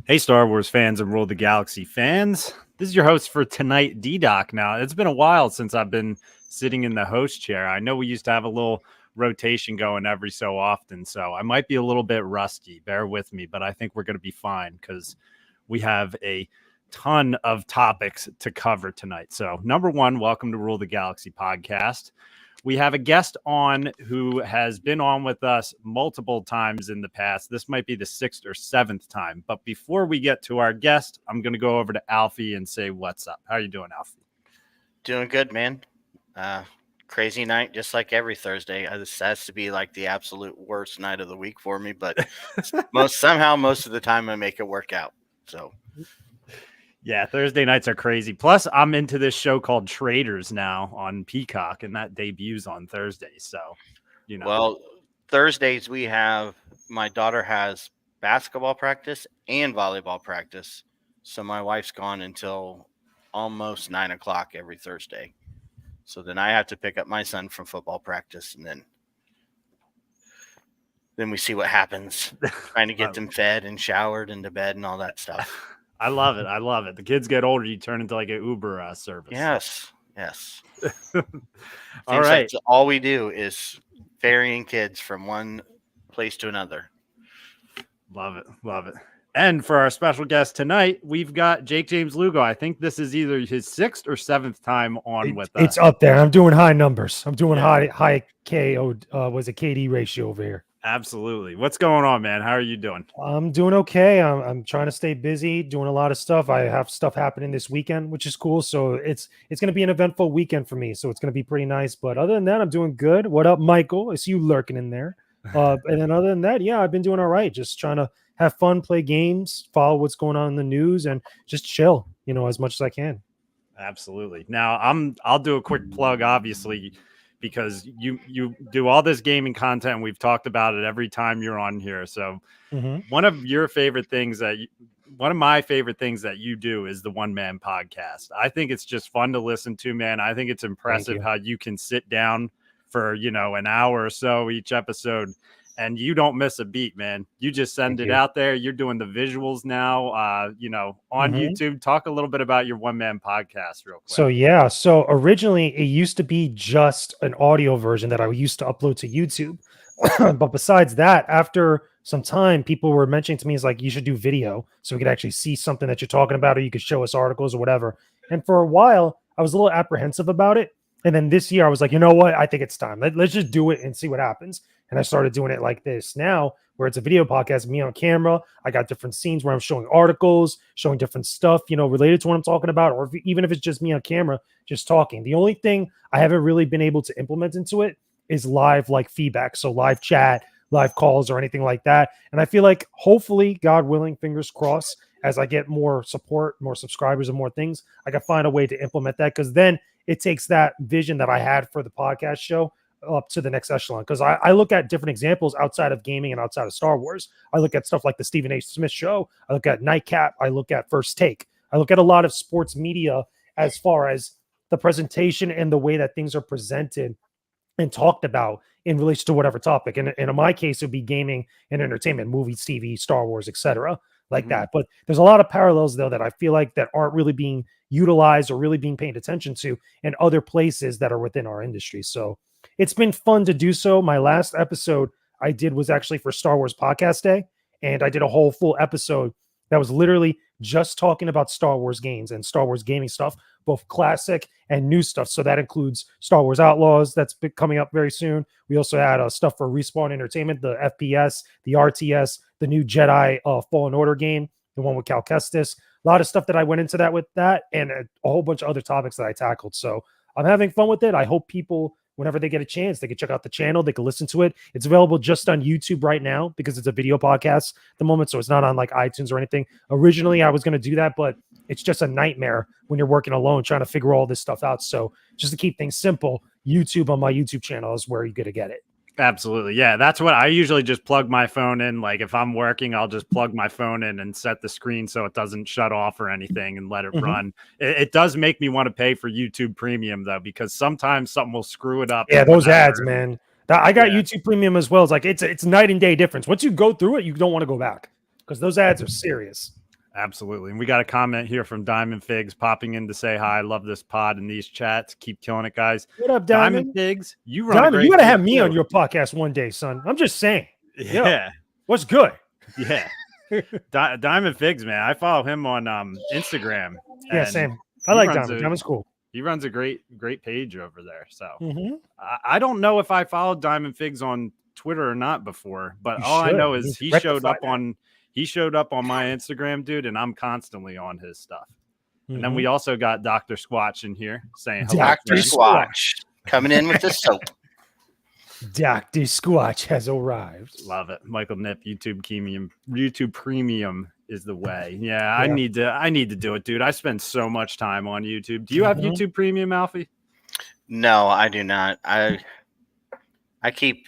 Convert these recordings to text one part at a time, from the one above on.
Hey, Star Wars fans and Rule the Galaxy fans. This is your host for tonight, D-Doc. Now, it's been a while since I've been sitting in the host chair. I know we used to have a little rotation going every so often, so I might be a little bit rusty. Bear with me, but I think we're going to be fine because we have a ton of topics to cover tonight. So, number one, welcome to Rule the Galaxy podcast. We have a guest on who has been on with us multiple times in the past. This might be the sixth or seventh time. But before we get to our guest, I'm going to go over to Alfie and say, what's up? How are you doing, Alfie? Doing good, man. Crazy night, just like every Thursday. This has to be like the absolute worst night of the week for me, but most of the time I make it work out. So yeah, Thursday nights are crazy. Plus, I'm into this show called Traders now on Peacock, and that debuts on Thursday. So, Well, Thursdays my daughter has basketball practice and volleyball practice. So my wife's gone until almost 9 o'clock every Thursday. So then I have to pick up my son from football practice, and then we see what happens. Trying to get them fed and showered and to bed and all that stuff. I love it. I love it. The kids get older, you turn into like an Uber service. Yes. All right. All we do is ferrying kids from one place to another. Love it. Love it. And for our special guest tonight, we've got Jakejames Lugo. I think this is either his sixth or seventh time on with us. It's up there. I'm doing high numbers. I'm doing high KO. Was a KD ratio over here. Absolutely. What's going on, man? How are you doing? I'm doing okay. I'm trying to stay busy, doing a lot of stuff. I have stuff happening this weekend, which is cool. So it's going to be an eventful weekend for me. So it's going to be pretty nice. But other than that, I'm doing good. What up, Michael? I see you lurking in there. And then other than that, I've been doing all right. Just trying to have fun, play games, follow what's going on in the news, and just chill, as much as I can. Absolutely. Now I'll do a quick plug, obviously, because you do all this gaming content. And we've talked about it every time you're on here. So one of my favorite things that you do is the one man podcast. I think it's just fun to listen to, man. I think it's impressive how you can sit down for, an hour or so each episode and you don't miss a beat, man. You just send it out there. You're doing the visuals now, on YouTube. Talk a little bit about your one-man podcast real quick. So originally it used to be just an audio version that I used to upload to YouTube. But besides that, after some time, people were mentioning to me, it's like, you should do video so we could actually see something that you're talking about, or you could show us articles or whatever. And for a while, I was a little apprehensive about it. And then this year I was like, you know what? I think it's time. Let's just do it and see what happens. And I started doing it like this now, where it's a video podcast, me on camera. I got different scenes where I'm showing articles, showing different stuff, related to what I'm talking about, or even if it's just me on camera, just talking. The only thing I haven't really been able to implement into it is live feedback. So live chat, live calls, or anything like that. And I feel like hopefully, God willing, fingers crossed, as I get more support, more subscribers, and more things, I can find a way to implement that, because then it takes that vision that I had for the podcast show up to the next echelon. Because I look at different examples outside of gaming and outside of Star Wars. I look at stuff like the Stephen A. Smith show. I look at Nightcap. I look at First Take. I look at a lot of sports media as far as the presentation and the way that things are presented and talked about in relation to whatever topic. And in my case, it would be gaming and entertainment, movies, TV, Star Wars, etc., like that. But there's a lot of parallels, though, that I feel like that aren't really being utilized or really being paid attention to in other places that are within our industry. So it's been fun to do so. My last episode I did was actually for Star Wars Podcast Day, and I did a whole full episode that was literally just talking about Star Wars games and Star Wars gaming stuff, both classic and new stuff. So that includes Star Wars Outlaws, that's coming up very soon. We also had stuff for Respawn Entertainment, the FPS, the RTS, the new Jedi Fallen Order game, the one with Cal Kestis. A lot of stuff that I went into that with that, and a whole bunch of other topics that I tackled. So I'm having fun with it. I hope people, whenever they get a chance, they can check out the channel. They can listen to it. It's available just on YouTube right now because it's a video podcast at the moment. So it's not on like iTunes or anything. Originally, I was going to do that, but it's just a nightmare when you're working alone trying to figure all this stuff out. So just to keep things simple, YouTube on my YouTube channel is where you're going to get it. Absolutely. Yeah, that's what I usually just plug my phone in. Like if I'm working, I'll just plug my phone in and set the screen so it doesn't shut off or anything and let it run. It does make me want to pay for YouTube Premium, though, because sometimes something will screw it up. Yeah, those ads, man. I got YouTube Premium as well. It's like it's night and day difference. Once you go through it, you don't want to go back because those ads are serious. Absolutely. And we got a comment here from Diamond Figs popping in to say hi. Love this pod and these chats. Keep killing it, guys. What up, Diamond Diamond? Figs, you run a Diamond, you great got to gig have me too. on your podcast one day, son. I'm just saying. Yo, Yeah. what's good? Yeah. Diamond Figs, man. I follow him on Instagram. Yeah, and same. I he like runs Diamond. Diamond's cool. He runs a great page over there. So Mm-hmm. I don't know if I followed Diamond Figs on Twitter or not before, but You all I should. know You is need to he showed rectify up that. on my Instagram, dude, and I'm constantly on his stuff. And then Mhm. we also got Dr. Squatch in here saying hello. Dr. Dr. friend. Squatch coming in with the soap. Dr. Squatch has arrived. Love it. Michael Nip, YouTube Premium is the way. Yeah, Yeah. I need to do it, dude. I spend so much time on YouTube. Do you have Mhm. YouTube Premium, Alfie? No, I do not. I keep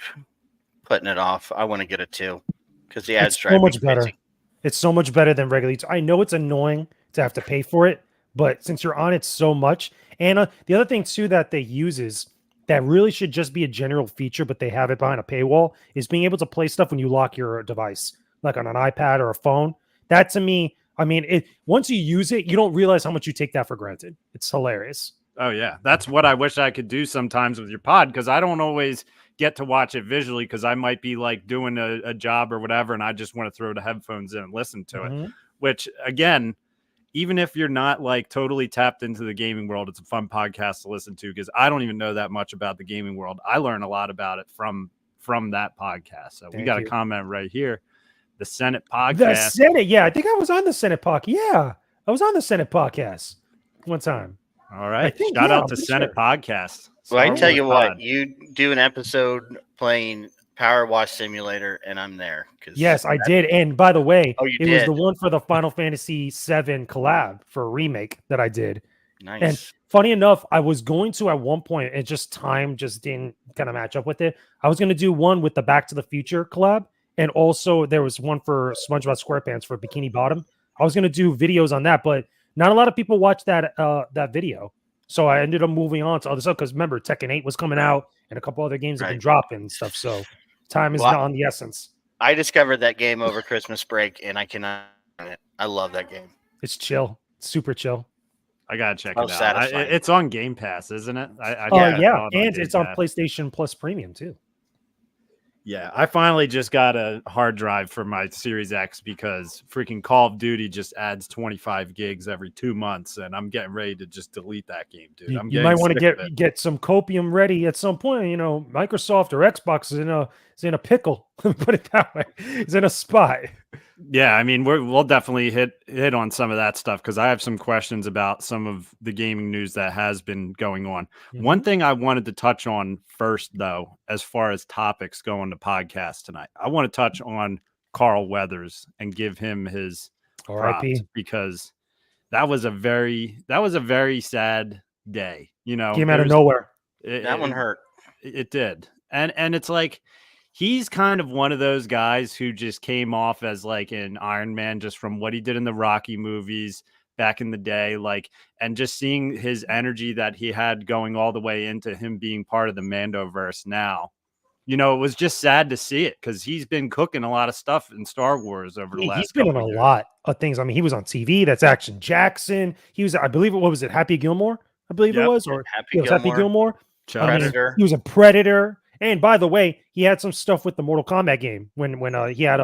putting it off. I want to get it too because the ads It's drive so me much better. crazy. It's so much better than regular YouTube. I know it's annoying to have to pay for it, but since you're on it so much, and the other thing too that they use is that really should just be a general feature, but they have it behind a paywall, is being able to play stuff when you lock your device, like on an iPad or a phone. That to me, I mean, once you use it, you don't realize how much you take that for granted. It's hilarious. Oh yeah, that's what I wish I could do sometimes with your pod, because I don't always get to watch it visually because I might be like doing a job or whatever, and I just want to throw the headphones in and listen to it. Mhm. Which again, even if you're not like totally tapped into the gaming world, it's a fun podcast to listen to because I don't even know that much about the gaming world. I learn a lot about it from that podcast. So we Thank got you. a comment right here. The Senate The podcast. Senate, yeah, I think I was on the Senate podcast. Yeah, I was on the Senate podcast one time. All right. think, Shout yeah, out I'm to pretty Senate sure. podcast. Well, I Star tell Wars you what, pod. you do an episode playing Power Wash Simulator, and I'm there. Yes, I did. And by the way, Oh, you it was did? the one for the Final Fantasy VII collab for a remake that I did. Nice. And funny enough, I was going to at one point, and just time just didn't kind of match up with it. I was going to do one with the Back to the Future collab, and also there was one for SpongeBob SquarePants for Bikini Bottom. I was going to do videos on that, but not a lot of people watched that video. So I ended up moving on to other stuff because remember, Tekken 8 was coming out, and a couple other games have been Right. dropping and stuff. So time is Well, not on the essence. I discovered that game over Christmas break, and I cannot. I love that game. It's chill, super chill. I gotta check How it out. satisfying. It's on Game Pass, isn't it? I Yeah, saw it and Game it's on Pass. PlayStation Plus Premium too. Yeah, I finally just got a hard drive for my Series X because freaking Call of Duty just adds 25 gigs every 2 months, and I'm getting ready to just delete that game, dude. You, I'm you getting might want sick to of it. get some copium ready at some point. You know, Microsoft or Xbox is in a pickle. Put it that way. It's in a spot. Yeah, I mean, we'll definitely hit on some of that stuff because I have some questions about some of the gaming news that has been going on. One Mhm. thing I wanted to touch on first, though, as far as topics going to podcast tonight, I want to touch on Carl Weathers and give him his props R.I.P. because that was a very sad day. You know, Came out of there's- nowhere. That one hurt. it did. And it's like he's kind of one of those guys who just came off as like an Iron Man just from what he did in the Rocky movies back in the day, like, and just seeing his energy that he had going all the way into him being part of the Mandoverse now. You know, it was just sad to see it because he's been cooking a lot of stuff in Star Wars over the last He's been in couple a years. lot of things. I mean, he was on TV. That's Action Jackson. He was, I believe, what was it? Happy Gilmore? I believe Yep. it was, or Happy it was Happy Gilmore. Gilmore. Chuck. I mean, Predator. he was a Predator. And by the way, he had some stuff with the Mortal Kombat game when he had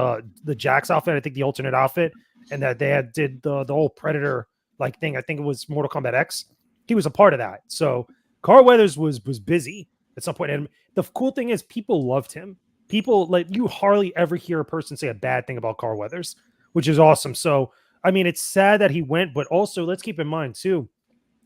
the Jax outfit, I think the alternate outfit, and that they did the whole Predator like thing. I think it was Mortal Kombat X. He was a part of that. So Carl Weathers was busy at some point. And the cool thing is people loved him. People, like, you hardly ever hear a person say a bad thing about Carl Weathers, which is awesome. So I mean, it's sad that he went, but also let's keep in mind too,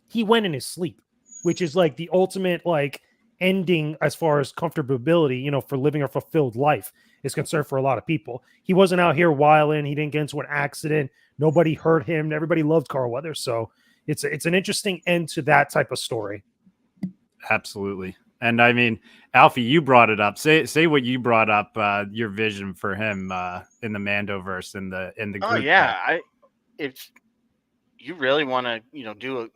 he went in his sleep, which is like the ultimate like ending as far as comfortability, you know, for living a fulfilled life is concerned for a lot of people. He wasn't out here wilding. He didn't get into an accident. Nobody hurt him. Everybody loved Carl Weathers. So it's an interesting end to that type of story. Absolutely. And I mean, Alfie, you brought it up. Say what you brought up. Your vision for him in the Mandoverse in the Oh group yeah, chat. if you really want to, do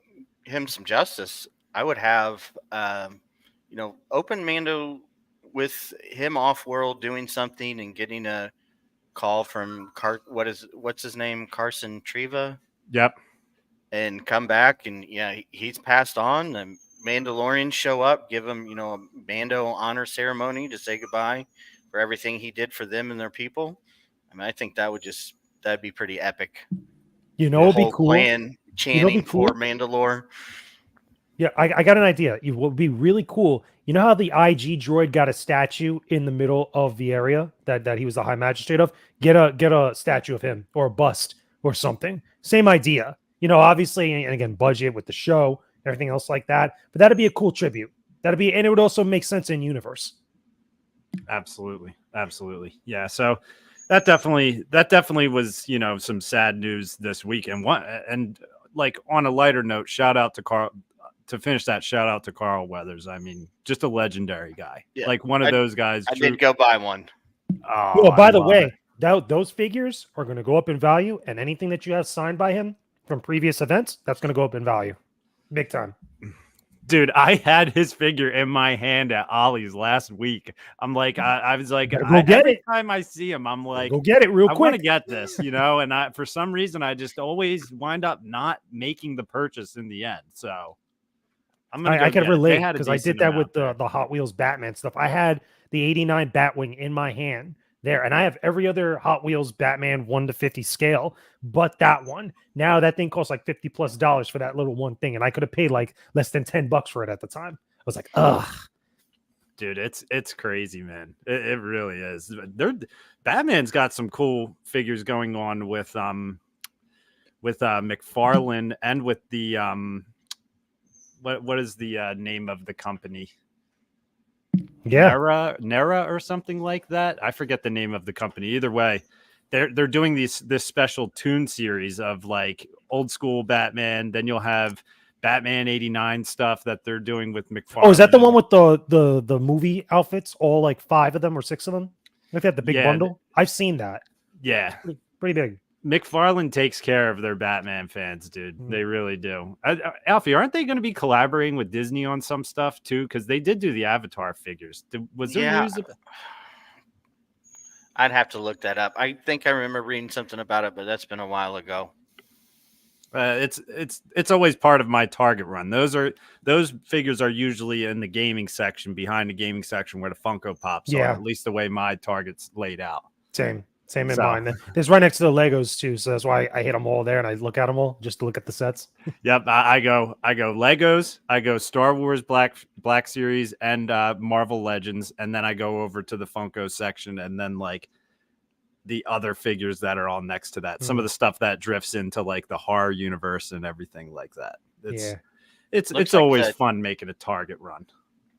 him some justice, I would have, open Mando with him off world doing something and getting a call from what's his name, Carson Treva, Yep. and come back, and he's passed on. The Mandalorians show up, give him a Mando honor ceremony to say goodbye for everything he did for them and their people. I mean, I think that'd be pretty epic. You know, The it'd be whole cool. clan chanting for Mandalore. Yeah, I got an idea. It would be really cool. You know how the IG droid got a statue in the middle of the area that he was the High Magistrate of? Get a statue of him or a bust or something. Same idea. You know, obviously, and again, budget with the show, everything else like that. But that'd be a cool tribute. And it would also make sense in universe. Absolutely. Yeah. So that definitely was, some sad news this week. And like on a lighter note, shout out to Carl. To finish that, shout out to Carl Weathers. I mean, just a legendary guy. Yeah, like one of those guys. I did go buy one. Oh, well, by the way, those figures are going to go up in value, and anything that you have signed by him from previous events, that's going to go up in value. Big time. Dude, I had his figure in my hand at Ollie's last week. I'm like, I was like, every time I see him, I'm like, go get it real quick. I want to get this, and for some reason, I just always wind up not making the purchase in the end. So I can relate because I did that with the Hot Wheels Batman stuff. I had the 89 Batwing in my hand there, and I have every other Hot Wheels Batman 1:50 scale, but that one. Now that thing costs like $50+ for that little one thing, and I could have paid like less than $10 for it at the time. I was like, ugh. Dude, it's crazy, man. It really is. Batman's got some cool figures going on with McFarlane and with the what is the name of the company? Yeah, Nera or something like that. I forget the name of the company. Either way, they're doing this special Toon series of like old school Batman. Then you'll have Batman 89 stuff that they're doing with McFarlane. Oh, is that the one with the movie outfits? All like 5 of them or 6 of them? If they have the big bundle, I've seen that. Yeah, pretty big. McFarlane takes care of their Batman fans, dude. They really do. Alfie, aren't they going to be collaborating with Disney on some stuff too? Because they did do the Avatar figures. Was there news about? I'd have to look that up. I think I remember reading something about it, but that's been a while ago. It's always part of my Target run. Those figures are usually in the gaming section, behind the gaming section where the Funko Pops are. At least the way my Target's laid out. Same in mine. There's right next to the Legos too, so that's why I hit them all there and I look at them all just to look at the sets. Yep, I go Legos, I go Star Wars Black Series and Marvel Legends, and then I go over to the Funko section, and then like the other figures that are all next to that. Some of the stuff that drifts into like the horror universe and everything like that. It's always fun making a Target run.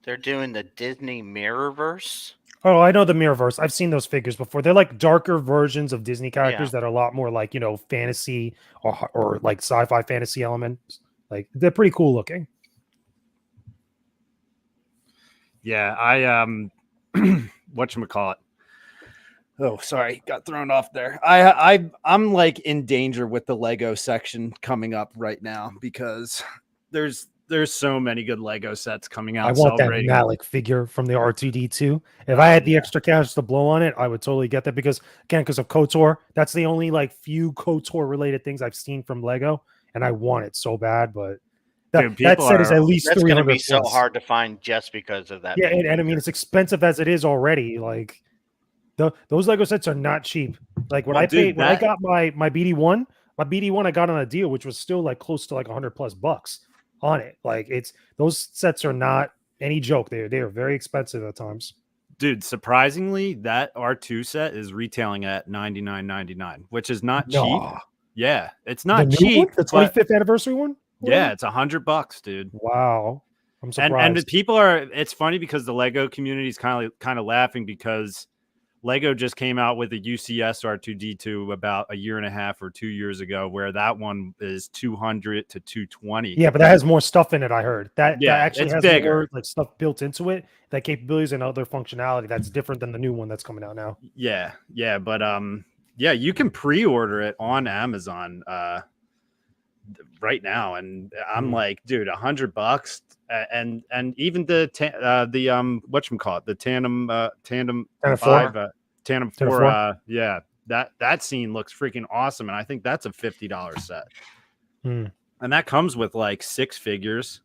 They're doing the Disney Mirrorverse. Oh, I know the Mirrorverse. I've seen those figures before. They're like darker versions of Disney characters that are a lot more like, fantasy or like sci-fi fantasy elements. Like they're pretty cool looking. Yeah, I whatchamacallit. Oh, sorry, got thrown off there. I'm like in danger with the Lego section coming up right now because there's so many good Lego sets coming out. I want that Malik figure from the R2D2. If I had the extra cash to blow on it, I would totally get that because of KOTOR, that's the only like few KOTOR related things I've seen from Lego, and I want it so bad. But that set is at least $300. That's going to be so hard to find just because of that. Yeah, and I mean it's expensive as it is already. Like those Lego sets are not cheap. Like when I got my BD1, I got on a deal which was still like close to like $100+ on it. Like those sets are not any joke. They are very expensive at times. Dude, surprisingly, that R2 set is retailing at $99.99, which is not cheap. Yeah, it's not cheap. The 25th anniversary one? Yeah, it's $100, dude. Wow. I'm surprised. And the people it's funny because the Lego community is kind of laughing because Lego just came out with a UCS R2D2 about 1.5 or 2 years ago, where that one is $200 to $220. Yeah, but that has more stuff in it. I heard that actually has bigger. More like stuff built into it, that capabilities and other functionality that's different than the new one that's coming out now. Yeah, but you can pre-order it on Amazon right now, and I'm like, dude, $100, and even the whatchamacallit, the Tandem 5, Tandem 4, that scene looks freaking awesome, and I think that's a $50 set. Hmm. And that comes with like 6 figures.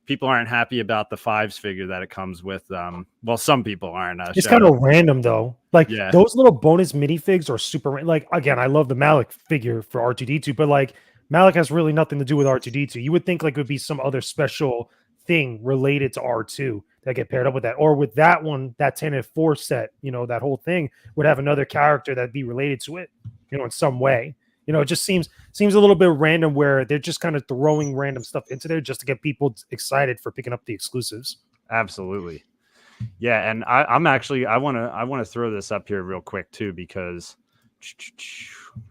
People aren't happy about the 5s figure that it comes with. Well, some people aren't. It's kind of random though. Like Yeah. those little bonus minifigs are super. Like again, I love the Malik figure for R2D2, but like Malik has really nothing to do with R2D2. You would think like it would be some other special thing related to R2 that get paired up with that, or with that one, that 10 and 4 set. You know, that whole thing would have another character that'd be related to it. You know, in some way. You know, it just seems a little bit random where they're just kind of throwing random stuff into there just to get people excited for picking up the exclusives. Absolutely. Yeah, and I want to throw this up here real quick too, because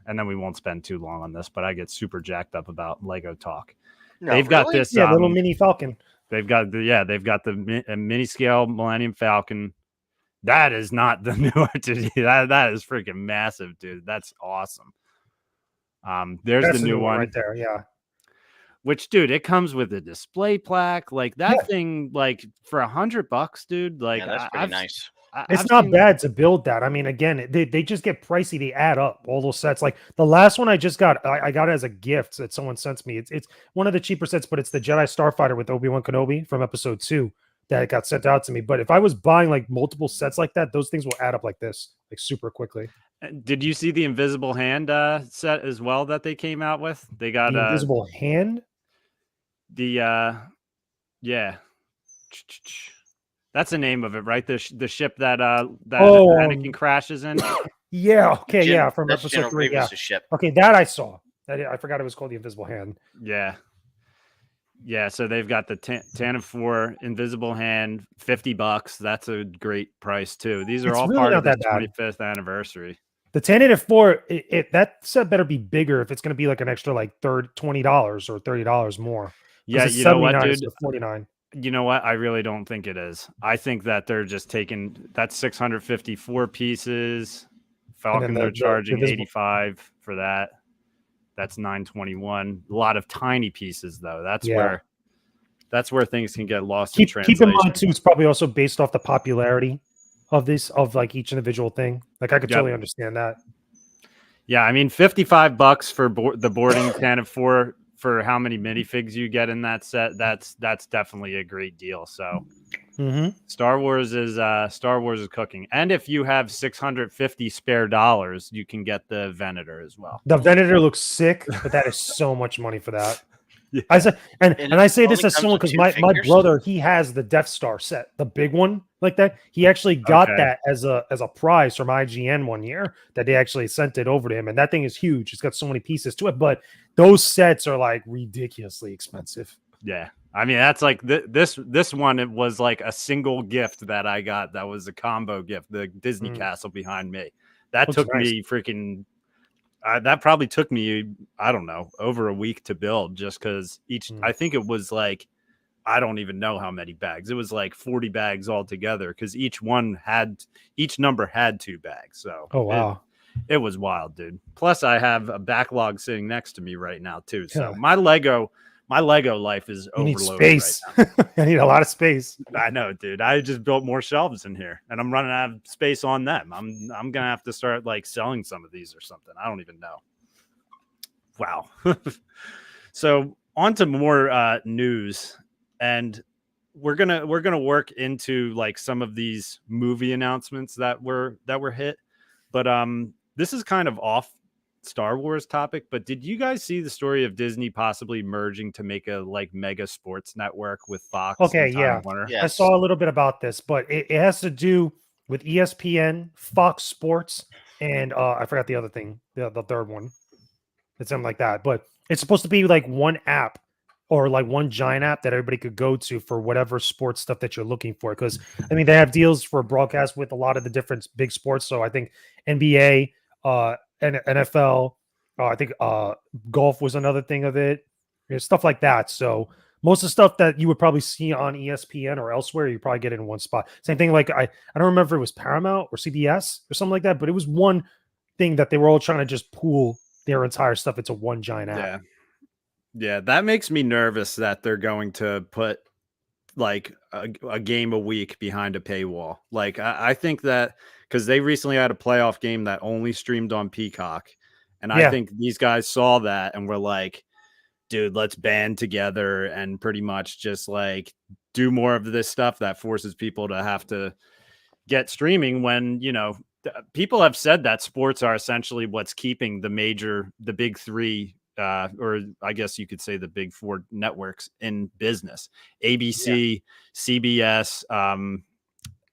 and then we won't spend too long on this, but I get super jacked up about Lego talk. No, They've got really? this little mini Falcon. They've got the mini scale Millennium Falcon. That is not the new R2D2. That is freaking massive, dude. That's awesome. There's That's the new one right there. Yeah. Which, dude, it comes with a display plaque. Like that thing, like for $100, dude. Like that's pretty nice. It's not bad to build that. I mean, again, they just get pricey. They add up all those sets. Like the last one I just got, I got it as a gift that someone sent me. It's one of the cheaper sets, but it's the Jedi Starfighter with Obi-Wan Kenobi from Episode 2 that got sent out to me. But if I was buying like multiple sets like that, those things will add up like this, like super quickly. Did you see the Invisible Hand set as well that they came out with? They got the Invisible Hand. Yeah, that's the name of it, right? The ship that Anakin crashes in. Yeah. Okay. From Episode General 3. Yeah. Ship. Okay, that I saw. I forgot it was called the Invisible Hand. Yeah. So they've got the 10 and 4 Invisible Hand, $50. That's a great price too. These are all really part of the 25th anniversary. The 10 and 4, that set better be bigger if it's going to be like an extra like $20 or $30 more. Yeah, you know what, dude? $49. You know what? I really don't think it is. I think that they're just taking that's 654 pieces. Falcon, they're charging 85 for that. That's 921. A lot of tiny pieces though. That's where things can get lost in translation. Keep in mind too, it's probably also based off the popularity of like each individual thing. Like I could totally understand that. Yeah, I mean $55 for the boarding 10 and 4 for how many minifigs you get in that set. That's definitely a great deal. So Star Wars is cooking. And if you have 650 spare dollars, you can get the Venator as well. The Venator looks sick, but that is so much money for that. Yeah. I say, and I say this as someone because my brother, he has the Death Star set, the big one like that. He actually got that as a prize from IGN one year that they actually sent it over to him, and that thing is huge. It's got so many pieces to it, but those sets are like ridiculously expensive. Yeah, I mean that's like this one. It was like a single gift that I got. That was a combo gift. The Disney Castle behind me. That took me freaking. That probably took me, I don't know, over a week to build just because I think it was like, I don't even know how many bags. It was like 40 bags altogether because each number had 2 bags. So, oh, wow. It was wild, dude. Plus, I have a backlog sitting next to me right now, too. So, my Lego life is overloaded. Need space. Right now. I need a lot of space. I know, dude. I just built more shelves in here, and I'm running out of space on them. I'm gonna have to start like selling some of these or something. I don't even know. Wow. So on to more news, and we're gonna work into like some of these movie announcements that were hit, but this is kind of off Star Wars topic, but did you guys see the story of Disney possibly merging to make a like mega sports network with Fox? Okay, yeah. Yes. I saw a little bit about this, but it has to do with ESPN, Fox Sports, and I forgot the other thing, the third one. It's something like that, but it's supposed to be like one app or like one giant app that everybody could go to for whatever sports stuff that you're looking for. Because I mean, they have deals for broadcast with a lot of the different big sports. So I think NBA, and NFL, I think golf was another thing of it, stuff like that. So most of the stuff that you would probably see on ESPN or elsewhere, you probably get it in one spot. Same thing, like I don't remember if it was Paramount or CBS or something like that, but it was one thing that they were all trying to just pool their entire stuff into one giant app. Yeah, that makes me nervous that they're going to put like a game a week behind a paywall. Like I think that because they recently had a playoff game that only streamed on Peacock, and I Yeah. think these guys saw that and were like, dude, let's band together and pretty much just like do more of this stuff that forces people to have to get streaming when, people have said that sports are essentially what's keeping the big three, or I guess you could say the big four networks in business. ABC, CBS,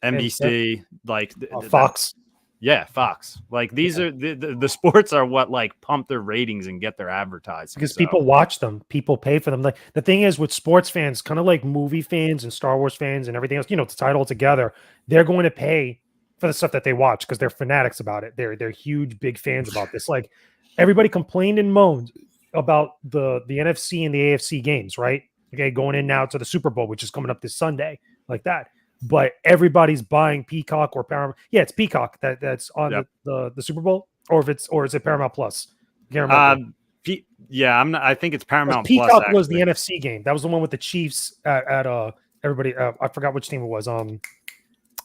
And yeah, NBC, like Fox. yeah, Fox. Like these are the sports are what like pump their ratings and get their advertising. Because So, people watch them, people pay for them. Like the thing is with sports fans, kind of like movie fans and Star Wars fans and everything else, it's tied all together. They're going to pay for the stuff that they watch because they're fanatics about it. They're huge, big fans about this. Like everybody complained and moaned about the NFC and the AFC games, right? Okay, going in now to the Super Bowl, which is coming up this Sunday, like that. But everybody's buying Peacock or Paramount. Yeah, it's Peacock that's on Yep. the Super Bowl, or is it Paramount Plus? I can't remember. yeah, I'm not. I think it's Paramount Peacock Plus. was the Actually, NFC game. That was the one with the Chiefs at everybody. I forgot which team it was. The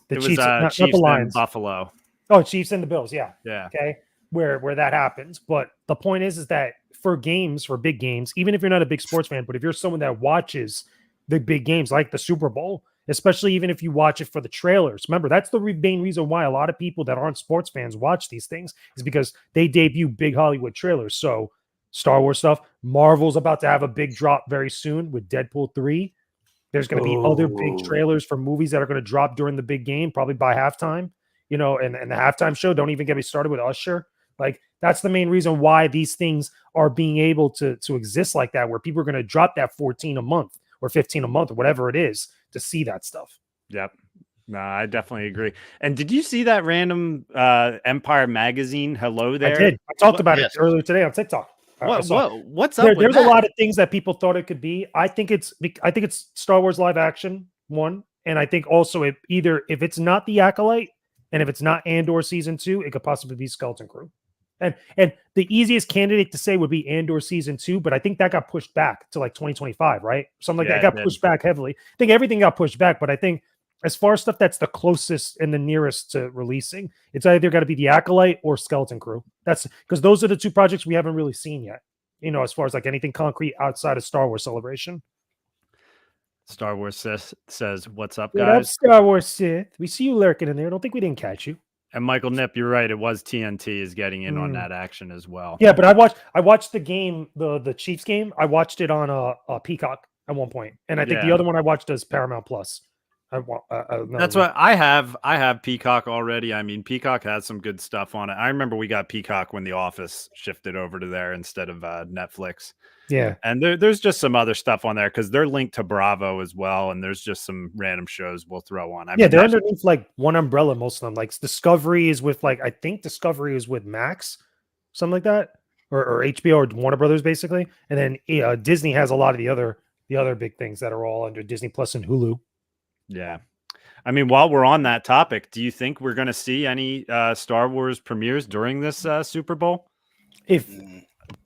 it was Chiefs, not Chiefs the and Lions. Buffalo. Oh, Chiefs and the Bills. Yeah. Yeah. Okay. Where that happens. But the point is that for big games, even if you're not a big sports fan, but if you're someone that watches the big games like the Super Bowl, especially even if you watch it for the trailers, remember that's the main reason why a lot of people that aren't sports fans watch these things is because they debut big Hollywood trailers. So Star Wars stuff, Marvel's about to have a big drop very soon with Deadpool 3. There's going to be other big trailers for movies that are going to drop during the big game, probably by halftime. And the halftime show, don't even get me started with Usher. Like that's the main reason why these things are being able to exist like that, where people are going to drop that 14 a month or 15 a month or whatever it is to see that stuff. Yep. No, I definitely agree. And did you see that random Empire magazine? Hello there. I did. I talked about it earlier today on TikTok. What's up with There's that? a lot of things that people thought it could be. I think it's Star Wars live action one, and I think also if it's not the Acolyte and if it's not Andor season 2, it could possibly be Skeleton Crew. And the easiest candidate to say would be Andor season 2, but I think that got pushed back to like 2025, right? Something like that got pushed back heavily. I think everything got pushed back, but I think as far as stuff that's the closest and the nearest to releasing, it's either got to be the Acolyte or Skeleton Crew. That's because those are the two projects we haven't really seen yet. As far as like anything concrete outside of Star Wars Celebration. Star Wars says, "What's up, What guys?" up, Star Wars Sith. We see you lurking in there. I don't think we didn't catch you. And Michael Nip, you're right. It was TNT is getting in on that action as well. Yeah, but I watched the game, the Chiefs game. I watched it on a Peacock at one point, and I think the other one I watched is Paramount Plus. That's what I have. I have Peacock already. I mean, Peacock has some good stuff on it. I remember we got Peacock when The Office shifted over to there instead of Netflix. Yeah, and there's just some other stuff on there because they're linked to Bravo as well, and there's just some random shows we'll throw on. They're underneath like one umbrella. Most of them, like Discovery is with I think Discovery is with Max, something like that, or HBO or Warner Brothers basically, and then Disney has a lot of the other big things that are all under Disney Plus and Hulu. Yeah. I mean, while we're on that topic, do you think we're going to see any Star Wars premieres during this Super Bowl?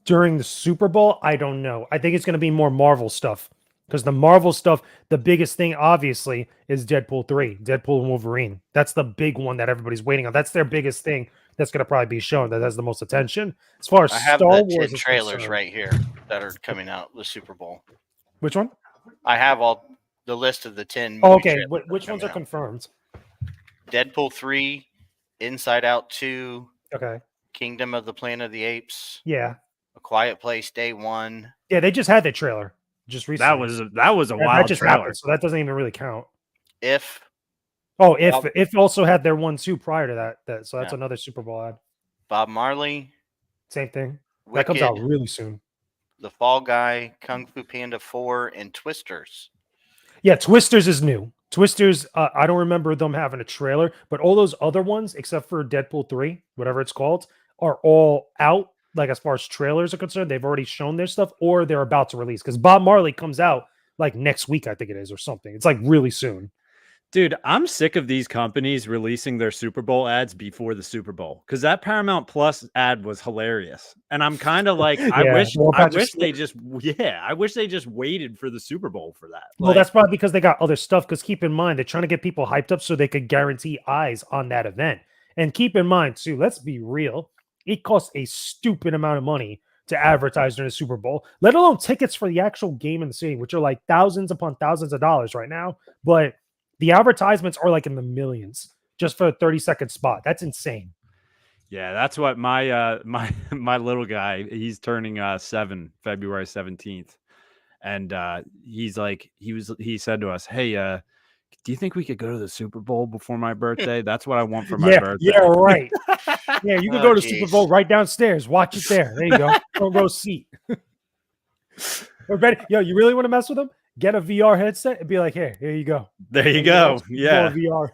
During the Super Bowl, I don't know. I think it's going to be more Marvel stuff because the Marvel stuff, the biggest thing obviously is Deadpool 3, Deadpool and Wolverine. That's the big one that everybody's waiting on. That's their biggest thing that's going to probably be shown that has the most attention. As far as I have Star the Wars 10 trailers right here that are coming out the Super Bowl. Which one? I have all the list of the 10. Okay, which ones are confirmed? Deadpool 3, Inside Out 2. Okay. Kingdom of the Planet of the Apes. Yeah. A Quiet Place Day 1. Yeah, they just had the trailer just recently. That was a wild that just trailer. happened, so that doesn't even really count. If also had their one too prior to that so that's another Super Bowl ad. Bob Marley. Same thing. Wicked, that comes out really soon. The Fall Guy, Kung Fu Panda 4, and Twisters. Yeah, Twisters is new. Twisters, I don't remember them having a trailer, but all those other ones, except for Deadpool 3, whatever it's called, are all out. Like as far as trailers are concerned, they've already shown their stuff or they're about to release. Because Bob Marley comes out like next week, I think it is, or something. It's like really soon. Dude, I'm sick of these companies releasing their Super Bowl ads before the Super Bowl because that Paramount Plus ad was hilarious. And I'm kind of like, Yeah, well, I Patrick wish Stewart. they just, yeah, I wish they just waited for the Super Bowl for that. Well, Like, that's probably because they got other stuff. Because keep in mind, they're trying to get people hyped up so they could guarantee eyes on that event. And keep in mind, too, let's be real, it costs a stupid amount of money to advertise during the Super Bowl, let alone tickets for the actual game in the city, which are like thousands upon thousands of dollars right now. But the advertisements are like in the millions just for a 30-second spot. That's insane. yeah, that's what my my little guy, he's turning 7 February 17th. And he's like, he said to us, "Hey, do you think we could go to the Super Bowl before my birthday? That's what I want for my Yeah, birthday." yeah, right. Yeah, you can Oh, go to Super Bowl geez. right downstairs. Watch it there. There you go. Front row seat. Or better, yo, you really want to mess with them? Get a VR headset and be like, here you go. There you There you go. go. Super Bowl Yeah. VR.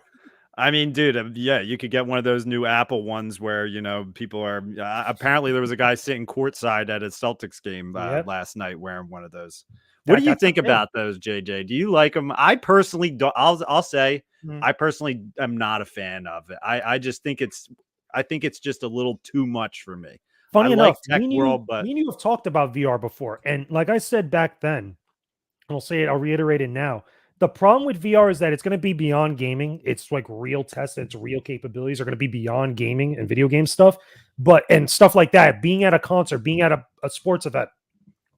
I mean, dude, yeah, you could get one of those new Apple ones where, people are apparently there was a guy sitting courtside at a Celtics game Yep. last night wearing one of those. What do you That's the think thing. about those, JJ? Do you like them? I personally don't. I'll say Mm. I personally am not a fan of it. I just think it's just a little too much for me. I Funny like enough, tech world, but me and you have talked about VR before. And like I said back then, and I'll say it, I'll reiterate it now. The problem with VR is that it's going to be beyond gaming. It's like real tests, its real capabilities are going to be beyond gaming and video game stuff. And stuff like that, being at a concert, being at a sports event,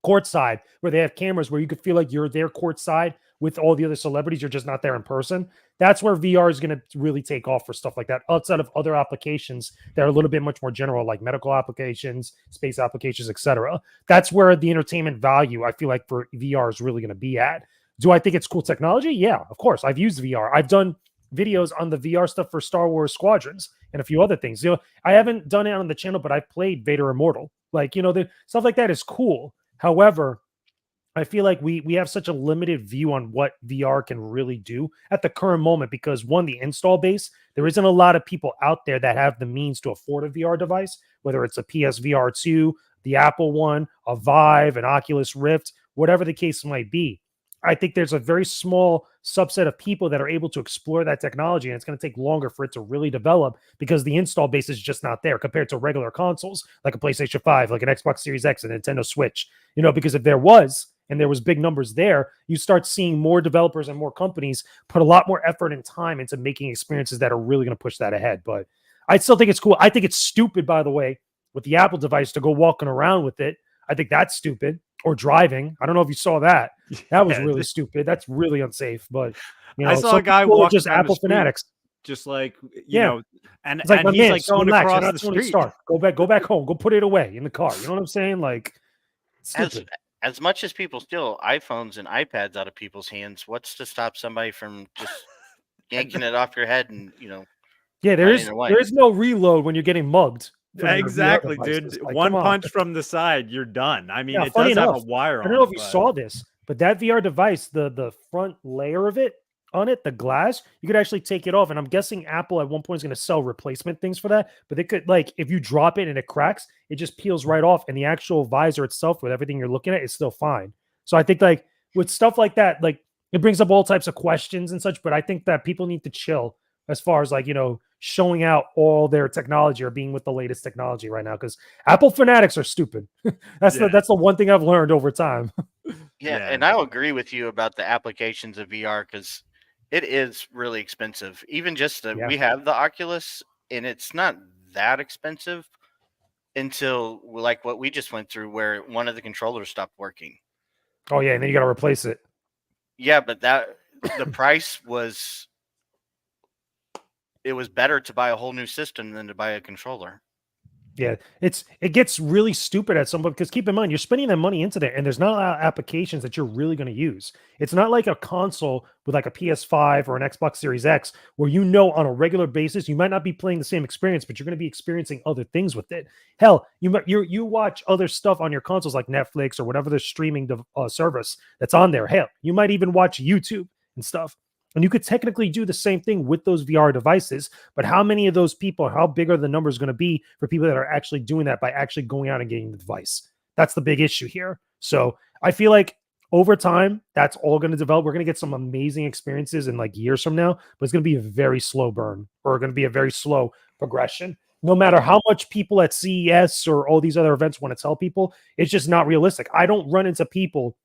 courtside, where they have cameras where you could feel like you're there courtside with all the other celebrities. You're just not there in person. That's where VR is going to really take off for stuff like that, outside of other applications that are a little bit much more general, like medical applications, space applications, etc. That's where the entertainment value, I feel like, for VR is really going to be at. Do I think it's cool technology? Yeah, of course. I've used VR. I've done videos on the VR stuff for Star Wars Squadrons and a few other things. I haven't done it on the channel, but I've played Vader Immortal. Like, the stuff like that is cool. However, I feel like we have such a limited view on what VR can really do at the current moment because, one, the install base, there isn't a lot of people out there that have the means to afford a VR device, whether it's a PSVR 2, the Apple one, a Vive, an Oculus Rift, whatever the case might be. I think there's a very small subset of people that are able to explore that technology, and it's going to take longer for it to really develop because the install base is just not there compared to regular consoles like a PlayStation 5, like an Xbox Series X, and Nintendo Switch. Because if there was, and there was big numbers there, you start seeing more developers and more companies put a lot more effort and time into making experiences that are really going to push that ahead. But I still think it's cool. I think it's stupid, by the way, with the Apple device to go walking around with it. I think that's stupid. Or driving. I don't know if you saw that. That was really stupid. That's really unsafe. But I saw some a guy people are walking just down the Apple street, fanatics. just like Yeah. and It's like, my he's man, like going relax. You're across not the Tony street. Stark. Go back home. Go put it away in the car. You know what I'm saying? Like, stupid. As much as people steal iPhones and iPads out of people's hands, what's to stop somebody from just yanking it off your head and Yeah, running away? there is no reload when you're getting mugged. from your VR Exactly, devices. dude. Like, One come on. punch from the side, you're done. I mean, Now, it funny does have a enough, wire I on don't know it, if you but saw this, but that VR device, the front layer of it on it, the glass, you could actually take it off. And I'm guessing Apple at one point is going to sell replacement things for that. But they could, like, if you drop it and it cracks, it just peels right off. And the actual visor itself, with everything you're looking at, is still fine. So I think, like, with stuff like that, like, it brings up all types of questions and such. But I think that people need to chill as far as, like, showing out all their technology or being with the latest technology right now, because Apple fanatics are stupid. That's the one thing I've learned over time. Yeah, Yeah. and I'll agree with you about the applications of VR because it is really expensive. Even just Yeah. we have the Oculus, and it's not that expensive until like what we just went through, where one of the controllers stopped working. Oh yeah, and then you got to replace it. Yeah, but the price was. It was better to buy a whole new system than to buy a controller. Yeah, it gets really stupid at some point because keep in mind you're spending that money into there, and there's not a lot of applications that you're really going to use. It's not like a console with like a PS5 or an Xbox Series X where on a regular basis you might not be playing the same experience, but you're going to be experiencing other things with it. Hell, you watch other stuff on your consoles like Netflix or whatever the streaming service that's on there. Hell, you might even watch YouTube and stuff. And you could technically do the same thing with those VR devices, but how many of those people, how big are the numbers going to be for people that are actually doing that by actually going out and getting the device? That's the big issue here. So I feel like over time, that's all going to develop. We're going to get some amazing experiences in like years from now, but it's going to be a very slow burn or going to be a very slow progression. No matter how much people at CES or all these other events want to tell people, it's just not realistic. I don't run into people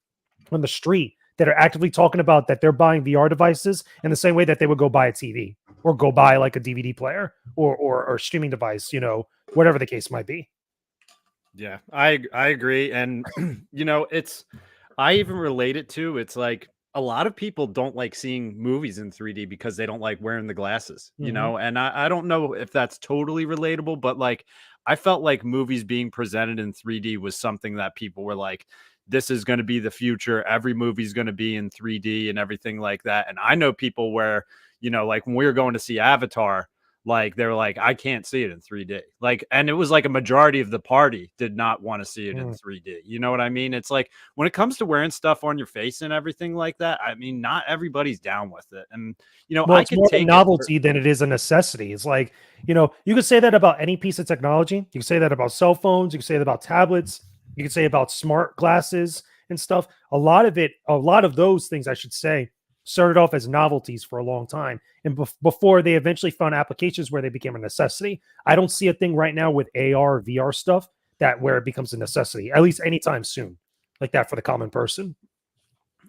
on the street that are actively talking about that they're buying VR devices in the same way that they would go buy a TV or go buy like a DVD player or streaming device, whatever the case might be. Yeah, I agree. And I even relate it to, it's like a lot of people don't like seeing movies in 3D because they don't like wearing the glasses, and I don't know if that's totally relatable, but like I felt like movies being presented in 3D was something that people were like, this is going to be the future. Every movie's going to be in 3D and everything like that. And I know people where, like when we were going to see Avatar, like they were like, I can't see it in 3D. Like, and it was like a majority of the party did not want to see it in 3D. You know what I mean? It's like when it comes to wearing stuff on your face and everything like that, I mean, not everybody's down with it. And Well, I it's can more take a novelty than it is a necessity. It's like, you could say that about any piece of technology. You can say that about cell phones. You can say that about tablets. You can say about smart glasses and stuff. A lot of those things, I should say, started off as novelties for a long time. And before they eventually found applications where they became a necessity. I don't see a thing right now with AR, VR stuff where it becomes a necessity, at least anytime soon, like that for the common person.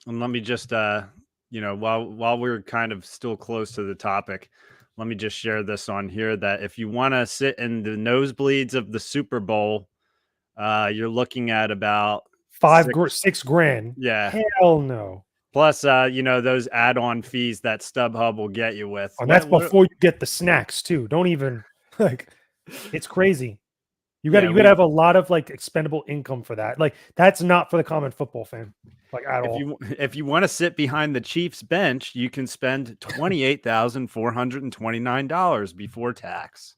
And let me just, while we're kind of still close to the topic, let me just share this on here that if you want to sit in the nosebleeds of the Super Bowl, you're looking at about $6,000. Yeah. Hell no. Plus, those add-on fees that StubHub will get you with. And that's before you get the snacks too. Don't even it's crazy. You gotta have a lot of like expendable income for that. Like that's not for the common football fan, like at all. If you want to sit behind the Chiefs bench, you can spend $28,429 before tax.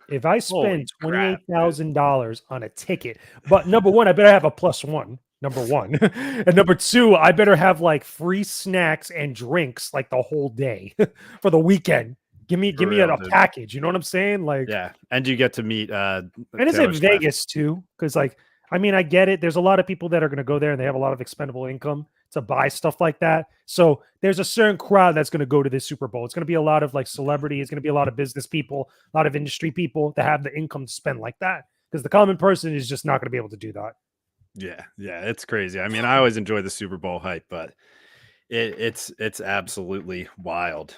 If I spend $28,000 on a ticket, but number one, I better have a +1. Number one, and number two, I better have like free snacks and drinks like the whole day for the weekend. Give me a package. You know what I'm saying? Like, yeah, and you get to meet. And it's in Vegas too, because like, I mean, I get it. There's a lot of people that are going to go there, and they have a lot of expendable income to buy stuff like that. So there's a certain crowd that's going to go to this Super Bowl. It's going to be a lot of like celebrities. It's going to be a lot of business people, a lot of industry people that have the income to spend like that. Because the common person is just not going to be able to do that. Yeah, it's crazy. I mean, I always enjoy the Super Bowl hype, but it's absolutely wild.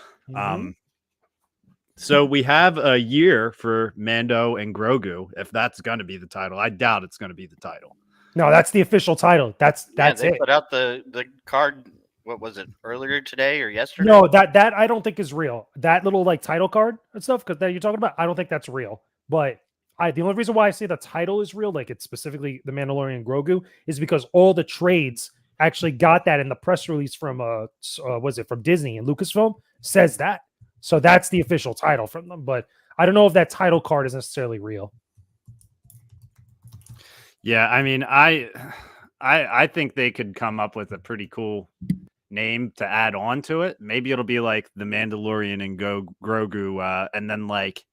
So we have a year for Mando and Grogu, if that's going to be the title. I doubt it's going to be the title. No, that's the official title. That's they it. Put out the card. What was it, earlier today or yesterday? No, that I don't think is real. That little like title card and stuff because that you're talking about, I don't think that's real. But the only reason why I say the title is real, like it's specifically the Mandalorian Grogu, is because all the trades actually got that in the press release from was it from Disney and Lucasfilm says that. So that's the official title from them. But I don't know if that title card is necessarily real. Yeah, I mean, I think they could come up with a pretty cool name to add on to it. Maybe it'll be like the Mandalorian and Grogu, and then like,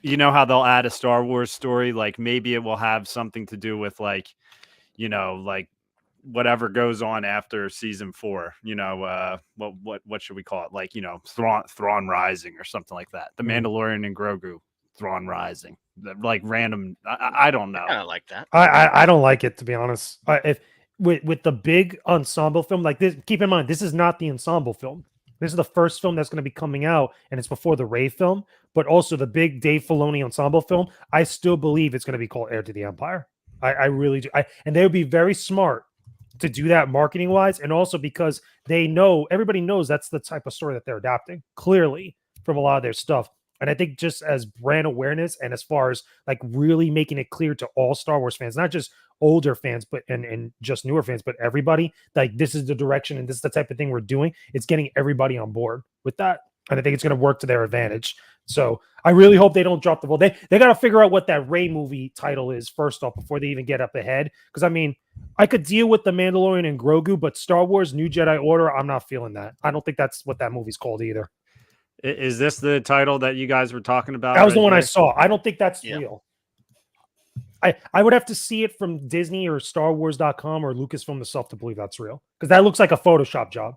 you know how they'll add a Star Wars story? Like maybe it will have something to do with like, like whatever goes on after season 4. What should we call it? Like, Thrawn Rising or something like that. The Mandalorian and Grogu, Thrawn Rising. Like random. I don't know. I kind of like that. I don't like it, to be honest. If with the big ensemble film like this, keep in mind this is not the ensemble film. This is the first film that's going to be coming out, and it's before the Rey film, but also the big Dave Filoni ensemble film. I still believe it's going to be called Heir to the Empire. I really do. And they would be very smart to do that marketing wise, and also because everybody knows that's the type of story that they're adapting clearly from a lot of their stuff. And I think just as brand awareness and as far as like really making it clear to all Star Wars fans, not just older fans, but and just newer fans, but everybody, like this is the direction and this is the type of thing we're doing. It's getting everybody on board with that. And I think it's going to work to their advantage. So I really hope they don't drop the ball. They got to figure out what that Rey movie title is first off before they even get up ahead. Because I mean, I could deal with the Mandalorian and Grogu, but Star Wars New Jedi Order, I'm not feeling that. I don't think that's what that movie's called either. Is this the title that you guys were talking about? That was the one I saw. I don't think that's real. I would have to see it from Disney or StarWars.com or Lucasfilm themselves to believe that's real, because that looks like a Photoshop job.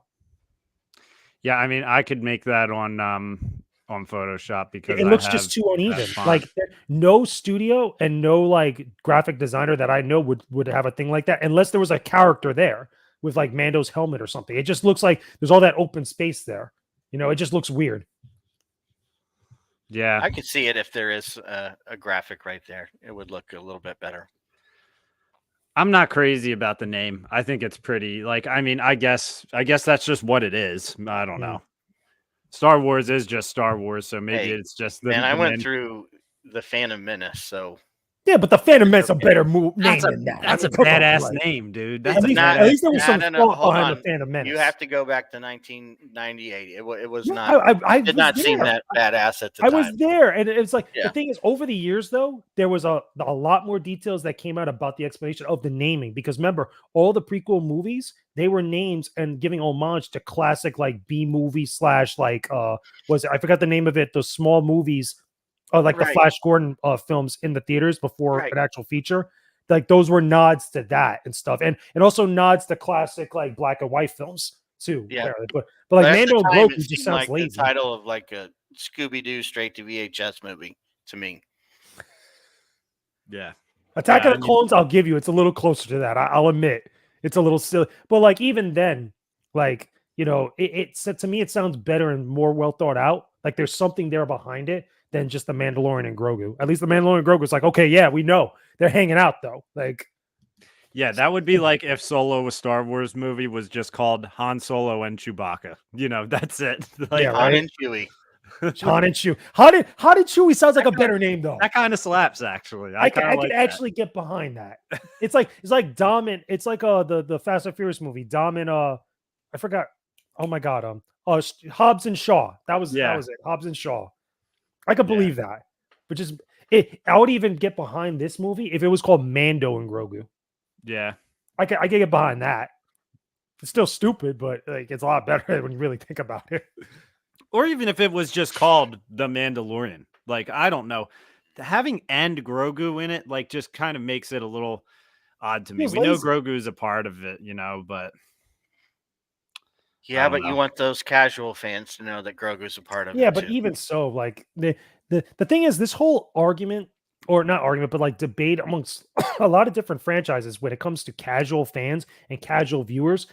Yeah, I mean, I could make that on Photoshop because It I looks have just too uneven. that font. Like no studio and no like graphic designer that I know would have a thing like that unless there was a character there with like Mando's helmet or something. It just looks like there's all that open space there. It just looks weird. Yeah, I could see it if there is a graphic right there. It would look a little bit better. I'm not crazy about the name. I think it's pretty. Like, I mean, I guess that's just what it is. I don't know. Star Wars is just Star Wars, so maybe Hey, it's just the. And I the went men- through the Phantom Menace, so Yeah, but the Phantom Menace a better name That's than that. That's I a mean, come on, badass like, name, dude. At That's a least, badass. at least there was No, some no, no, thought hold behind on. the Phantom Menace. you have to go back to 1998. It was No, not. I Did was not seem there. that badass at the I time. was there, and it's like Yeah. the thing is, over the years though, there was a lot more details that came out about the explanation of the naming. Because remember, all the prequel movies, they were names and giving homage to classic like B movie / like was it, I forgot the name of it, those small movies, like the Right. Flash Gordon films in the theaters before Right. an actual feature. Like those were nods to that and stuff, and also nods to classic like black and white films too. Yeah. But like But at the Mando and time, Grogu it just seemed sounds like the lazy. title of like a Scooby-Doo straight to VHS movie to me. Yeah. Attack Yeah, of the Clones, I'll give you. It's a little closer to that. I'll admit it's a little silly, but like even then, like it's to me, it sounds better and more well thought out. Like there's something there behind it than just the Mandalorian and Grogu. At least the Mandalorian and Grogu is like, okay, yeah, we know they're hanging out though. Like, Yeah, that would be like if Solo, a Star Wars movie, was just called Han Solo and Chewbacca. That's it. Like, Yeah, Han right. and Chewie. Han and Chewie. How did Chewie sounds like a better name though? that kind of slaps, actually. I kinda could like that. actually get behind that. It's like Dom and it's like the Fast and Furious movie. Dom and I forgot. Oh my god. Hobbs and Shaw. That was it. Hobbs and Shaw. I could Yeah. believe that. But just I would even get behind this movie if it was called Mando and Grogu. Yeah. I could get behind that. It's still stupid, but like it's a lot better when you really think about it. Or even if it was just called The Mandalorian. Like, I don't know. Having and Grogu in it, like, just kind of makes it a little odd to me. Feels We know lazy. Grogu is a part of it, but Yeah, don't but know. you want those casual fans to know that Grogu's a part of Yeah, it but too. even so, like the thing is, this whole argument, or not argument, but like debate amongst a lot of different franchises when it comes to casual fans and casual viewers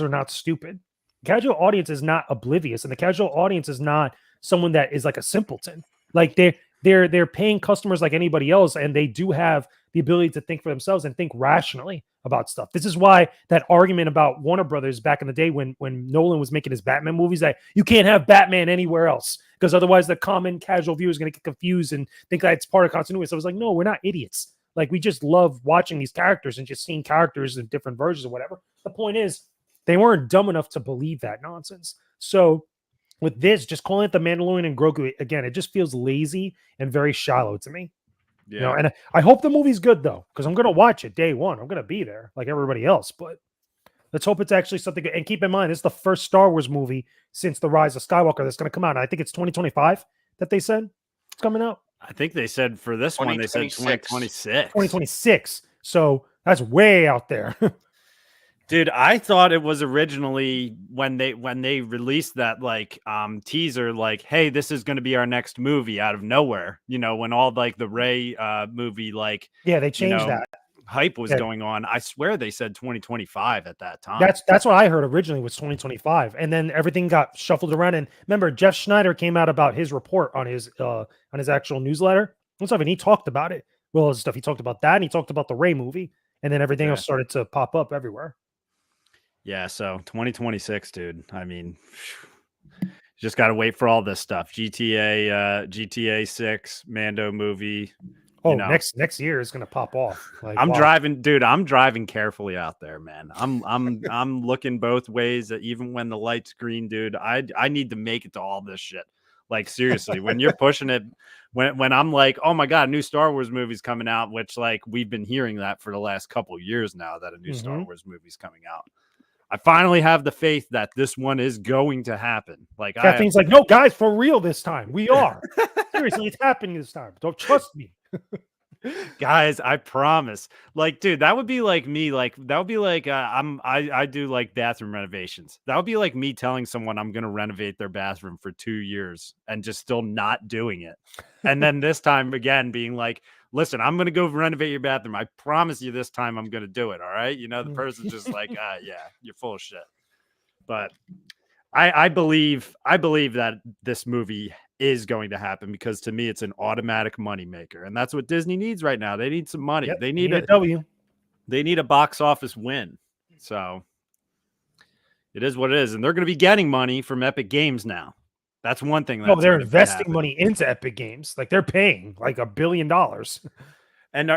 are not stupid. Casual audience is not oblivious, and the casual audience is not someone that is like a simpleton. Like they're paying customers like anybody else, and they do have the ability to think for themselves and think rationally about stuff. This is why that argument about Warner Brothers back in the day when Nolan was making his Batman movies, that you can't have Batman anywhere else because otherwise the common casual viewer is going to get confused and think that it's part of continuity. So I was like, no, we're not idiots. Like we just love watching these characters and just seeing characters in different versions or whatever. The point is, they weren't dumb enough to believe that nonsense. So with this, just calling it the Mandalorian and Grogu, again, it just feels lazy and very shallow to me. yeah. And I hope the movie's good though, because I'm gonna watch it day one. I'm gonna be there like everybody else, but let's hope it's actually something good. And keep in mind, it's the first Star Wars movie since The Rise of Skywalker that's gonna come out. And I think it's 2025 that they said it's coming out. I think they said for this one, they said 2026. 2026. So that's way out there. Dude, I thought it was originally when they released that like teaser, like, hey, this is going to be our next movie out of nowhere. When all like the Rey movie, like, Yeah, they changed that. hype was going on. I swear they said 2025 at that time. That's what I heard originally was 2025, and then everything got shuffled around. And remember, Jeff Schneider came out about his report on his actual newsletter and stuff, and he talked about it. Well, his stuff. He talked about that, and he talked about the Rey movie, and then everything else started to pop up everywhere. Yeah, so 2026, dude. I mean, just got to wait for all this stuff. GTA 6, Mando movie. Oh, next year is going to pop off. Like, I'm driving, dude. I'm driving carefully out there, man. I'm looking both ways. Even when the light's green, dude. I need to make it to all this shit. Like seriously, when you're pushing it, when I'm like, oh my god, a new Star Wars movie's coming out, which like we've been hearing that for the last couple years now that a new Star Wars movie's coming out. I finally have the faith that this one is going to happen. Like Kathleen's like, no, guys, for real this time. We are. Seriously, it's happening this time. Don't trust me. Guys, I promise. Like, dude, that would be like me. Like, that would be like I do like bathroom renovations. That would be like me telling someone I'm gonna renovate their bathroom for 2 years and just still not doing it. And then this time again being like, listen, I'm gonna go renovate your bathroom. I promise you this time I'm gonna do it. All right. You know, the person's just like, yeah, you're full of shit. But I believe that this movie is going to happen because to me it's an automatic money maker, and that's what Disney needs right now. They need some money. Yep, you need a W. They need a box office win. So it is what it is, and they're going to be getting money from Epic Games now. That's one thing No, that's they're going to be investing happening. money into Epic Games. Like they're paying like $1 billion. And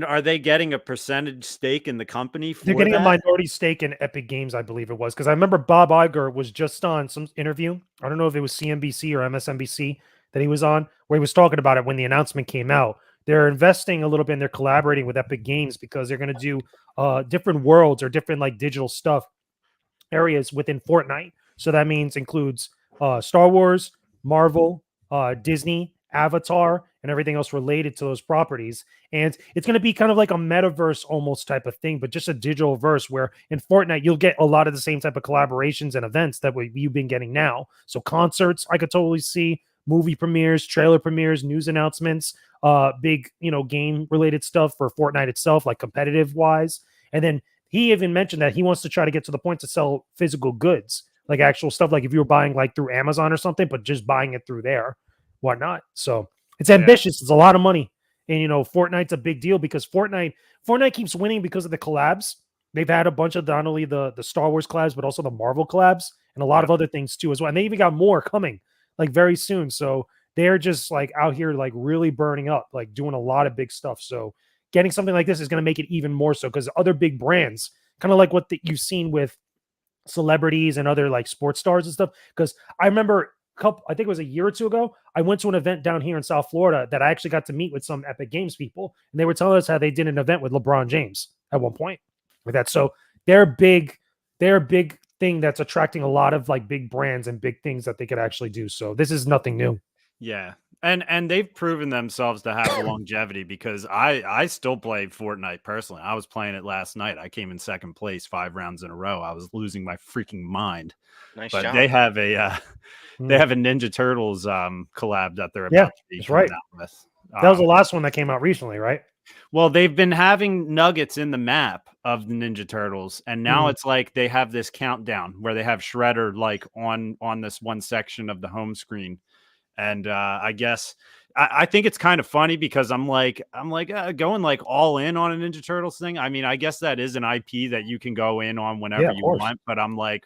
are they getting a percentage stake in the company for They're getting a that? minority stake in Epic Games, I believe it was, because I remember Bob Iger was just on some interview. I don't know if it was CNBC or MSNBC that he was on, where he was talking about it when the announcement came out. They're investing a little bit and they're collaborating with Epic Games because they're going to do different worlds or different like digital stuff areas within Fortnite. So that means includes Star Wars, Marvel, Disney, Avatar, and everything else related to those properties. And it's going to be kind of like a metaverse almost type of thing, but just a digital verse where in Fortnite, you'll get a lot of the same type of collaborations and events that you've been getting now. So concerts, I could totally see movie premieres, trailer premieres, news announcements, big, game related stuff for Fortnite itself, like competitive wise. And then he even mentioned that he wants to try to get to the point to sell physical goods, like actual stuff, like if you were buying like through Amazon or something, but just buying it through there, whatnot. So it's ambitious. It's a lot of money. And Fortnite's a big deal because Fortnite keeps winning because of the collabs. They've had a bunch of not only the Star Wars collabs, but also the Marvel collabs and a lot of other things too as well. And they even got more coming like very soon. So they're just like out here like really burning up, like doing a lot of big stuff. So getting something like this is going to make it even more so because other big brands, kind of like what you've seen with celebrities and other like sports stars and stuff. Because I remember I think it was a year or two ago, I went to an event down here in South Florida that I actually got to meet with some Epic Games people, and they were telling us how they did an event with LeBron James at one point with that. So they're a big thing that's attracting a lot of like big brands and big things that they could actually do. So this is nothing new. Yeah. And they've proven themselves to have the longevity because I still play Fortnite personally. I was playing it last night. I came in second place 5 rounds in a row. I was losing my freaking mind. Nice But job. they have a Ninja Turtles collab that they're Yeah, about to be that's coming right. out with. That was the last one that came out recently, right? Well, they've been having nuggets in the map of the Ninja Turtles, and now it's like they have this countdown where they have Shredder like on this one section of the home screen. And I guess I think it's kind of funny because I'm like going like all in on a Ninja Turtles thing. I mean, I guess that is an IP that you can go in on whenever you want, but I'm like,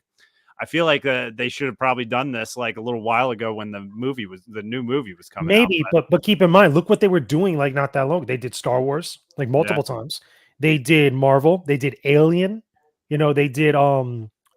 I feel like they should have probably done this like a little while ago when the new movie was coming out. Maybe, but keep in mind, look what they were doing like not that long. They did Star Wars like multiple times. They did Marvel. They did Alien. They did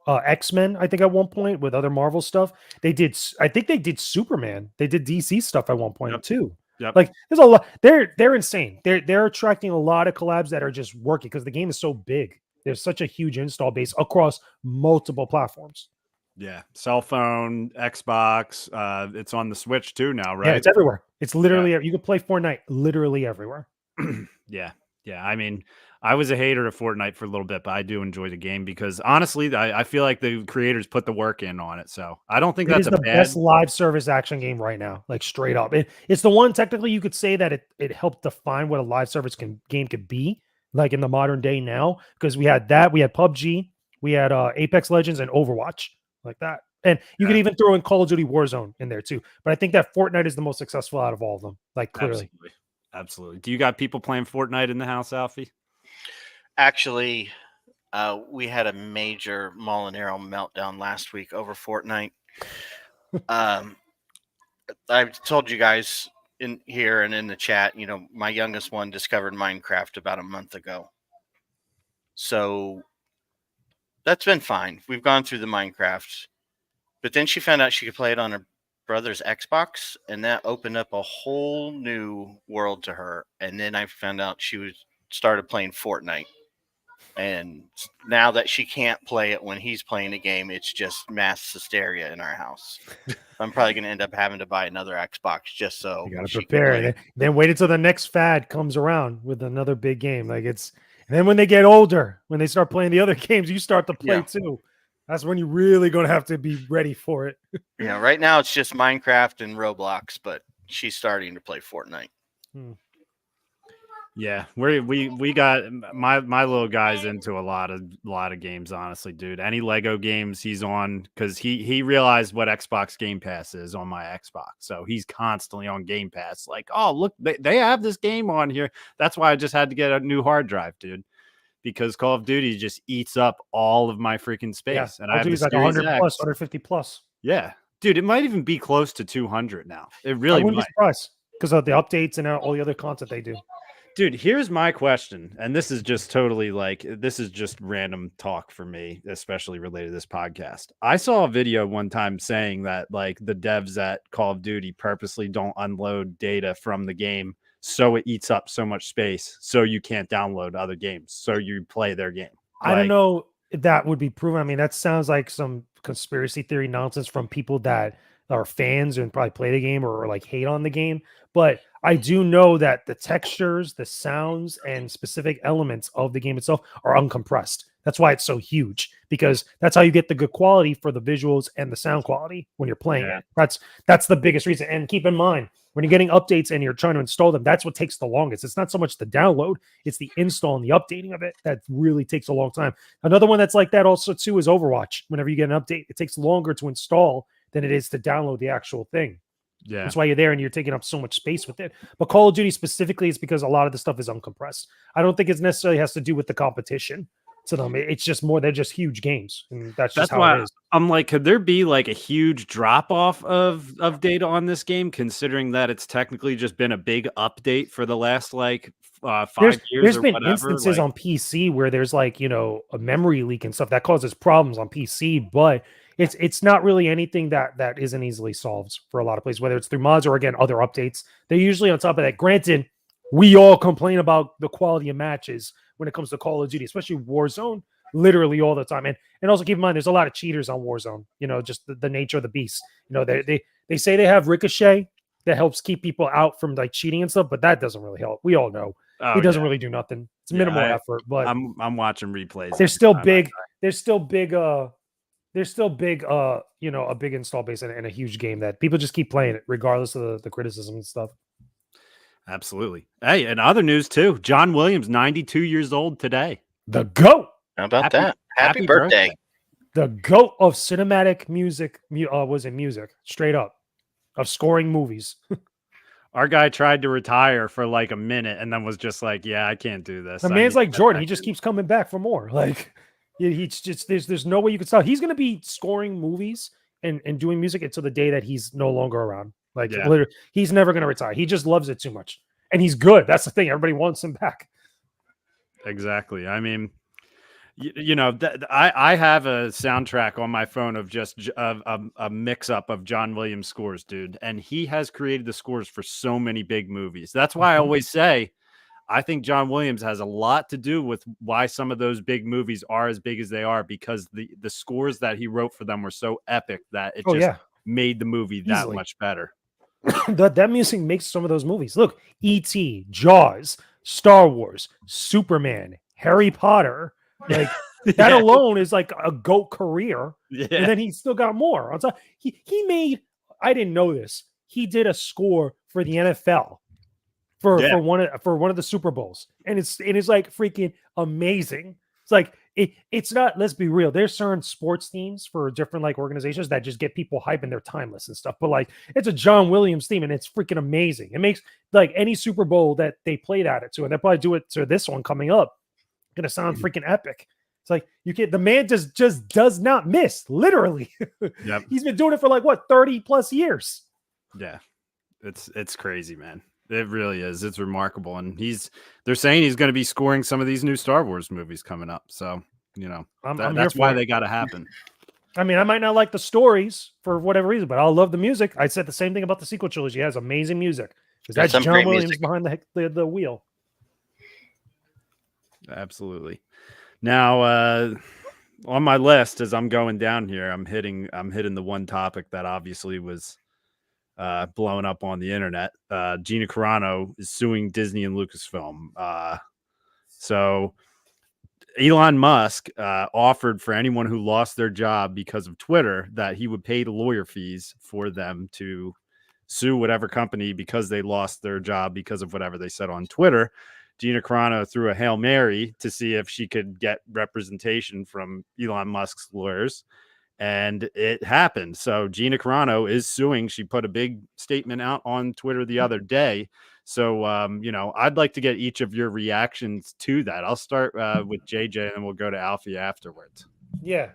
X-Men, I think at one point with other Marvel stuff. I think they did Superman. They did DC stuff at one point too. Yep. Like there's a lot. They're insane. They're attracting a lot of collabs that are just working because the game is so big. There's such a huge install base across multiple platforms. Yeah, cell phone, Xbox. It's on the Switch too now, right? Yeah, it's everywhere. It's literally you can play Fortnite literally everywhere. Yeah. I mean, I was a hater of Fortnite for a little bit, but I do enjoy the game because honestly, I feel like the creators put the work in on it. So I don't think It that's is the best live service action game right now, like straight up. It's the one technically you could say that it helped define what a live service game could be, like in the modern day now, because we had PUBG, we had Apex Legends and Overwatch like that. And you could even throw in Call of Duty Warzone in there too. But I think that Fortnite is the most successful out of all of them, like clearly. Absolutely. Do you got people playing Fortnite in the house, Alfie? Actually, we had a major Molinaro meltdown last week over Fortnite. I've told you guys in here and in the chat, my youngest one discovered Minecraft about a month ago. So that's been fine. We've gone through the Minecraft. But then she found out she could play it on her brother's Xbox, and that opened up a whole new world to her. And then I found out she started playing Fortnite. And now that she can't play it when he's playing a game, it's just mass hysteria in our house. I'm probably going to end up having to buy another Xbox just so You got to she can prepare. play. Then wait until the next fad comes around with another big game. Like and then when they get older, when they start playing the other games, you start to play too. That's when you're really going to have to be ready for it. Right now it's just Minecraft and Roblox, but she's starting to play Fortnite. Yeah, we got my little guy's into a lot of games, honestly, dude. Any Lego games he's on, because he realized what Xbox Game Pass is on my Xbox, so he's constantly on Game Pass. Like, oh look, they have this game on here. That's why I just had to get a new hard drive, dude, because Call of Duty just eats up all of my freaking space, and I have Duty's the like Series 100 X. plus, 150 plus. Yeah, dude, it might even be close to 200 now. It really I wouldn't might. be surprised because of the updates and all the other content they do. Dude, here's my question, and this is just totally this is just random talk for me, especially related to this podcast. I saw a video one time saying that like the devs at Call of Duty purposely don't unload data from the game so it eats up so much space so you can't download other games, so you play their game. I don't know if that would be proven. I mean, that sounds like some conspiracy theory nonsense from people that are fans and probably play the game or like hate on the game. But I do know that the textures, the sounds, and specific elements of the game itself are uncompressed. That's why it's so huge, because that's how you get the good quality for the visuals and the sound quality when you're playing it. That's the biggest reason. And keep in mind, when you're getting updates and you're trying to install them, that's what takes the longest. It's not so much the download, it's the install and the updating of it that really takes a long time. Another one that's like that also too is Overwatch. Whenever you get an update, it takes longer to install than it is to download the actual thing. Yeah, that's why you're there and you're taking up so much space with it. But Call of Duty specifically is because a lot of the stuff is uncompressed. I don't think it necessarily has to do with the competition to them. It's just more, they're just huge games, and that's just how why it is. I'm like, could there be like a huge drop off of data on this game, considering that it's technically just been a big update for the last like 5 years? There's been whatever. instances on PC where there's like, a memory leak and stuff that causes problems on PC, but it's not really anything that isn't easily solved for a lot of places, whether it's through mods or again other updates. They're usually on top of that. Granted, we all complain about the quality of matches when it comes to Call of Duty, especially Warzone, literally all the time. And also keep in mind, there's a lot of cheaters on Warzone. Just the nature of the beast. They say they have Ricochet that helps keep people out from like cheating and stuff, but that doesn't really help. We all know it doesn't really do nothing. It's minimal effort, but I'm watching replays. There's still big. There's still big. A big install base and a huge game that people just keep playing it regardless of the criticism and stuff. Absolutely. Hey, and other news too. John Williams, 92 years old today. The GOAT. How about that? Happy birthday. The GOAT of cinematic music. Was it music? Straight up. Of scoring movies. Our guy tried to retire for like a minute and then was just like, yeah, I can't do this. The man's like Jordan. He just keeps coming back for more. Like, he's just there's no way you could stop. He's gonna be scoring movies and doing music until the day that he's no longer around. Like literally, he's never gonna retire. He just loves it too much, and he's good. That's the thing. Everybody wants him back. Exactly. I mean, I have a soundtrack on my phone of just a mix up of John Williams scores, dude, and he has created the scores for so many big movies. That's why I always say, I think John Williams has a lot to do with why some of those big movies are as big as they are, because the scores that he wrote for them were so epic that it made the movie that much better. that music makes some of those movies. Look, E.T., Jaws, Star Wars, Superman, Harry Potter. Like that alone is like a GOAT career. Yeah. And then he still got more. On top, he made, I didn't know this. He did a score for the NFL. For one of the Super Bowls, and it's like freaking amazing. It's like it's not. Let's be real. There's certain sports teams for different like organizations that just get people hype and they're timeless and stuff. But like it's a John Williams theme, and it's freaking amazing. It makes like any Super Bowl that they played at it to, and they'll probably do it to this one coming up. Gonna sound freaking epic. It's like the man just does not miss. Literally, he's been doing it for like what 30 plus years. Yeah, it's crazy, man. It really is. It's remarkable. And they're saying he's going to be scoring some of these new Star Wars movies coming up. So, that's why they got to happen. I mean, I might not like the stories for whatever reason, but I'll love the music. I said the same thing about the sequel trilogy. It has amazing music. Because that's John Williams behind the wheel. Absolutely. Now, on my list as I'm going down here, I'm hitting the one topic that obviously was blowing up on the internet. Gina Carano is suing Disney and Lucasfilm. So Elon Musk offered for anyone who lost their job because of Twitter that he would pay the lawyer fees for them to sue whatever company because they lost their job because of whatever they said on Twitter. Gina Carano threw a Hail Mary to see if she could get representation from Elon Musk's lawyers, and it happened. So Gina Carano is suing. She put a big statement out on Twitter the other day. So, I'd like to get each of your reactions to that. I'll start with JJ, and then we'll go to Alfie afterwards. Yeah.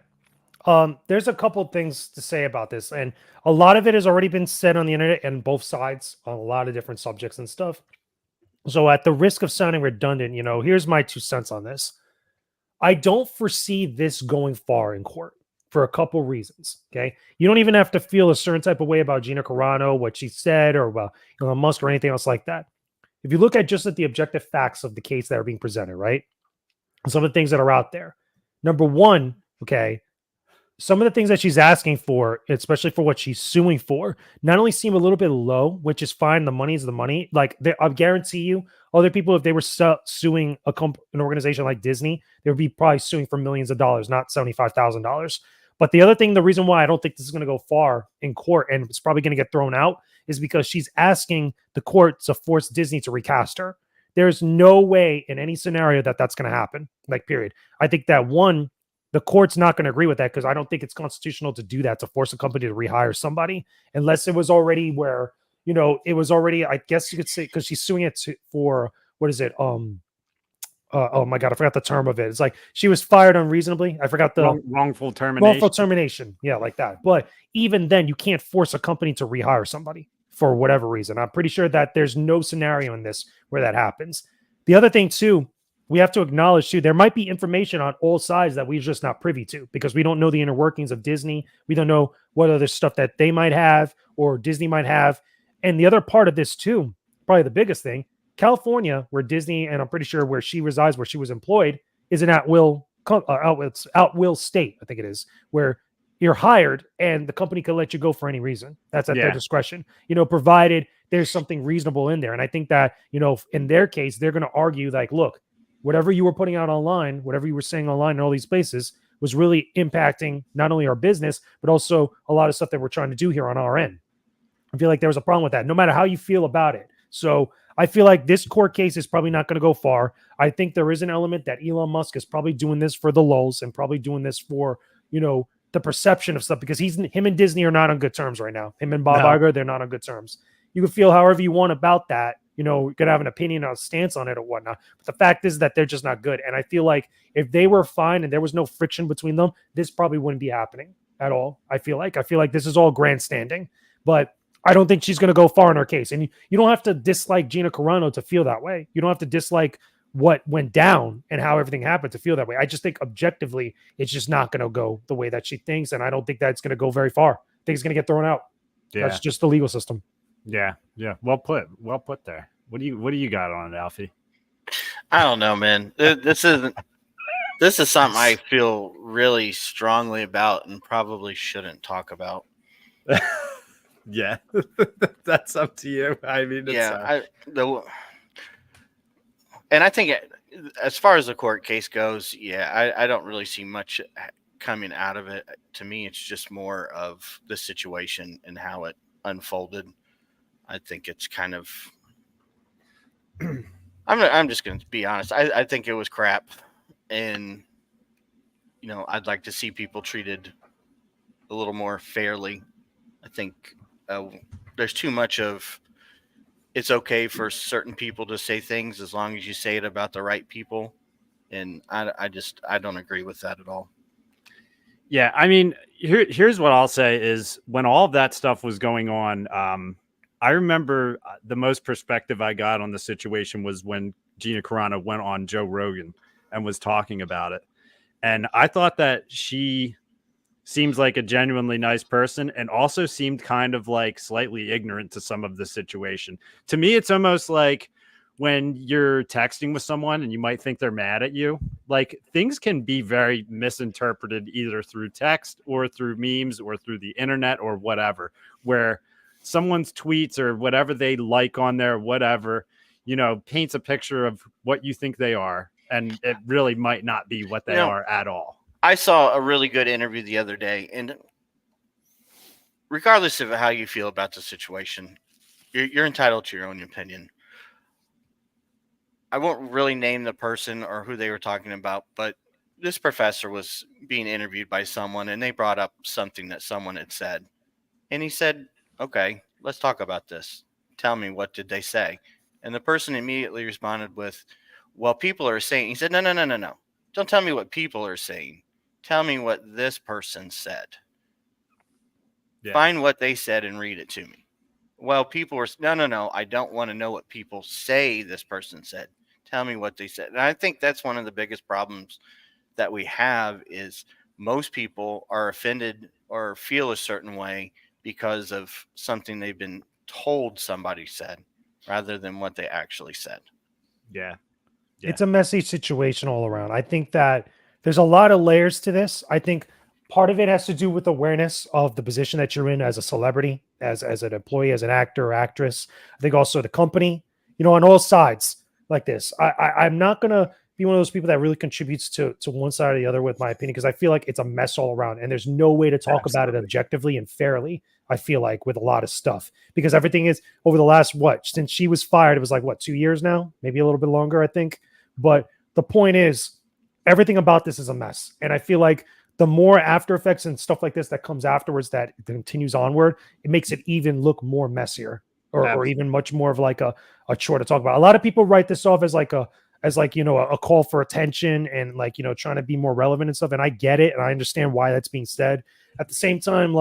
There's a couple things to say about this, and a lot of it has already been said on the internet and both sides on a lot of different subjects and stuff. So, at the risk of sounding redundant, here's my 2 cents on this. I don't foresee this going far in court for a couple reasons. Okay. You don't even have to feel a certain type of way about Gina Carano, what she said, or about Elon Musk or anything else like that. If you look at just at the objective facts of the case that are being presented, right? Some of the things that are out there. Number one, okay, some of the things that she's asking for, especially for what she's suing for, not only seem a little bit low, which is fine. The money is the money. Like, I guarantee you, other people, if they were suing an organization like Disney, they would be probably suing for millions of dollars, not $75,000. But the other thing, the reason why I don't think this is going to go far in court and it's probably going to get thrown out is because she's asking the court to force Disney to recast her. There's no way in any scenario that that's going to happen. Like, period. I think that one, the court's not going to agree with that because I don't think it's constitutional to do that, to force a company to rehire somebody unless it was already where, it was already, I guess you could say, because she's suing it for, what is it? Oh my God, I forgot the term of it. It's like she was fired unreasonably. I forgot the wrongful termination. Wrongful termination. Yeah, like that. But even then, you can't force a company to rehire somebody for whatever reason. I'm pretty sure that there's no scenario in this where that happens. The other thing too, we have to acknowledge too, there might be information on all sides that we're just not privy to because we don't know the inner workings of Disney. We don't know what other stuff that they might have or Disney might have. And the other part of this too, probably the biggest thing, California, where Disney, and I'm pretty sure where she resides, where she was employed, is an at-will state, I think it is, where you're hired and the company could let you go for any reason. That's at their discretion, provided there's something reasonable in there. And I think that, in their case, they're going to argue like, look, whatever you were putting out online, whatever you were saying online in all these places was really impacting not only our business, but also a lot of stuff that we're trying to do here on our end. I feel like there was a problem with that, no matter how you feel about it. So I feel like this court case is probably not going to go far. I think there is an element that Elon Musk is probably doing this for the lulz and probably doing this for, the perception of stuff because him and Disney are not on good terms right now. Him and Bob Iger, they're not on good terms. You can feel however you want about that. You could have an opinion or a stance on it or whatnot. But the fact is that they're just not good. And I feel like if they were fine and there was no friction between them, this probably wouldn't be happening at all. I feel like this is all grandstanding, but I don't think she's going to go far in her case. And you don't have to dislike Gina Carano to feel that way. You don't have to dislike what went down and how everything happened to feel that way. I just think objectively, it's just not going to go the way that she thinks. And I don't think that's going to go very far. I think it's going to get thrown out. Yeah. That's just the legal system. Yeah. Yeah. Well put there. What do you got on it, Alfie? I don't know, man. This is something I feel really strongly about and probably shouldn't talk about. Yeah, that's up to you. I mean, and I think as far as the court case goes, I don't really see much coming out of it. To me, it's just more of the situation and how it unfolded. I think it's kind of. I'm just going to be honest. I think it was crap, and I'd like to see people treated a little more fairly. I think there's too much of it's okay for certain people to say things as long as you say it about the right people. And I don't agree with that at all. Yeah. I mean, here's what I'll say is when all of that stuff was going on, I remember the most perspective I got on the situation was when Gina Carano went on Joe Rogan and was talking about it. And I thought that she seems like a genuinely nice person and also seemed kind of like slightly ignorant to some of the situation. To me, it's almost like when you're texting with someone and you might think they're mad at you, like things can be very misinterpreted either through text or through memes or through the internet or whatever, where someone's tweets or whatever they like on there, whatever, paints a picture of what you think they are. And it really might not be what they are at all. I saw a really good interview the other day, and regardless of how you feel about the situation, you're entitled to your own opinion. I won't really name the person or who they were talking about, but this professor was being interviewed by someone, and they brought up something that someone had said. And he said, okay, let's talk about this. Tell me, what did they say? And the person immediately responded with, well, people are saying. He said, no. Don't tell me what people are saying. Tell me what this person said. Yeah. Find what they said and read it to me. Well, people were, no. I don't want to know what people say this person said. Tell me what they said. And I think that's one of the biggest problems that we have is most people are offended or feel a certain way because of something they've been told somebody said rather than what they actually said. Yeah. It's a messy situation all around. I think that there's a lot of layers to this. I think part of it has to do with awareness of the position that you're in as a celebrity, as an employee, as an actor or actress. I think also the company, on all sides like this. I'm not going to be one of those people that really contributes to one side or the other with my opinion, because I feel like it's a mess all around and there's no way to talk about it objectively and fairly. I feel like with a lot of stuff, because everything is over the last, since she was fired, it was like 2 years now, maybe a little bit longer, I think. But the point is, everything about this is a mess. And I feel like the more after effects and stuff like this that comes afterwards, that continues onward, it makes it even look more messier or even much more of like a chore to talk about. A lot of people write this off as a call for attention and trying to be more relevant and stuff. And I get it. And I understand why that's being said. At the same time,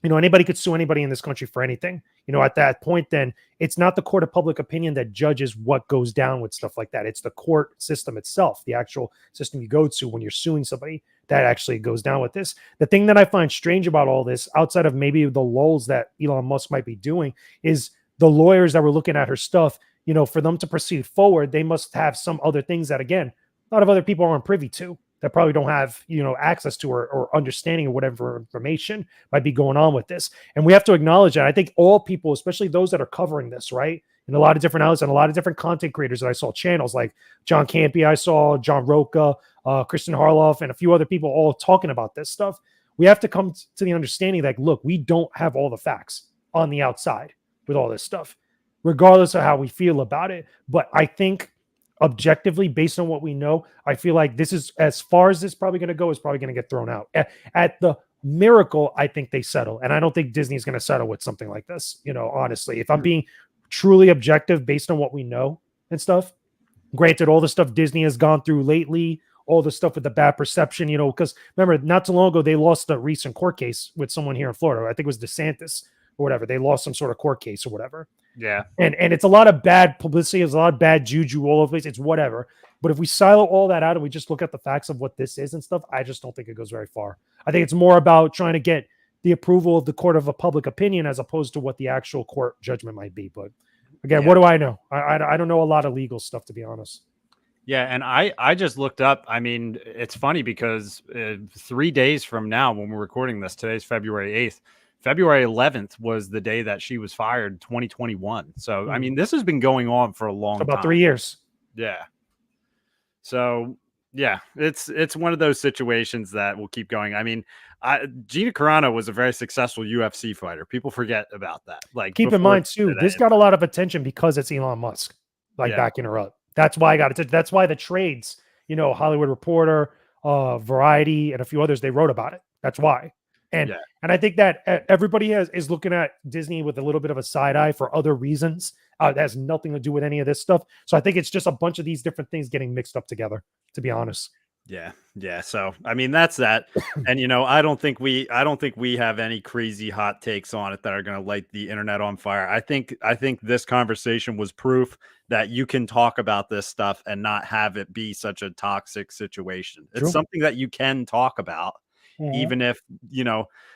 anybody could sue anybody in this country for anything. At that point, then it's not the court of public opinion that judges what goes down with stuff like that. It's the court system itself, the actual system you go to when you're suing somebody, that actually goes down with this. The thing that I find strange about all this, outside of maybe the lulls that Elon Musk might be doing, is the lawyers that were looking at her stuff, for them to proceed forward, they must have some other things that, again, a lot of other people aren't privy to, that probably don't have, access to or understanding of whatever information might be going on with this. And we have to acknowledge that. I think all people, especially those that are covering this, right, in a lot of different outlets and a lot of different content creators that I saw, channels like John Campy, I saw John Roca, Kristen Harloff, and a few other people all talking about this stuff. We have to come to the understanding that, look, we don't have all the facts on the outside with all this stuff, regardless of how we feel about it. But I think objectively, based on what we know, I feel like this is as far as this is probably going to go, is probably going to get thrown out. At the miracle, I think they settle. And I don't think Disney is going to settle with something like this, honestly. If I'm being truly objective based on what we know and stuff, granted, all the stuff Disney has gone through lately, all the stuff with the bad perception, because remember, not too long ago, they lost a recent court case with someone here in Florida. I think it was DeSantis or whatever. They lost some sort of court case or whatever. Yeah. And it's a lot of bad publicity. It's a lot of bad juju all over the place. It's whatever. But if we silo all that out and we just look at the facts of what this is and stuff, I just don't think it goes very far. I think it's more about trying to get the approval of the court of a public opinion as opposed to what the actual court judgment might be. But again, what do I know? I don't know a lot of legal stuff, to be honest. Yeah, and I just looked up. I mean, it's funny because 3 days from now, when we're recording this, today's February 8th, February 11th was the day that she was fired, 2021. So, I mean, this has been going on for a long time. About 3 years. Yeah. So, yeah, it's one of those situations that will keep going. I mean, Gina Carano was a very successful UFC fighter. People forget about that. Like, keep in mind, too, this got a lot of attention because it's Elon Musk, backing her up. That's why I got it. That's why the trades, Hollywood Reporter, Variety, and a few others, they wrote about it. That's why. And I think that everybody is looking at Disney with a little bit of a side eye for other reasons. That has nothing to do with any of this stuff. So I think it's just a bunch of these different things getting mixed up together, to be honest. Yeah. So, I mean, that's that. And, I don't think we have any crazy hot takes on it that are going to light the internet on fire. I think this conversation was proof that you can talk about this stuff and not have it be such a toxic situation. It's something that you can talk about even if,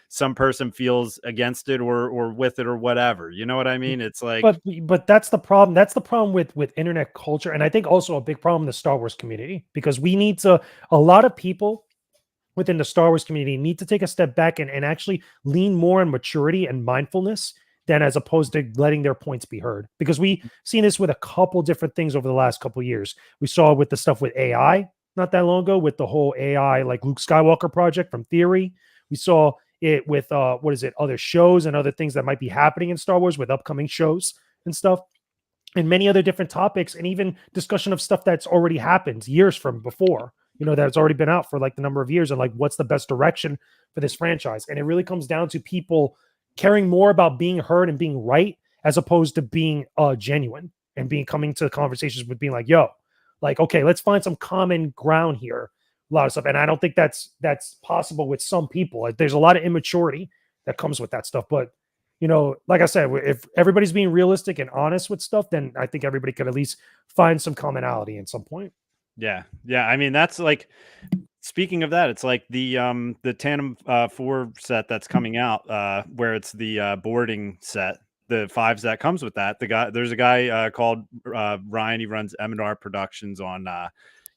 some person feels against it or with it or whatever. You know what I mean? It's like, But that's the problem. That's the problem with internet culture, and I think also a big problem in the Star Wars community, because we need to, a lot of people within the Star Wars community need to take a step back and actually lean more on maturity and mindfulness than as opposed to letting their points be heard. Because we've seen this with a couple different things over the last couple of years. We saw it with the stuff with AI not that long ago, with the whole AI like Luke Skywalker project from Theory. We saw it with other shows and other things that might be happening in Star Wars with upcoming shows and stuff, and many other different topics, and even discussion of stuff that's already happened years from before, that's already been out for like the number of years, and like what's the best direction for this franchise. And it really comes down to people caring more about being heard and being right, as opposed to being genuine and coming to conversations with being like, yo, like, okay, let's find some common ground here. A lot of stuff. And I don't think that's possible with some people. Like, there's a lot of immaturity that comes with that stuff. But like I said, if everybody's being realistic and honest with stuff, then I think everybody could at least find some commonality at some point. Yeah. I mean, that's like, speaking of that, it's like the Tandem 4 set that's coming out, where it's the boarding set, the 5s that comes with that. There's a guy called Ryan. He runs M&R Productions on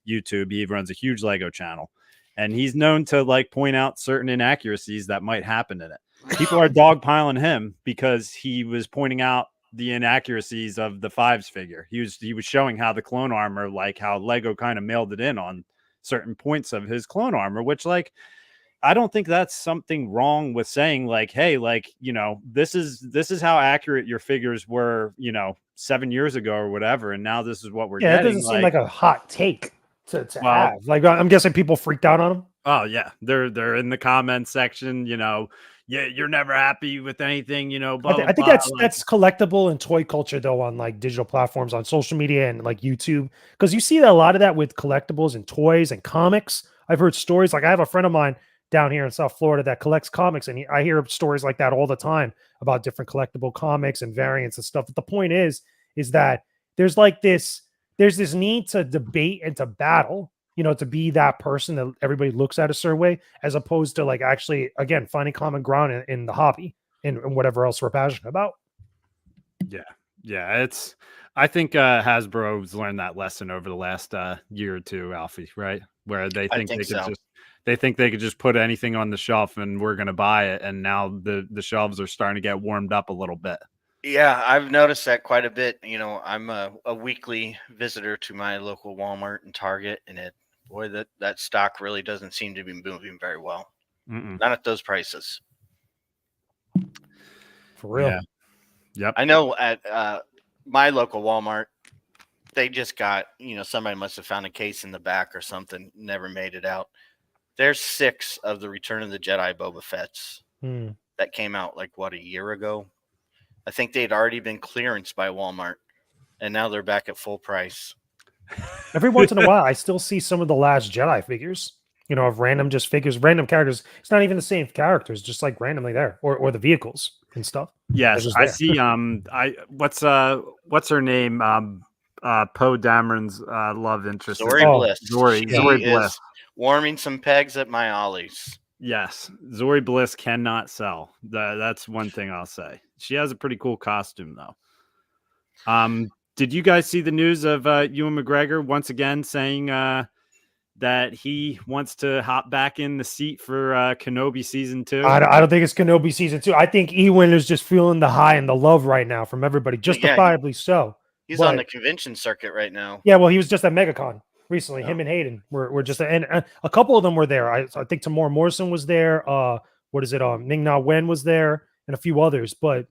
YouTube. He runs a huge Lego channel, and he's known to like point out certain inaccuracies that might happen in it. People are dogpiling him because he was pointing out the inaccuracies of the 5s figure. He was showing how the clone armor, like how Lego kind of mailed it in on certain points of his clone armor, which, like, I don't think that's something wrong with saying, like, hey, like, this is how accurate your figures were, 7 years ago or whatever, and now this is what we're getting. That doesn't seem like a hot take to well, have. Like, I'm guessing people freaked out on him. Oh yeah, they're in the comment section. Yeah, you're never happy with anything. Blah, I think blah, that's collectible and toy culture, though, on like digital platforms, on social media and like YouTube, because you see that a lot of that with collectibles and toys and comics. I've heard stories, like I have a friend of mine down here in South Florida that collects comics, and I hear stories like that all the time about different collectible comics and variants and stuff. But the point is that there's this need to debate and to battle, to be that person that everybody looks at a certain way, as opposed to like actually, again, finding common ground in the hobby and whatever else we're passionate about. Yeah. I think Hasbro's learned that lesson over the last year or two, Alfie, right? Where they think they could just put anything on the shelf and we're going to buy it. And now the shelves are starting to get warmed up a little bit. Yeah, I've noticed that quite a bit. I'm a weekly visitor to my local Walmart and Target, and that stock really doesn't seem to be moving very well. Not at those prices. For real. Yeah. Yep. I know at my local Walmart, they just got, somebody must have found a case in the back or something, never made it out. There's 6 of the Return of the Jedi Boba Fett's that came out like a year ago. I think they'd already been clearanced by Walmart, and now they're back at full price. Every once in a while, I still see some of the Last Jedi figures, of random characters. It's not even the same characters, just like randomly there, or the vehicles and stuff. Yes, I see. What's her name? Poe Dameron's love interest. Zori Bliss. Zori Bliss. Warming some pegs at my Ollie's. Yes, Zori Bliss cannot sell. That's one thing I'll say. She has a pretty cool costume, though. Did you guys see the news of Ewan McGregor once again saying that he wants to hop back in the seat for Kenobi season 2? I don't think it's Kenobi season 2. I think Ewan is just feeling the high and the love right now from everybody, justifiably so. He's on the convention circuit right now. Yeah, well, he was just at MegaCon recently. Him and Hayden were just, and a couple of them were there. I think Tamora Morrison was there. Ming-Na Wen was there, and a few others. But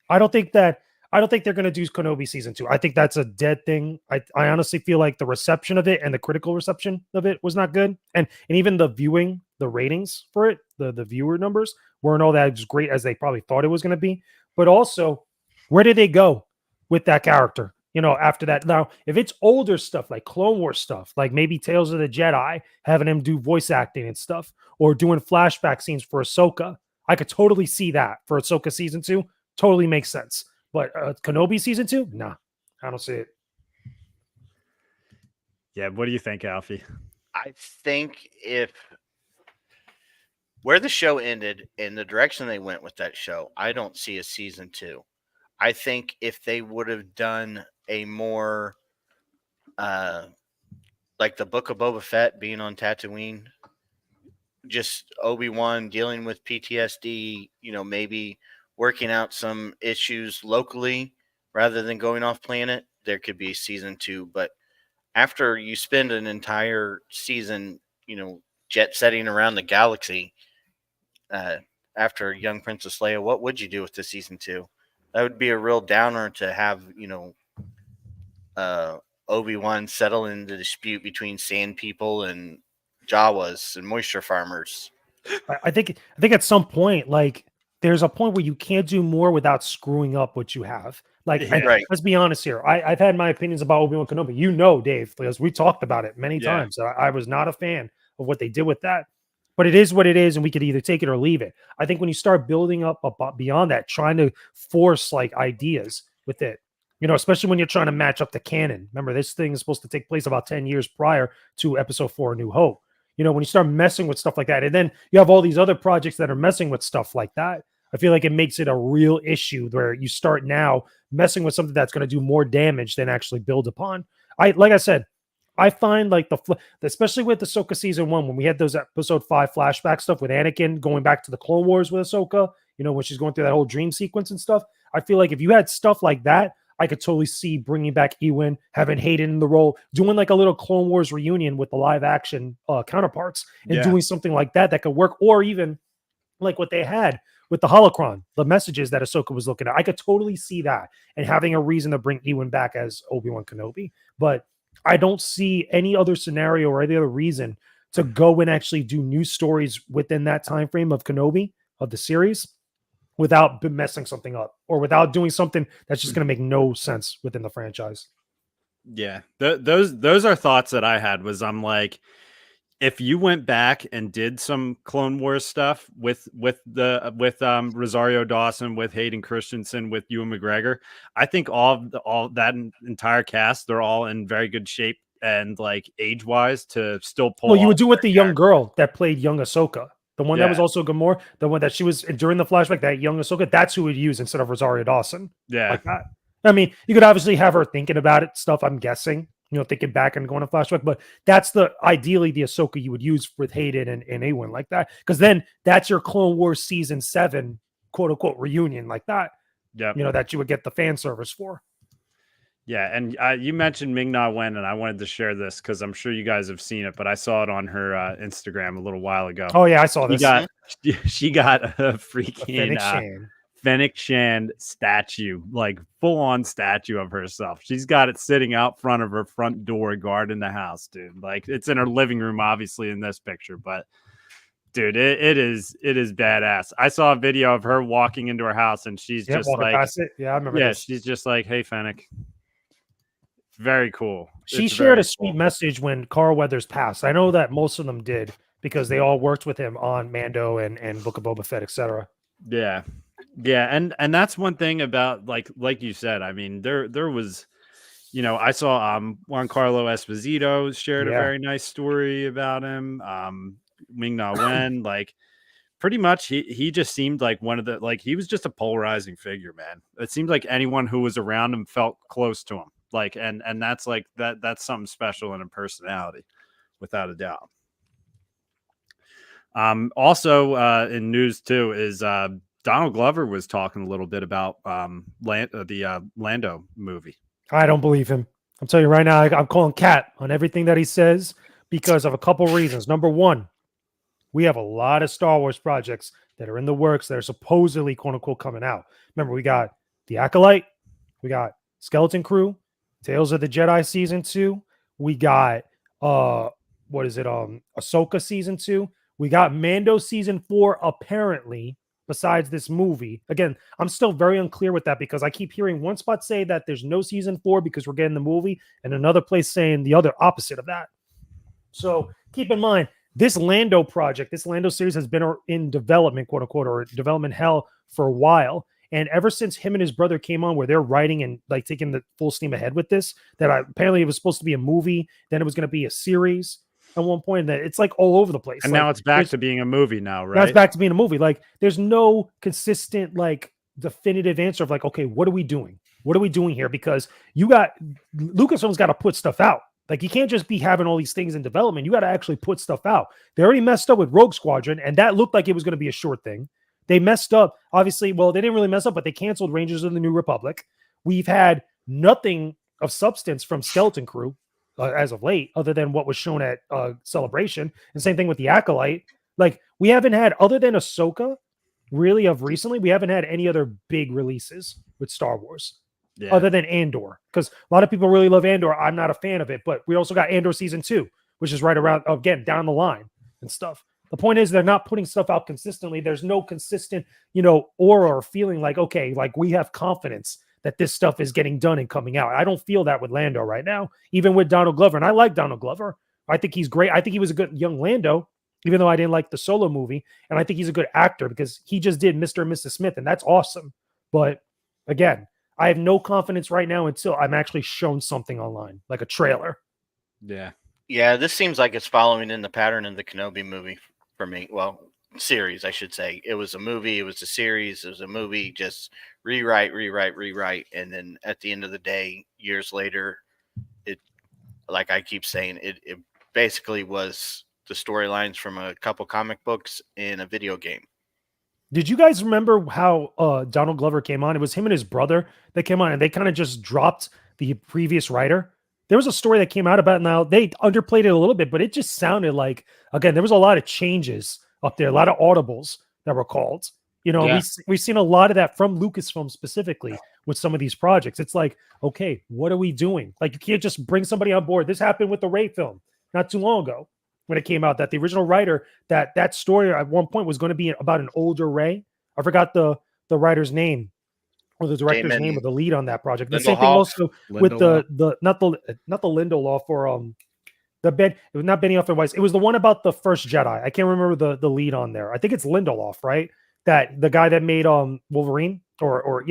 I don't think they're going to do Kenobi season 2. I think that's a dead thing. I honestly feel like the reception of it and the critical reception of it was not good, and even the ratings for it, the viewer numbers weren't all that great as they probably thought it was going to be. But also, where did they go with that character? After that. Now, if it's older stuff like Clone Wars stuff, like maybe Tales of the Jedi, having him do voice acting and stuff, or doing flashback scenes for Ahsoka, I could totally see that for Ahsoka season 2. Totally makes sense. But Kenobi season 2, nah, I don't see it. Yeah, what do you think, Alfie? I think if where the show ended and the direction they went with that show, I don't see a season 2. I think if they would have done a more uh like the Book of Boba Fett being on Tatooine, just Obi-Wan dealing with PTSD, maybe working out some issues locally rather than going off planet, there could be season 2. But after you spend an entire season, jet setting around the galaxy, uh, after young Princess Leia, what would you do with the season 2? That would be a real downer to have, uh, Obi-Wan settle in the dispute between sand people and Jawas and moisture farmers. I think at some point, like there's a point where you can't do more without screwing up what you have. Like, and Right. let's be honest here. I've had my opinions about Obi-Wan Kenobi. You know, Dave, because we talked about it many Yeah. times. I was not a fan of what they did with that. But it is what it is, and we could either take it or leave it. I think when you start building up beyond that, trying to force like ideas with it, especially when you're trying to match up the canon. Remember, this thing is supposed to take place about 10 years prior to Episode 4: A New Hope. When you start messing with stuff like that, and then you have all these other projects that are messing with stuff like that, I feel like it makes it a real issue where you start now messing with something that's going to do more damage than actually build upon. Like I said, I find like especially with Ahsoka season 1, when we had those episode 5 flashback stuff with Anakin going back to the Clone Wars with Ahsoka, when she's going through that whole dream sequence and stuff. I feel like if you had stuff like that, I could totally see bringing back Ewan, having Hayden in the role, doing like a little Clone Wars reunion with the live action counterparts, and doing something like that could work, or even like what they had with the holocron, the messages that Ahsoka was looking at. I could totally see that and having a reason to bring Ewan back as Obi-Wan Kenobi. But I don't see any other scenario or any other reason to go and actually do new stories within that time frame of Kenobi, of the series, without messing something up or without doing something that's just going to make no sense within the franchise. Yeah, those are thoughts that I had. Was I'm like, if you went back and did some Clone Wars stuff with Rosario Dawson, with Hayden Christensen, with Ewan McGregor, I think all that entire cast, they're all in very good shape and like age wise to still pull. Well, you would off do with their the young character. girl that played young Ahsoka. The one that was Yeah. also Gamora, the one that she was during the flashback, that young Ahsoka, that's who would use instead of Rosario Dawson. Yeah, Like that. I mean, you could obviously have her thinking about it, stuff, I'm guessing, thinking back and going to flashback, but that's ideally the Ahsoka you would use with Hayden and Ewan like that. Because then that's your Clone Wars season 7, quote unquote, reunion like that. yeah, That you would get the fan service for. yeah. And you mentioned Ming-Na Wen, and I wanted to share this because I'm sure you guys have seen it, but I saw it on her Instagram a little while ago. Oh yeah, I saw this. She got a A freaking Fennec Shand. Fennec Shand statue, like full on statue of herself. She's got it sitting out front of her front door, guarding the house, dude. Like it's in her living room, obviously in this picture, but dude, it is badass. I saw a video of her walking into her house, and she's just walking like, past it. Yeah, I remember yeah, this. she's just like, hey, Fennec. Very cool. She It's shared very a sweet cool. message when Carl Weathers passed. I know that most of them did because they all worked with him on Mando and Book of Boba Fett, etc. Yeah. Yeah, and that's one thing about like you said. I mean, there was, I saw Juan Carlo Esposito shared a Yeah. very nice story about him. Ming-Na Wen, like pretty much he just seemed like one of the, like he was just a polarizing figure, man. It seemed like anyone who was around him felt close to him. Like and that's like that's something special in a personality, without a doubt. Also in news too is Donald Glover was talking a little bit about the Lando movie. I don't believe him. I'm telling you right now, I'm calling cat on everything that he says because of a couple reasons. Number one, we have a lot of Star Wars projects that are in the works that are supposedly quote unquote coming out. Remember, we got The Acolyte, we got Skeleton Crew, Tales of the Jedi season 2, we got Ahsoka season 2, we got Mando season 4 apparently. Besides this movie, again, I'm still very unclear with that because I keep hearing one spot say that there's no season 4 because we're getting the movie, and another place saying the other opposite of that. So keep in mind, this Lando project, this Lando series has been in development, quote unquote, or development hell for a while. And ever since him and his brother came on, where they're writing and like taking the full steam ahead with this, apparently it was supposed to be a movie, then it was going to be a series. at one point that it's like all over the place. And like, now it's back to being a movie now, now it's right? back to being a movie. Like there's no consistent, like definitive answer of like, okay, what are we doing? What are we doing here? Because Lucasfilm's got to put stuff out. Like you can't just be having all these things in development. You got to actually put stuff out. They already messed up with Rogue Squadron, and that looked like it was going to be a short thing. They messed up, obviously. Well, they didn't really mess up, but they canceled Rangers of the New Republic. We've had nothing of substance from Skeleton Crew as of late, other than what was shown at Celebration. And same thing with the Acolyte. Like we haven't had, other than Ahsoka, really of recently, we haven't had any other big releases with Star Wars. Yeah. Other than Andor, because a lot of people really love Andor. I'm not a fan of it, but we also got Andor season 2, which is right around, again, down the line and stuff. The point is they're not putting stuff out consistently. There's no consistent, aura or feeling like, okay, like we have confidence that this stuff is getting done and coming out. I don't feel that with Lando right now, even with Donald Glover. And I like Donald Glover. I think he's great. I think he was a good young Lando, even though I didn't like the Solo movie. And I think he's a good actor because he just did Mr. and Mrs. Smith, and that's awesome. But again, I have no confidence right now until I'm actually shown something online, like a trailer. Yeah. Yeah, this seems like it's following in the pattern of the Kenobi movie for me. Well, series, I should say. It was a movie, it was a series, it was a movie, just rewrite. And then at the end of the day, years later, it, like I keep saying, it basically was the storylines from a couple comic books in a video game. Did you guys remember how Donald Glover came on? It was him and his brother that came on, and they kind of just dropped the previous writer. There was a story that came out about it. Now they underplayed it a little bit, but it just sounded like, again, there was a lot of changes up there, a lot of audibles that were called. We've seen a lot of that from Lucasfilm specifically with some of these projects. It's like, okay, what are we doing? Like you can't just bring somebody on board. This happened with the Rey film not too long ago, when it came out, that the original writer, that story at one point was going to be about an older Rey. I forgot the writer's name or the director's name or the lead on that project. The same thing also with the not the Lindelof or the Ben, it was not Benioff and Weiss. It was the one about the first Jedi. I can't remember the lead on there. I think it's Lindelof, right? That the guy that made Wolverine or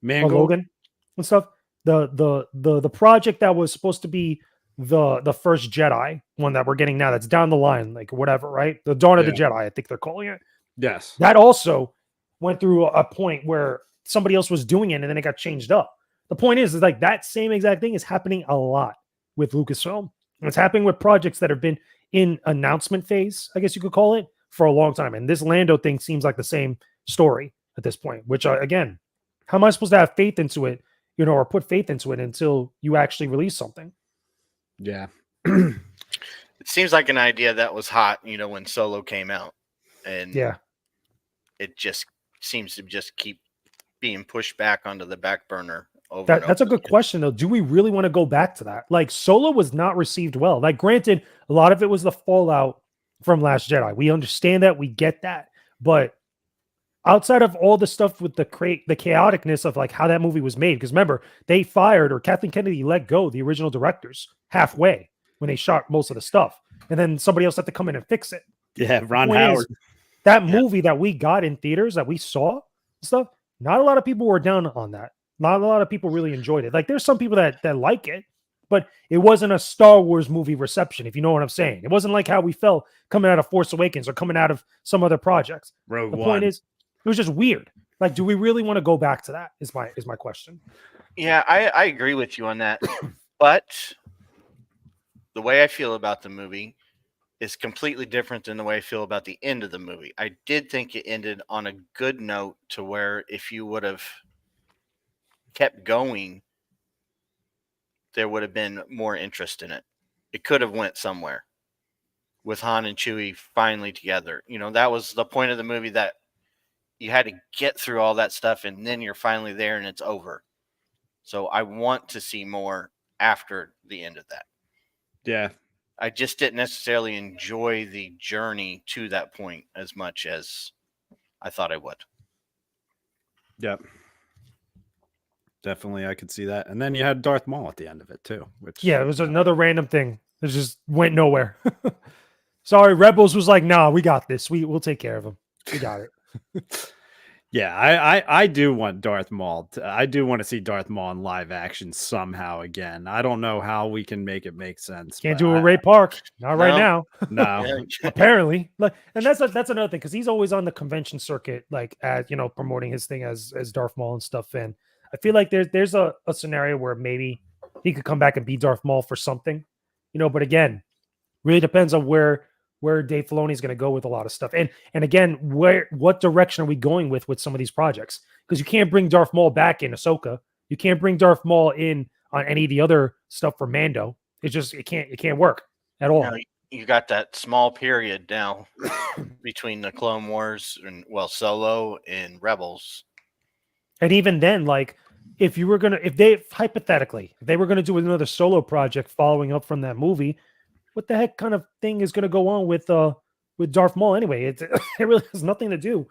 Logan and stuff. The project that was supposed to be the first Jedi one that we're getting now, that's down the line, like whatever, right? The Dawn of the Jedi, I think they're calling it. Yes. That also went through a point where somebody else was doing it and then it got changed up. The point is like that same exact thing is happening a lot with Lucasfilm. And it's happening with projects that have been in announcement phase, I guess you could call it, for a long time. And this Lando thing seems like the same story at this point, which again, how am I supposed to have faith into it, or put faith into it until you actually release something? Yeah. It seems like an idea that was hot, when Solo came out. And it just seems to just keep being pushed back onto the back burner. That's a good question, though. Do we really want to go back to that? Like, Solo was not received well. Like, granted, a lot of it was the fallout from Last Jedi. We understand that. We get that. But outside of all the stuff with the chaoticness of like how that movie was made, because remember, they fired, or Kathleen Kennedy let go the original directors halfway when they shot most of the stuff. And then somebody else had to come in and fix it. Yeah, Ron Howard. That movie that we got in theaters, that we saw and stuff, not a lot of people were down on that. Not a lot of people really enjoyed it. Like there's some people that like it, but it wasn't a Star Wars movie reception, if you know what I'm saying. It wasn't like how we felt coming out of Force Awakens or coming out of some other projects. Rogue One. Point is, it was just weird. Like, do we really want to go back to that? Is my question. Yeah, I agree with you on that. But the way I feel about the movie is completely different than the way I feel about the end of the movie. I did think it ended on a good note to where if you would have kept going, there would have been more interest in it. It could have went somewhere with Han and Chewie finally together. That was the point of the movie, that you had to get through all that stuff and then you're finally there and it's over. So I want to see more after the end of that. Yeah. I just didn't necessarily enjoy the journey to that point as much as I thought I would. Yep. Definitely, I could see that. And then you had Darth Maul at the end of it too. Which it was another random thing. It just went nowhere. Sorry, Rebels was like, nah, we got this. We'll take care of him. We got it. Yeah, I do want Darth Maul. I do want to see Darth Maul in live action somehow again. I don't know how we can make it make sense, Can't but do a Ray Park, not right No. now. no. Yeah. Apparently, like, and that's another thing because he's always on the convention circuit, like as promoting his thing as Darth Maul and stuff. And I feel like there's a scenario where maybe he could come back and be Darth Maul for something, But again, really depends on where Dave Filoni is going to go with a lot of stuff. And again, what direction are we going with some of these projects? Because you can't bring Darth Maul back in Ahsoka. You can't bring Darth Maul in on any of the other stuff for Mando. It can't work at all. You got that small period now between the Clone Wars and Solo and Rebels. And even then, like if they were gonna do another Solo project following up from that movie, what the heck kind of thing is gonna go on with Darth Maul anyway? It really has nothing to do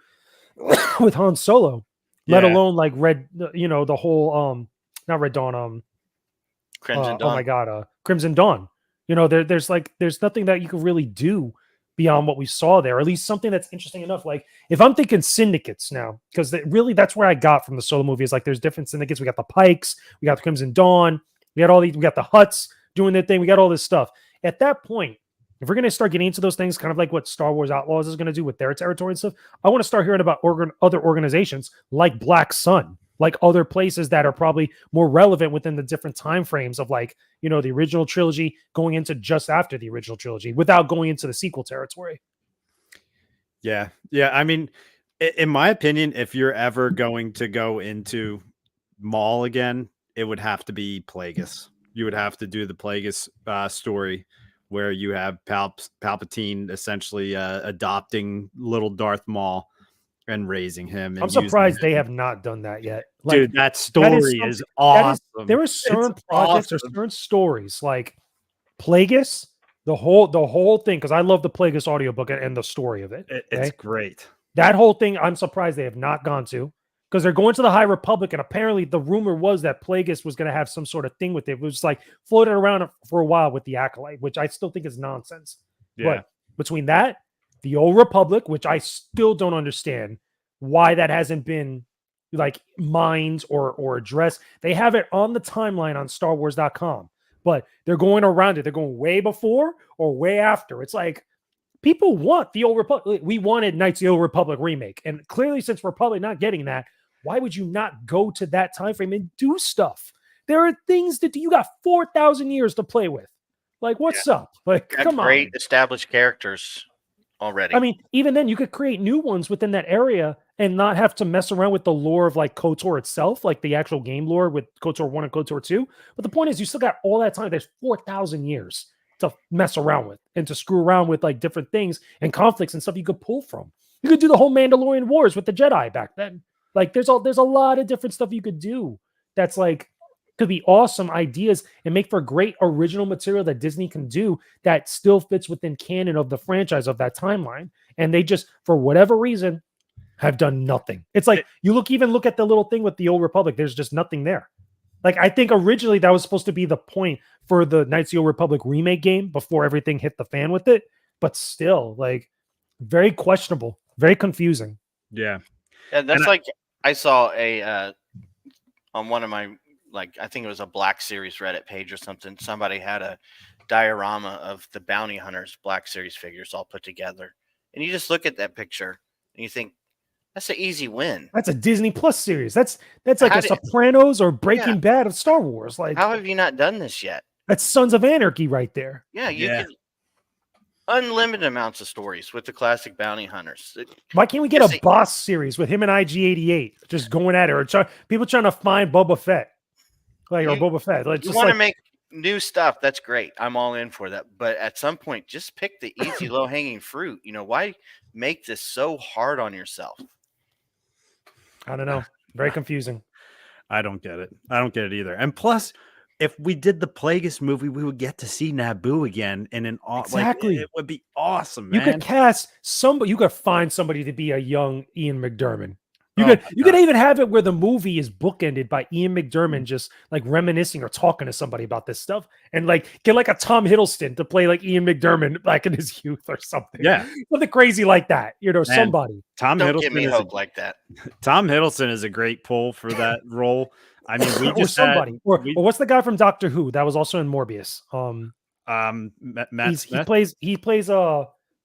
with Han Solo, let alone like the whole not Red Dawn, Crimson Dawn. Oh my god, Crimson Dawn. There's nothing that you can really do beyond what we saw there, or at least something that's interesting enough. Like if I'm thinking syndicates now, because that's where I got from the Solo movie is like there's different syndicates. We got the Pikes, we got the Crimson Dawn, we got the Hutts doing their thing, we got all this stuff. At that point, if we're going to start getting into those things, kind of like what Star Wars Outlaws is going to do with their territory and stuff, I want to start hearing about other organizations like Black Sun, like other places that are probably more relevant within the different time frames of like, the original trilogy going into just after the original trilogy without going into the sequel territory. Yeah. Yeah. I mean, in my opinion, if you're ever going to go into Maul again, it would have to be Plagueis. You would have to do the Plagueis story where you have Palpatine essentially adopting little Darth Maul and raising him. And I'm surprised they have not done that yet. Like, dude, that story is awesome. There are certain projects or certain stories like Plagueis, the whole thing, because I love the Plagueis audiobook and the story of it. It's great. That whole thing, I'm surprised they have not gone to, because they're going to the High Republic, and apparently the rumor was that Plagueis was going to have some sort of thing with it. It was like floated around for a while with the Acolyte, which I still think is nonsense. Yeah. But between that, the Old Republic, which I still don't understand why that hasn't been like mined or addressed. They have it on the timeline on StarWars.com, but they're going around it. They're going way before or way after. It's like people want the Old Republic. We wanted Knights of the Old Republic remake, and clearly, since we're probably not getting that, why would you not go to that time frame and do stuff? There are things that you got 4,000 years to play with. Like, what's up? Like, come on. Great established characters already. I mean, even then, you could create new ones within that area and not have to mess around with the lore of like KOTOR itself, like the actual game lore with KOTOR 1 and KOTOR 2. But the point is, you still got all that time. There's 4,000 years to mess around with and to screw around with like different things and conflicts and stuff you could pull from. You could do the whole Mandalorian Wars with the Jedi back then. Like, there's a lot of different stuff you could do that's like could be awesome ideas and make for great original material that Disney can do that still fits within canon of the franchise of that timeline. And they just, for whatever reason, have done nothing. It's like you look at the little thing with the Old Republic. There's just nothing there. Like, I think originally that was supposed to be the point for the Knights of the Old Republic remake game before everything hit the fan with it. But still, like, very questionable, very confusing. Yeah. And that's I saw a on one of my, like, I think it was a Black Series Reddit page or something. Somebody had a diorama of the Bounty Hunters Black Series figures all put together. And you just look at that picture and you think, that's an easy win. That's a Disney Plus series. That's like a Sopranos or Breaking Bad of Star Wars. Like, how have you not done this yet? That's Sons of Anarchy right there. Yeah, you can unlimited amounts of stories with the classic Bounty Hunters. Why can't we get a Boss series with him and IG-88 just going at it, or people trying to find Boba Fett, or Boba Fett? Like, you want to make new stuff? That's great. I'm all in for that. But at some point, just pick the easy, low hanging fruit. Why make this so hard on yourself? I don't know. Very confusing. I don't get it. I don't get it either. And plus, if we did the Plagueis movie, we would get to see Naboo again in an exactly. Like, it would be awesome, man. You could cast somebody. You could find somebody to be a young Ian McDiarmid. You Oh could my you God. could even have it where the movie is bookended by Ian McDiarmid just like reminiscing or talking to somebody about this stuff, and like get like a Tom Hiddleston to play like Ian McDiarmid back in his youth or something. Yeah, Something crazy like that, man. somebody. Tom Don't give me Hiddleston is a hope like that. Tom Hiddleston is a great pull for that role. I mean, we or just had somebody. Or what's the guy from Doctor Who that was also in Morbius? Matt He Smith. plays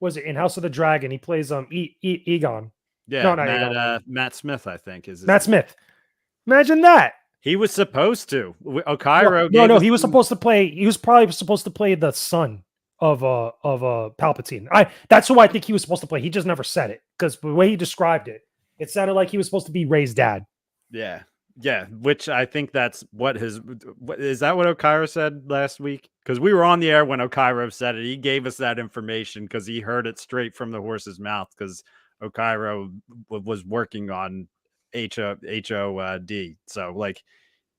was it in House of the Dragon? He plays Egon. Yeah, No, not Egon. Matt Smith, I think is his Matt name. Smith. Imagine that. He was supposed to. No, Okairo no, gave no. us He was some- supposed to play. He was probably supposed to play the son of Palpatine. That's who I think he was supposed to play. He just never said it because the way he described it, it sounded like he was supposed to be Ray's dad. Yeah. Yeah, which I think that's what is that what Okairo said last week? Because we were on the air when Okairo said it. He gave us that information because he heard it straight from the horse's mouth. Because Okairo was working on HOD, so like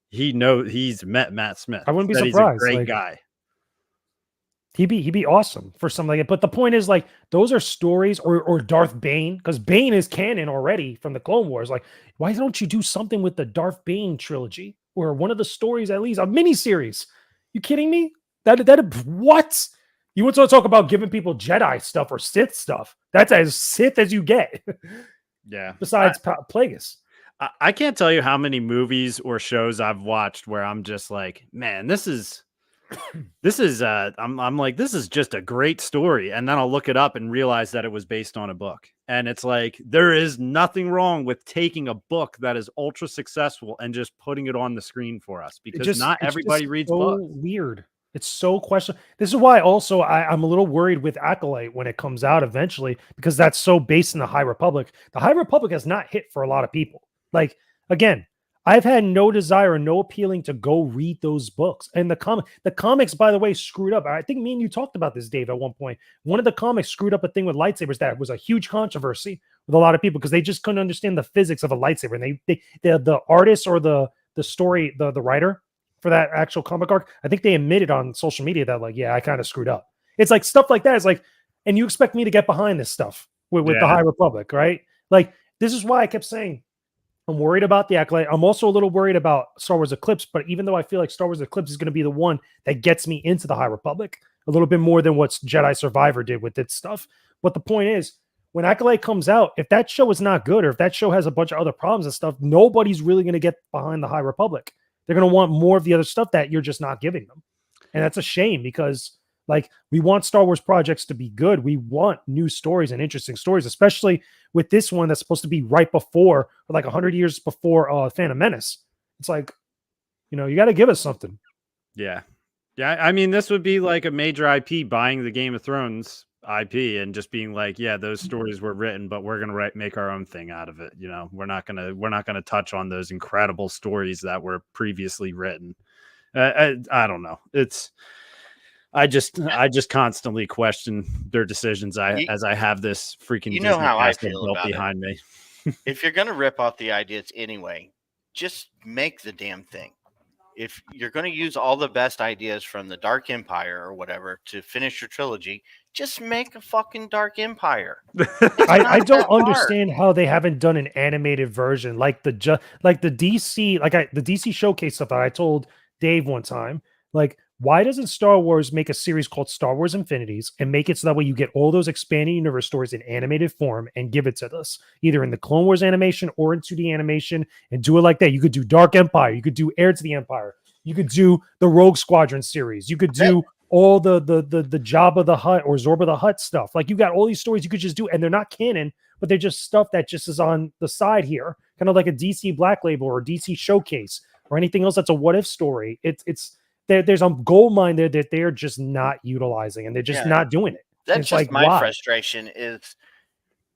he's met Matt Smith. I wouldn't be Said surprised. He's a great Like, guy. he'd be awesome for something like it. But the point is, like, those are stories, or Darth Bane, because Bane is canon already from the Clone Wars. Like, why don't you do something with the Darth Bane trilogy or one of the stories, at least a miniseries? You kidding me? That what? You want to talk about giving people Jedi stuff or Sith stuff? That's as Sith as you get. Yeah. Besides Plagueis. I can't tell you how many movies or shows I've watched where I'm just like, man, this is I'm like, this is just a great story. And then I'll look it up and realize that it was based on a book. And it's like, there is nothing wrong with taking a book that is ultra successful and just putting it on the screen for us, because not everybody reads books. Weird. It's so questionable. This is why also I'm a little worried with Acolyte when it comes out eventually, because that's so based in the High Republic. The High Republic has not hit for a lot of people. Like, again, I've had no desire, no appealing to go read those books. And the comics, by the way, screwed up. I think me and you talked about this, Dave, at one point. One of the comics screwed up a thing with lightsabers that was a huge controversy with a lot of people because they just couldn't understand the physics of a lightsaber. And the artist or the story, the writer for that actual comic arc, I think they admitted on social media that, like, yeah, I kind of screwed up. It's like stuff like that. It's like, and you expect me to get behind this stuff with the High Republic, right? Like, this is why I kept saying, I'm worried about the Acolyte. I'm also a little worried about Star Wars Eclipse, but even though I feel like Star Wars Eclipse is going to be the one that gets me into the High Republic a little bit more than what Jedi Survivor did with its stuff. But the point is, when Acolyte comes out, if that show is not good or if that show has a bunch of other problems and stuff, nobody's really going to get behind the High Republic. They're going to want more of the other stuff that you're just not giving them. And that's a shame because, like, we want Star Wars projects to be good. We want new stories and interesting stories, especially with this one that's supposed to be right before, or like 100 years before Phantom Menace. It's like, you got to give us something. Yeah. Yeah. I mean, this would be like a major IP buying the Game of Thrones IP and just being like, yeah, those stories were written, but we're going to make our own thing out of it. We're not going to touch on those incredible stories that were previously written. I don't know. I just constantly question their decisions. As I have this freaking You know how I Disney feel built about behind me. If you're going to rip off the ideas anyway, just make the damn thing. If you're going to use all the best ideas from the Dark Empire or whatever to finish your trilogy, just make a fucking Dark Empire. I don't understand how they haven't done an animated version like the DC, the DC showcase stuff that I told Dave one time. Like, why doesn't Star Wars make a series called Star Wars Infinities and make it so that way you get all those expanded universe stories in animated form and give it to us either in the Clone Wars animation or in 2D animation and do it like that? You could do Dark Empire, you could do Heir to the Empire, you could do the Rogue Squadron series, you could do all the Jabba the Hutt or Zorba the Hutt stuff. Like, you got all these stories you could just do, and they're not canon, but they're just stuff that just is on the side here, kind of like a DC Black Label or DC Showcase or anything else that's a what if story. There's a gold mine there that they're just not utilizing, and they're just not doing it. That's just my frustration is,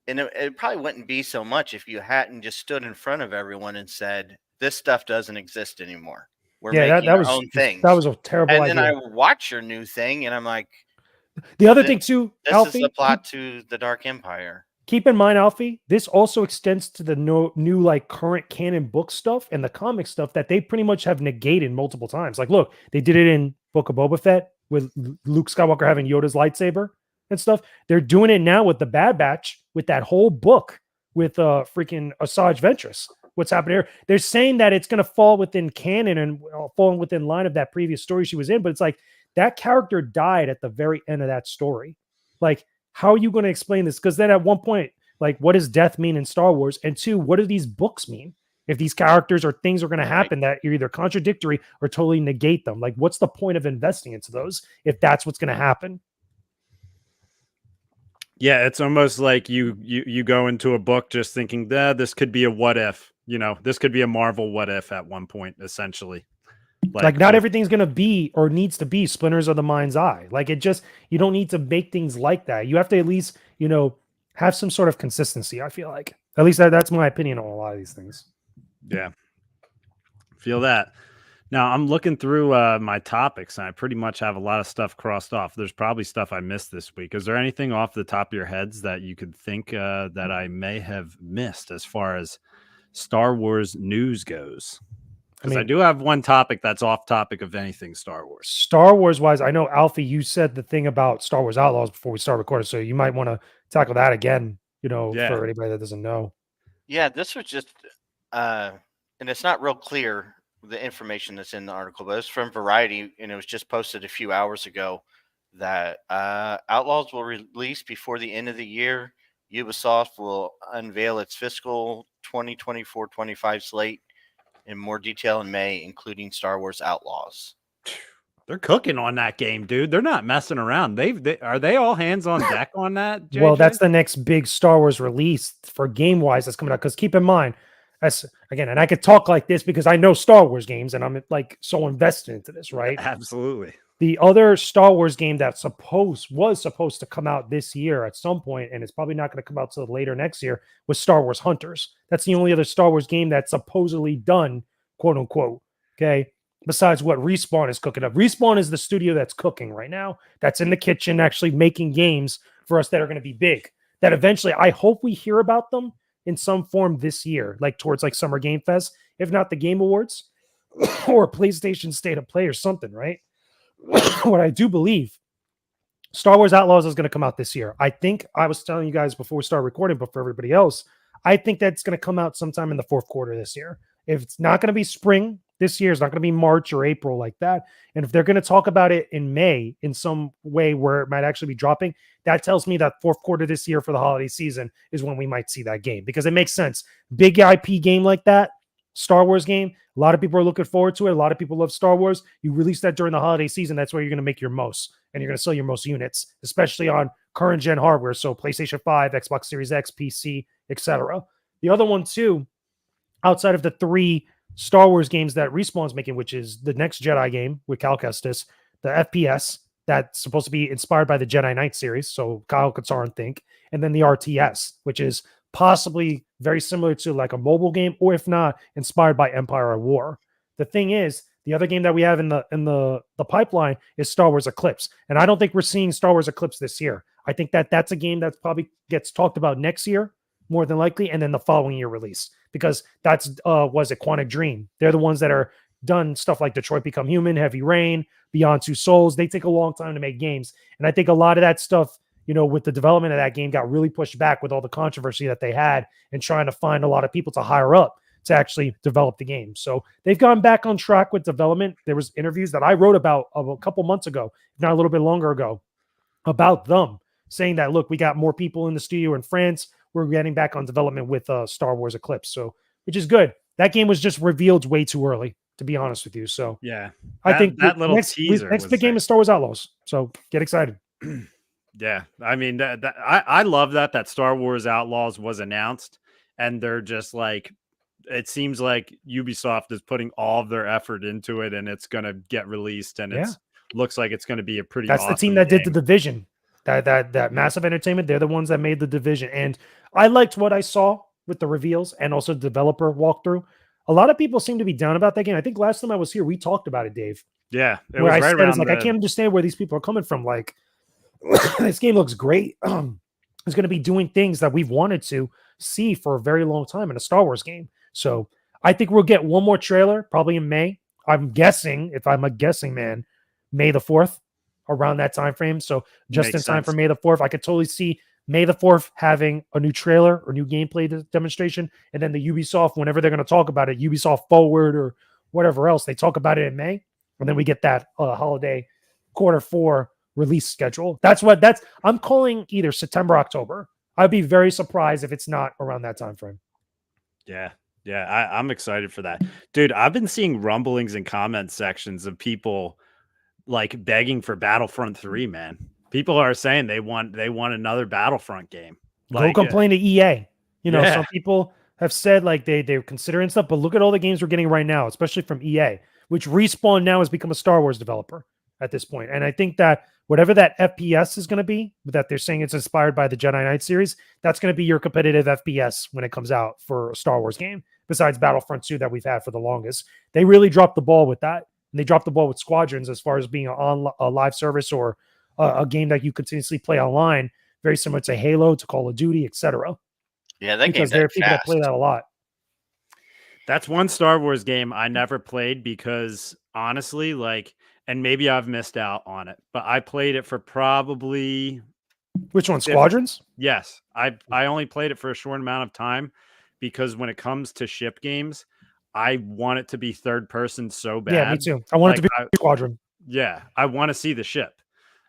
and it probably wouldn't be so much if you hadn't just stood in front of everyone and said, this stuff doesn't exist anymore. We're making our own things. That was a terrible idea. And then I watch your new thing, and I'm like, the other thing too, this Alfie, is the plot to the Dark Empire. Keep in mind, Alfie, this also extends to the new like current canon book stuff and the comic stuff that they pretty much have negated multiple times. Like, look, they did it in Book of Boba Fett with Luke Skywalker having Yoda's lightsaber and stuff. They're doing it now with the Bad Batch with that whole book with freaking Asajj Ventress. What's happening here? They're saying that it's going to fall within canon and fall within line of that previous story she was in, but it's like that character died at the very end of that story. Like, how are you going to explain this? Because then at one point, like, what does death mean in Star Wars? And two, what do these books mean? If these characters or things are going to happen that are either contradictory or totally negate them, like, what's the point of investing into those if that's what's going to happen? Yeah, it's almost like you go into a book just thinking that this could be a what if, this could be a Marvel what if at one point, essentially. Like not everything's going to be or needs to be Splinters of the Mind's Eye. Like you don't need to make things like that. You have to at least, have some sort of consistency. I feel like at least that's my opinion on a lot of these things. Yeah. Feel that. Now I'm looking through my topics and I pretty much have a lot of stuff crossed off. There's probably stuff I missed this week. Is there anything off the top of your heads that you could think that I may have missed as far as Star Wars news goes? Because I do have one topic that's off topic of anything Star Wars. Star Wars wise, I know, Alfie, you said the thing about Star Wars Outlaws before we start recording, so you might want to tackle that again, for anybody that doesn't know. Yeah, this was just, and it's not real clear, the information that's in the article, but it's from Variety, and it was just posted a few hours ago that Outlaws will release before the end of the year. Ubisoft will unveil its fiscal 2024-25 slate in more detail in May, including Star Wars Outlaws. They're cooking on that game, dude. They're not messing around. Are they all hands on deck on that? JJ? Well, that's the next big Star Wars release for game wise that's coming out. Because keep in mind, and I could talk like this because I know Star Wars games and I'm like so invested into this, right? Absolutely. The other Star Wars game that was supposed to come out this year at some point, and it's probably not going to come out till later next year, was Star Wars Hunters. That's the only other Star Wars game that's supposedly done, quote unquote. Okay. Besides what Respawn is cooking up. Respawn is the studio that's cooking right now. That's in the kitchen, actually making games for us that are going to be big. That eventually, I hope we hear about them in some form this year, like towards like Summer Game Fest, if not the Game Awards or PlayStation State of Play or something, right? What I do believe, Star Wars Outlaws is going to come out this year. I think I was telling you guys before we start recording, but for everybody else, I think that's going to come out sometime in the fourth quarter this year. If it's not going to be spring this year, it's not going to be March or April like that. And if they're going to talk about it in May in some way where it might actually be dropping, that tells me that fourth quarter this year for the holiday season is when we might see that game, because it makes sense. Big IP game like that, Star Wars game, a lot of people are looking forward to it. A lot of people love Star Wars. You release that during the holiday season, that's where you're going to make your most, and you're going to sell your most units, especially on current gen hardware. So PlayStation 5, Xbox Series X, PC, etc. The other one too, outside of the three Star Wars games that Respawn's making, which is the next Jedi game with Cal Kestis, the FPS that's supposed to be inspired by the Jedi Knight series, so Kyle Katarn think, and then the RTS, which is possibly very similar to like a mobile game, or if not, inspired by Empire at War. The thing is, the other game that we have in the pipeline is Star Wars Eclipse, and I don't think we're seeing Star Wars Eclipse this year. I think that's a game that probably gets talked about next year, more than likely, and then the following year release, because that's was it Quantic Dream. They're the ones that are done stuff like Detroit Become Human, Heavy Rain, Beyond Two Souls. They take a long time to make games, and I think a lot of that stuff, with the development of that game, got really pushed back with all the controversy that they had and trying to find a lot of people to hire up to actually develop the game. So they've gone back on track with development. There was interviews that I wrote about a couple months ago, if not a little bit longer ago, about them saying that, look, we got more people in the studio in France. We're getting back on development with Star Wars Eclipse. So, which is good. That game was just revealed way too early, to be honest with you. So yeah, I think that little teaser next big game is Star Wars Outlaws. So get excited. Yeah, I mean, I love that Star Wars Outlaws was announced, and they're just like, it seems like Ubisoft is putting all of their effort into it, and it's going to get released, and it looks like it's going to be a pretty. That's awesome the team that game. did the Division, that Massive Entertainment. They're the ones that made the Division, and I liked what I saw with the reveals and also developer walkthrough. A lot of people seem to be down about that game. I think last time I was here, we talked about it, Dave. Yeah, it was right around. I can't understand where these people are coming from. Like, this game looks great. It's going to be doing things that we've wanted to see for a very long time in a Star Wars game. So I think we'll get one more trailer probably in May. I'm guessing, if I'm a guessing man, May the 4th, around that time frame. So just in time for May the 4th, I could totally see May the 4th having a new trailer or new gameplay demonstration, and then the Ubisoft, whenever they're going to talk about it, Ubisoft Forward or whatever else, they talk about it in May, and then we get that holiday Q4 release schedule. I'm calling either September, October. I'd be very surprised if it's not around that time frame. Yeah. Yeah, I'm excited for that. Dude, I've been seeing rumblings in comment sections of people like begging for Battlefront 3, man. People are saying they want another Battlefront game. Go complain to EA. Yeah. Some people have said like they're considering stuff, but look at all the games we're getting right now, especially from EA, which Respawn now has become a Star Wars developer at this point. And I think that whatever that FPS is going to be, that they're saying it's inspired by the Jedi Knight series, that's going to be your competitive FPS when it comes out for a Star Wars game, besides Battlefront 2 that we've had for the longest. They really dropped the ball with that. And they dropped the ball with Squadrons as far as being a live service or a game that you continuously play online, very similar to Halo, to Call of Duty, etc. Yeah, that because there are people that play that a lot. That's one Star Wars game I never played because honestly, like, and maybe I've missed out on it, but I played it for probably which one? Squadrons? Yes. I only played it for a short amount of time because when it comes to ship games, I want it to be third person so bad. Yeah, me too. I want it to be Squadron. Yeah, I want to see the ship.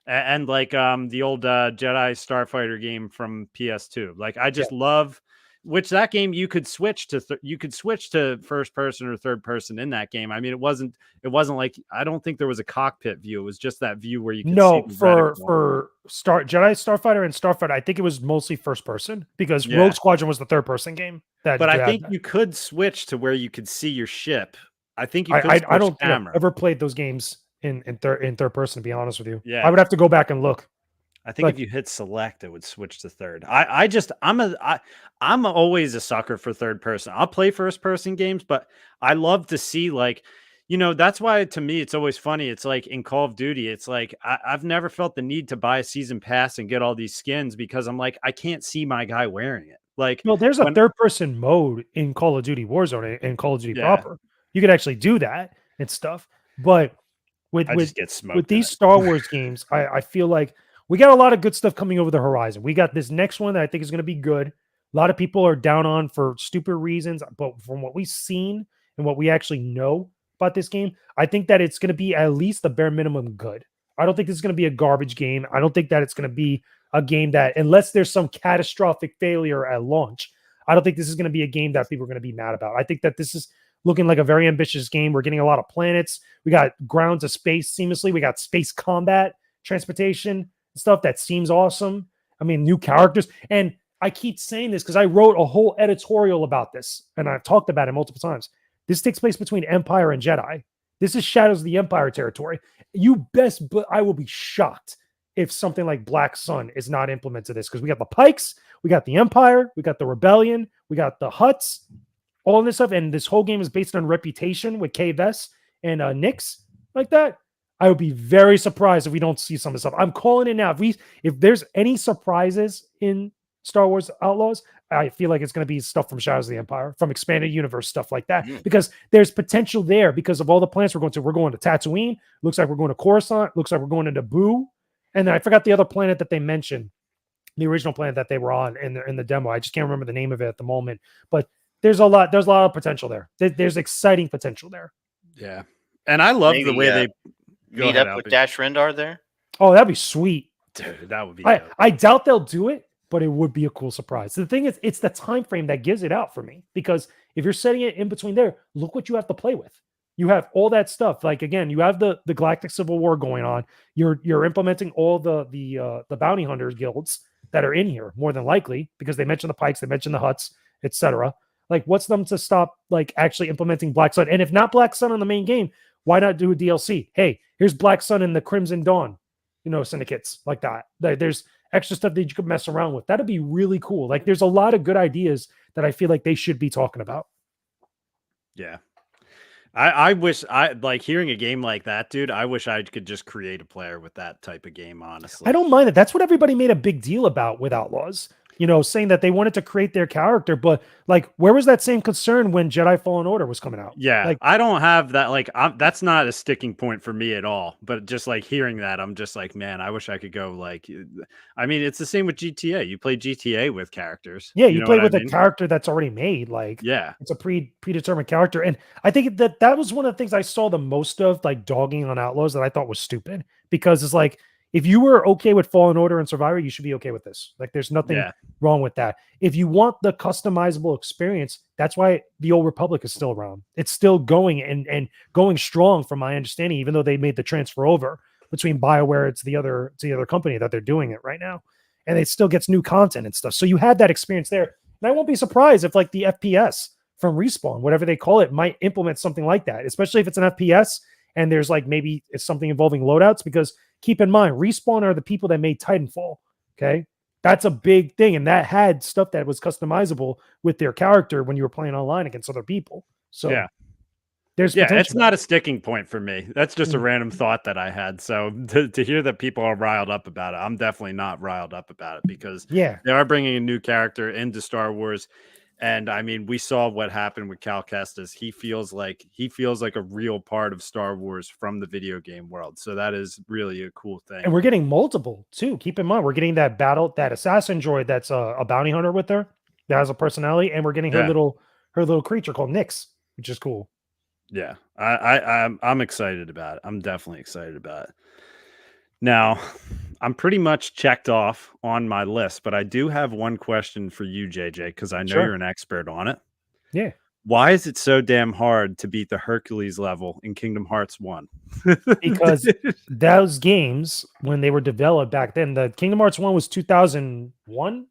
And like the old Jedi Starfighter game from PS2. Like I just love which that game you could switch to first person or third person in that game. I mean, it wasn't like I don't think there was a cockpit view. It was just that view where you could see the for Jedi Starfighter and Starfighter, I think it was mostly first person because Rogue Squadron was the third person game. But I think you could switch to where you could see your ship. I think you could I don't think I've ever played those games in third person, to be honest with you. Yeah. I would have to go back and look. I think if you hit select, it would switch to third. I'm always a sucker for third person. I'll play first person games, but I love to see like, that's why to me, it's always funny. It's like in Call of Duty, it's like, I've never felt the need to buy a season pass and get all these skins because I'm like, I can't see my guy wearing it. Like, well, there's a third person mode in Call of Duty Warzone and Call of Duty proper. You could actually do that and stuff. But with these Star Wars games, I feel like we got a lot of good stuff coming over the horizon. We got this next one that I think is going to be good. A lot of people are down on for stupid reasons, but from what we've seen and what we actually know about this game, I think that it's going to be at least the bare minimum good. I don't think this is going to be a garbage game. I don't think that it's going to be a game that, unless there's some catastrophic failure at launch, I don't think this is going to be a game that people are going to be mad about. I think that this is looking like a very ambitious game. We're getting a lot of planets. We got ground to space seamlessly. We got space combat, transportation, stuff that seems awesome. I mean, new characters. And I keep saying this because I wrote a whole editorial about this and I've talked about it multiple times. This takes place between Empire and Jedi. This is Shadows of the Empire territory. But I will be shocked if something like Black Sun is not implemented this because we got the Pikes, we got the Empire, we got the Rebellion, we got the Hutts, all of this stuff. And this whole game is based on reputation with Kay Vess and Nyx like that. I would be very surprised if we don't see some of the stuff. I'm calling it now. If there's any surprises in Star Wars Outlaws, I feel like it's going to be stuff from Shadows of the Empire, from Expanded Universe, stuff like that. Because there's potential there because of all the planets we're going to. We're going to Tatooine. Looks like we're going to Coruscant. Looks like we're going to Naboo. And then I forgot the other planet that they mentioned, the original planet that they were on in the demo. I just can't remember the name of it at the moment. But there's a lot of potential there. There's exciting potential there. Yeah. And I love the way they meet up with Dash Rendar there. Oh, that'd be sweet. Dude, that would be dope. I doubt they'll do it, but it would be a cool surprise. The thing is, it's the time frame that gives it out for me. Because if you're setting it in between there, look what you have to play with. You have all that stuff. Like again, you have the Galactic Civil War going on. You're implementing all the bounty hunters guilds that are in here, more than likely, because they mentioned the Pikes, they mentioned the Hutts, etc. Like, what's them to stop like actually implementing Black Sun? And if not Black Sun on the main game, why not do a DLC? Hey, here's Black Sun and the Crimson Dawn, syndicates like that. There's extra stuff that you could mess around with. That'd be really cool. Like, there's a lot of good ideas that I feel like they should be talking about. Yeah. I wish like hearing a game like that, dude. I wish I could just create a player with that type of game, honestly. I don't mind it. That's what everybody made a big deal about with Outlaws. saying that they wanted to create their character, but like, where was that same concern when Jedi Fallen Order was coming out? Yeah, Like, I don't have that. Like, that's not a sticking point for me at all. But just like hearing that, I'm just like, man, I wish I could go. Like, I mean, it's the same with GTA. You play GTA with characters. yeah, You you know play what I with a mean? character that's already made. Like, Yeah, it's a predetermined character, and I think that was one of the things I saw the most of, like dogging on Outlaws, that I thought was stupid, because it's like, if you were okay with Fallen Order and Survivor, you should be okay with this. Like, there's nothing yeah, wrong with that. If you want the customizable experience, that's why the Old Republic is still around. It's still going and going strong, from my understanding, even though they made the transfer over between BioWare, it's the other company that they're doing it right now, and it still gets new content and stuff. So you had that experience there, and I won't be surprised if like the FPS from Respawn, whatever they call it, might implement something like that, especially if it's an FPS and there's like maybe it's something involving loadouts, because keep in mind, Respawn are the people that made Titanfall. Okay. That's a big thing. And that had stuff that was customizable with their character when you were playing online against other people. So yeah. there's Yeah, potential it's not a sticking point for me. That's just a Mm. random thought that I had. So to hear that people are riled up about it, I'm definitely not riled up about it, because Yeah. they are bringing a new character into Star Wars. And I mean, we saw what happened with Cal Kestis. He feels like a real part of Star Wars from the video game world. So that is really a cool thing. And we're getting multiple too. Keep in mind, we're getting that assassin droid that's a bounty hunter with her that has a personality, and we're getting her Yeah. little creature called Nyx, which is cool. Yeah, I'm excited about it. I'm definitely excited about it. Now, I'm pretty much checked off on my list, but I do have one question for you, JJ, because I know Sure. you're an expert on it. Yeah. Why is it so damn hard to beat the Hercules level in Kingdom Hearts 1? Because those games, when they were developed back then, the Kingdom Hearts 1 was 2001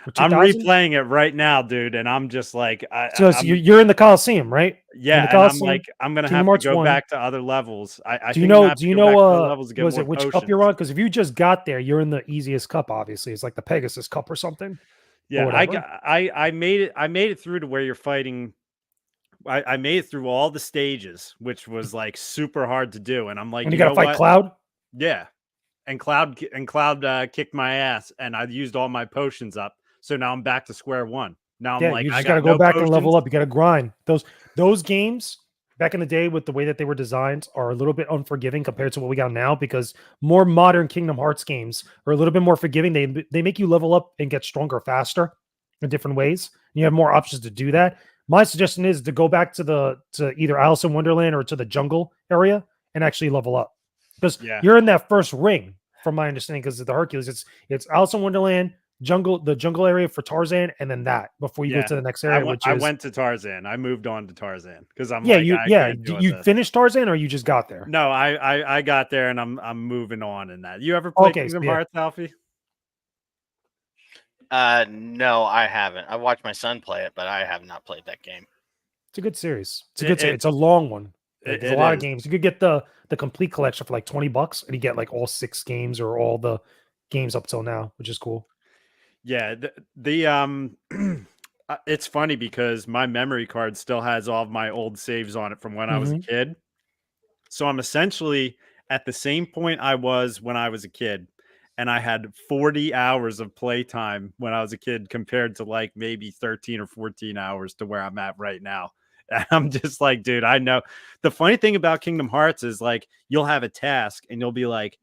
or I'm 2000. replaying it right now, dude, and I'm just like, So you're in the Coliseum, right? yeah, In the and I'm Coliseum, like, I'm gonna Kingdom have to Hearts go 1. back to other levels. I Do you think I'm gonna know? have Do to you go back know? to other levels to get Was more it which cup potions. you're on? Because if you just got there, you're in the easiest cup. Obviously, it's like the Pegasus Cup or something. Yeah, whatever. I made it. I made it through to where you're fighting. I made it through all the stages, which was like super hard to do. And I'm like, When you you got to know fight what? Cloud. Yeah. And Cloud kicked my ass, and I used all my potions up. So now I'm back to square one. Now I'm Yeah, like, you I just got to got go no back and level potions. up. You got to grind. Those games back in the day, with the way that they were designed, are a little bit unforgiving compared to what we got now, because more modern Kingdom Hearts games are a little bit more forgiving. They make you level up and get stronger faster in different ways. You have more options to do that. My suggestion is to go back to either Alice in Wonderland or to the jungle area and actually level up, because Yeah. you're in that first ring, from my understanding, because of the Hercules. It's Alice in Wonderland, the jungle area for Tarzan, and then that before you go Yeah. to the next area, which I is went to Tarzan. I moved on to Tarzan because I'm yeah, like, I can't deal with you this. finished Tarzan, or you just got there? No, I got there, and I'm moving on in that. You ever played Okay, so Kingdom yeah, Hearts, Alfie? No, I haven't. I watched my son play it, but I have not played that game. it's a good series. It's a good series. It It's a long one. Like, there's a it lot of is. games. You could get the complete collection for like $20, and you get like all 6 games or all the games up till now, which is cool. Yeah, it's funny because my memory card still has all of my old saves on it from when I was a Mhm. kid. So I'm essentially at the same point I was when I was a kid, and I had 40 hours of playtime when I was a kid compared to like maybe 13 or 14 hours to where I'm at right now. And I'm just like, dude, I know. The funny thing about Kingdom Hearts is like you'll have a task and you'll be like,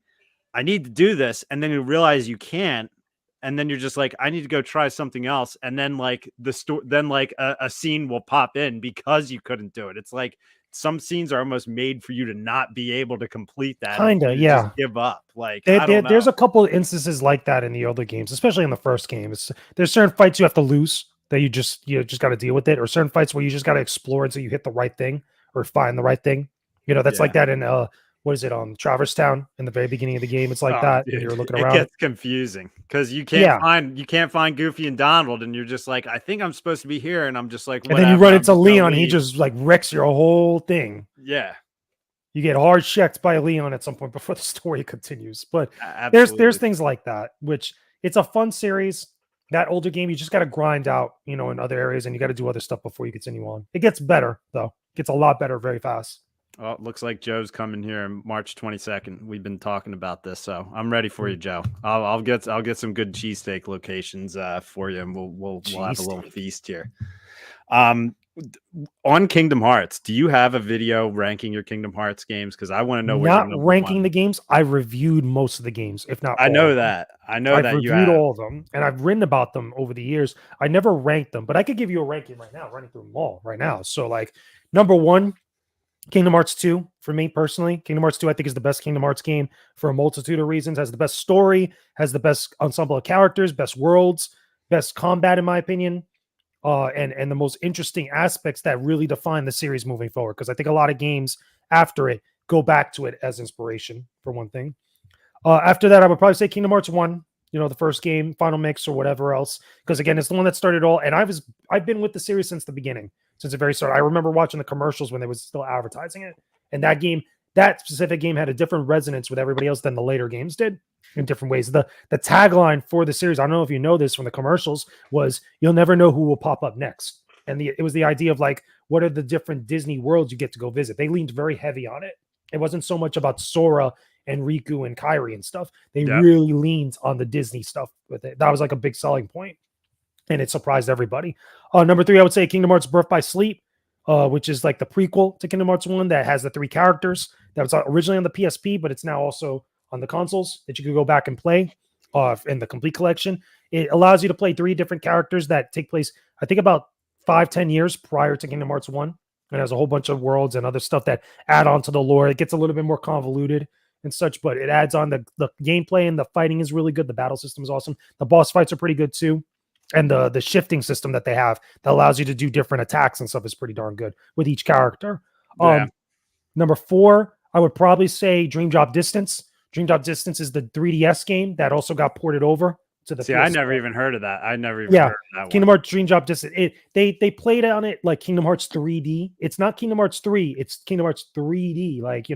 I need to do this, and then you realize you can't, and then you're just like, I need to go try something else, and then like a scene will pop in because you couldn't do it. It's like some scenes are almost made for you to not be able to complete that and for Kinda, you to just yeah. give up. Like, I don't There's know. a couple of instances like that in the older games, especially in the first game. There's certain fights you have to lose that you just got to deal with it, or certain fights where you just got to explore until you hit the right thing or find the right thing. That's Yeah. like that in what is it, Traverse Town in the very beginning of the game. It's like Oh, that when dude, you're looking it around. gets confusing because Yeah, you can't find Goofy and Donald, and you're just like, I think I'm supposed to be here, and I'm just like, and then you whatever. run I'm into just gonna Leon. He leave. just like wrecks your whole thing. Yeah, You get hard checked by Leon at some point before the story continues. But there's absolutely. things like that, which it's a fun series. That older game, you just got to grind out, in other areas, and you got to do other stuff before you continue on. It gets better though. It gets a lot better very fast. Well, it looks like Joe's coming here on March 22nd. We've been talking about this, so I'm ready for you, Joe. I'll get some good cheesesteak locations for you, and we'll have a little feast here. On Kingdom Hearts, do you have a video ranking your Kingdom Hearts games? Because I want to know where you're Not number ranking one. the games. I reviewed most of the games, if not I all know of them. that. I know I've that you reviewed have. all of them, and I've written about them over the years. I never ranked them, but I could give you a ranking right now, running through them all right now. So, like, number one, Kingdom Hearts 2, for me personally. Kingdom Hearts 2, I think, is the best Kingdom Hearts game for a multitude of reasons. Has the best story, has the best ensemble of characters, best worlds, best combat, in my opinion, and the most interesting aspects that really define the series moving forward. Because I think a lot of games after it go back to it as inspiration, for one thing. After that, I would probably say Kingdom Hearts 1, the first game, Final Mix, or whatever else. Because again, it's the one that started all. And I've been with the series since the beginning, since the very start. I remember watching the commercials when they was still advertising it. And that specific game had a different resonance with everybody else than the later games did in different ways. The tagline for the series, I don't know if you know this from the commercials, was "You'll never know who will pop up next." And it was the idea of like, what are the different Disney worlds you get to go visit? They leaned very heavy on it. It wasn't so much about Sora and Riku and Kairi and stuff. They really leaned on the Disney stuff with it. That was like a big selling point, and it surprised everybody. Number 3, I would say Kingdom Hearts Birth by Sleep, which is like the prequel to Kingdom Hearts 1 that has the 3 characters that was originally on the PSP, but it's now also on the consoles that you could go back and play in the complete collection. It allows you to play 3 different characters that take place, I think, about 5-10 years prior to Kingdom Hearts 1. And has a whole bunch of worlds and other stuff that add on to the lore. It gets a little bit more convoluted and such, but it adds on the gameplay, and the fighting is really good. The battle system is awesome. The boss fights are pretty good too. And the shifting system that they have that allows you to do different attacks and stuff is pretty darn good with each character. Number 4, I would probably say Dream Drop Distance. Dream Drop Distance is the 3DS game that also got ported over to the PS4. I never even heard of that. I never even heard of that Kingdom one. Hearts Dream Drop Distance. They played on it like Kingdom Hearts 3D. It's not Kingdom Hearts 3. It's Kingdom Hearts 3D. Like,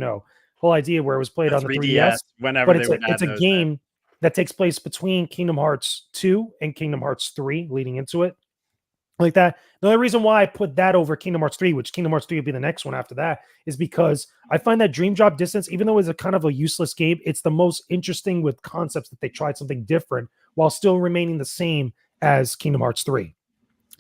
whole idea where it was played on the 3DS. Whenever but it's a game that takes place between Kingdom Hearts 2 and Kingdom Hearts 3 leading into it. Like that. The only reason why I put that over Kingdom Hearts 3, which Kingdom Hearts 3 would be the next one after that, is because I find that Dream Drop Distance, even though it's a kind of a useless game, it's the most interesting with concepts that they tried something different while still remaining the same as Kingdom Hearts 3.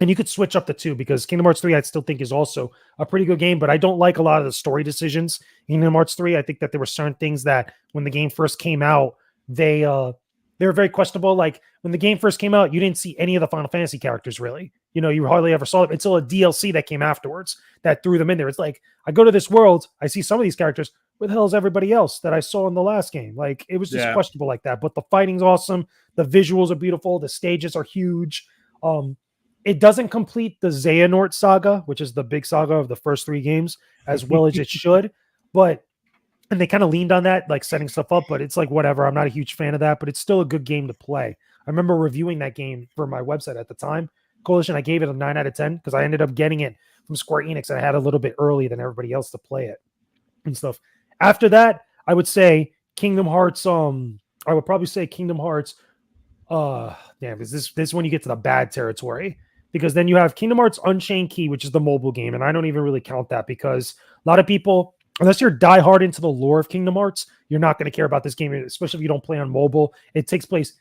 And you could switch up the 2 because Kingdom Hearts 3 I still think is also a pretty good game, but I don't like a lot of the story decisions in Kingdom Hearts 3. I think that there were certain things that when the game first came out, they were very questionable. Like when the game first came out, you didn't see any of the Final Fantasy characters really. You hardly ever saw them until a DLC that came afterwards that threw them in there. It's like, I go to this world, I see some of these characters. Where the hell is everybody else that I saw in the last game? Like, it was just questionable like that. But the fighting's awesome. The visuals are beautiful. The stages are huge. It doesn't complete the Xehanort saga, which is the big saga of the first 3 games, as well as it should. And they kind of leaned on that, like setting stuff up, but it's like, whatever. I'm not a huge fan of that, but it's still a good game to play. I remember reviewing that game for my website at the time. Coalition, I gave it a 9 out of 10 because I ended up getting it from Square Enix and I had a little bit early than everybody else to play it and stuff. After that, I would say Kingdom Hearts. I would probably say Kingdom Hearts. Because this is when you get to the bad territory. Because then you have Kingdom Hearts Unchained Key, which is the mobile game, and I don't even really count that because a lot of people, unless you're diehard into the lore of Kingdom Hearts, you're not going to care about this game, especially if you don't play on mobile. It takes place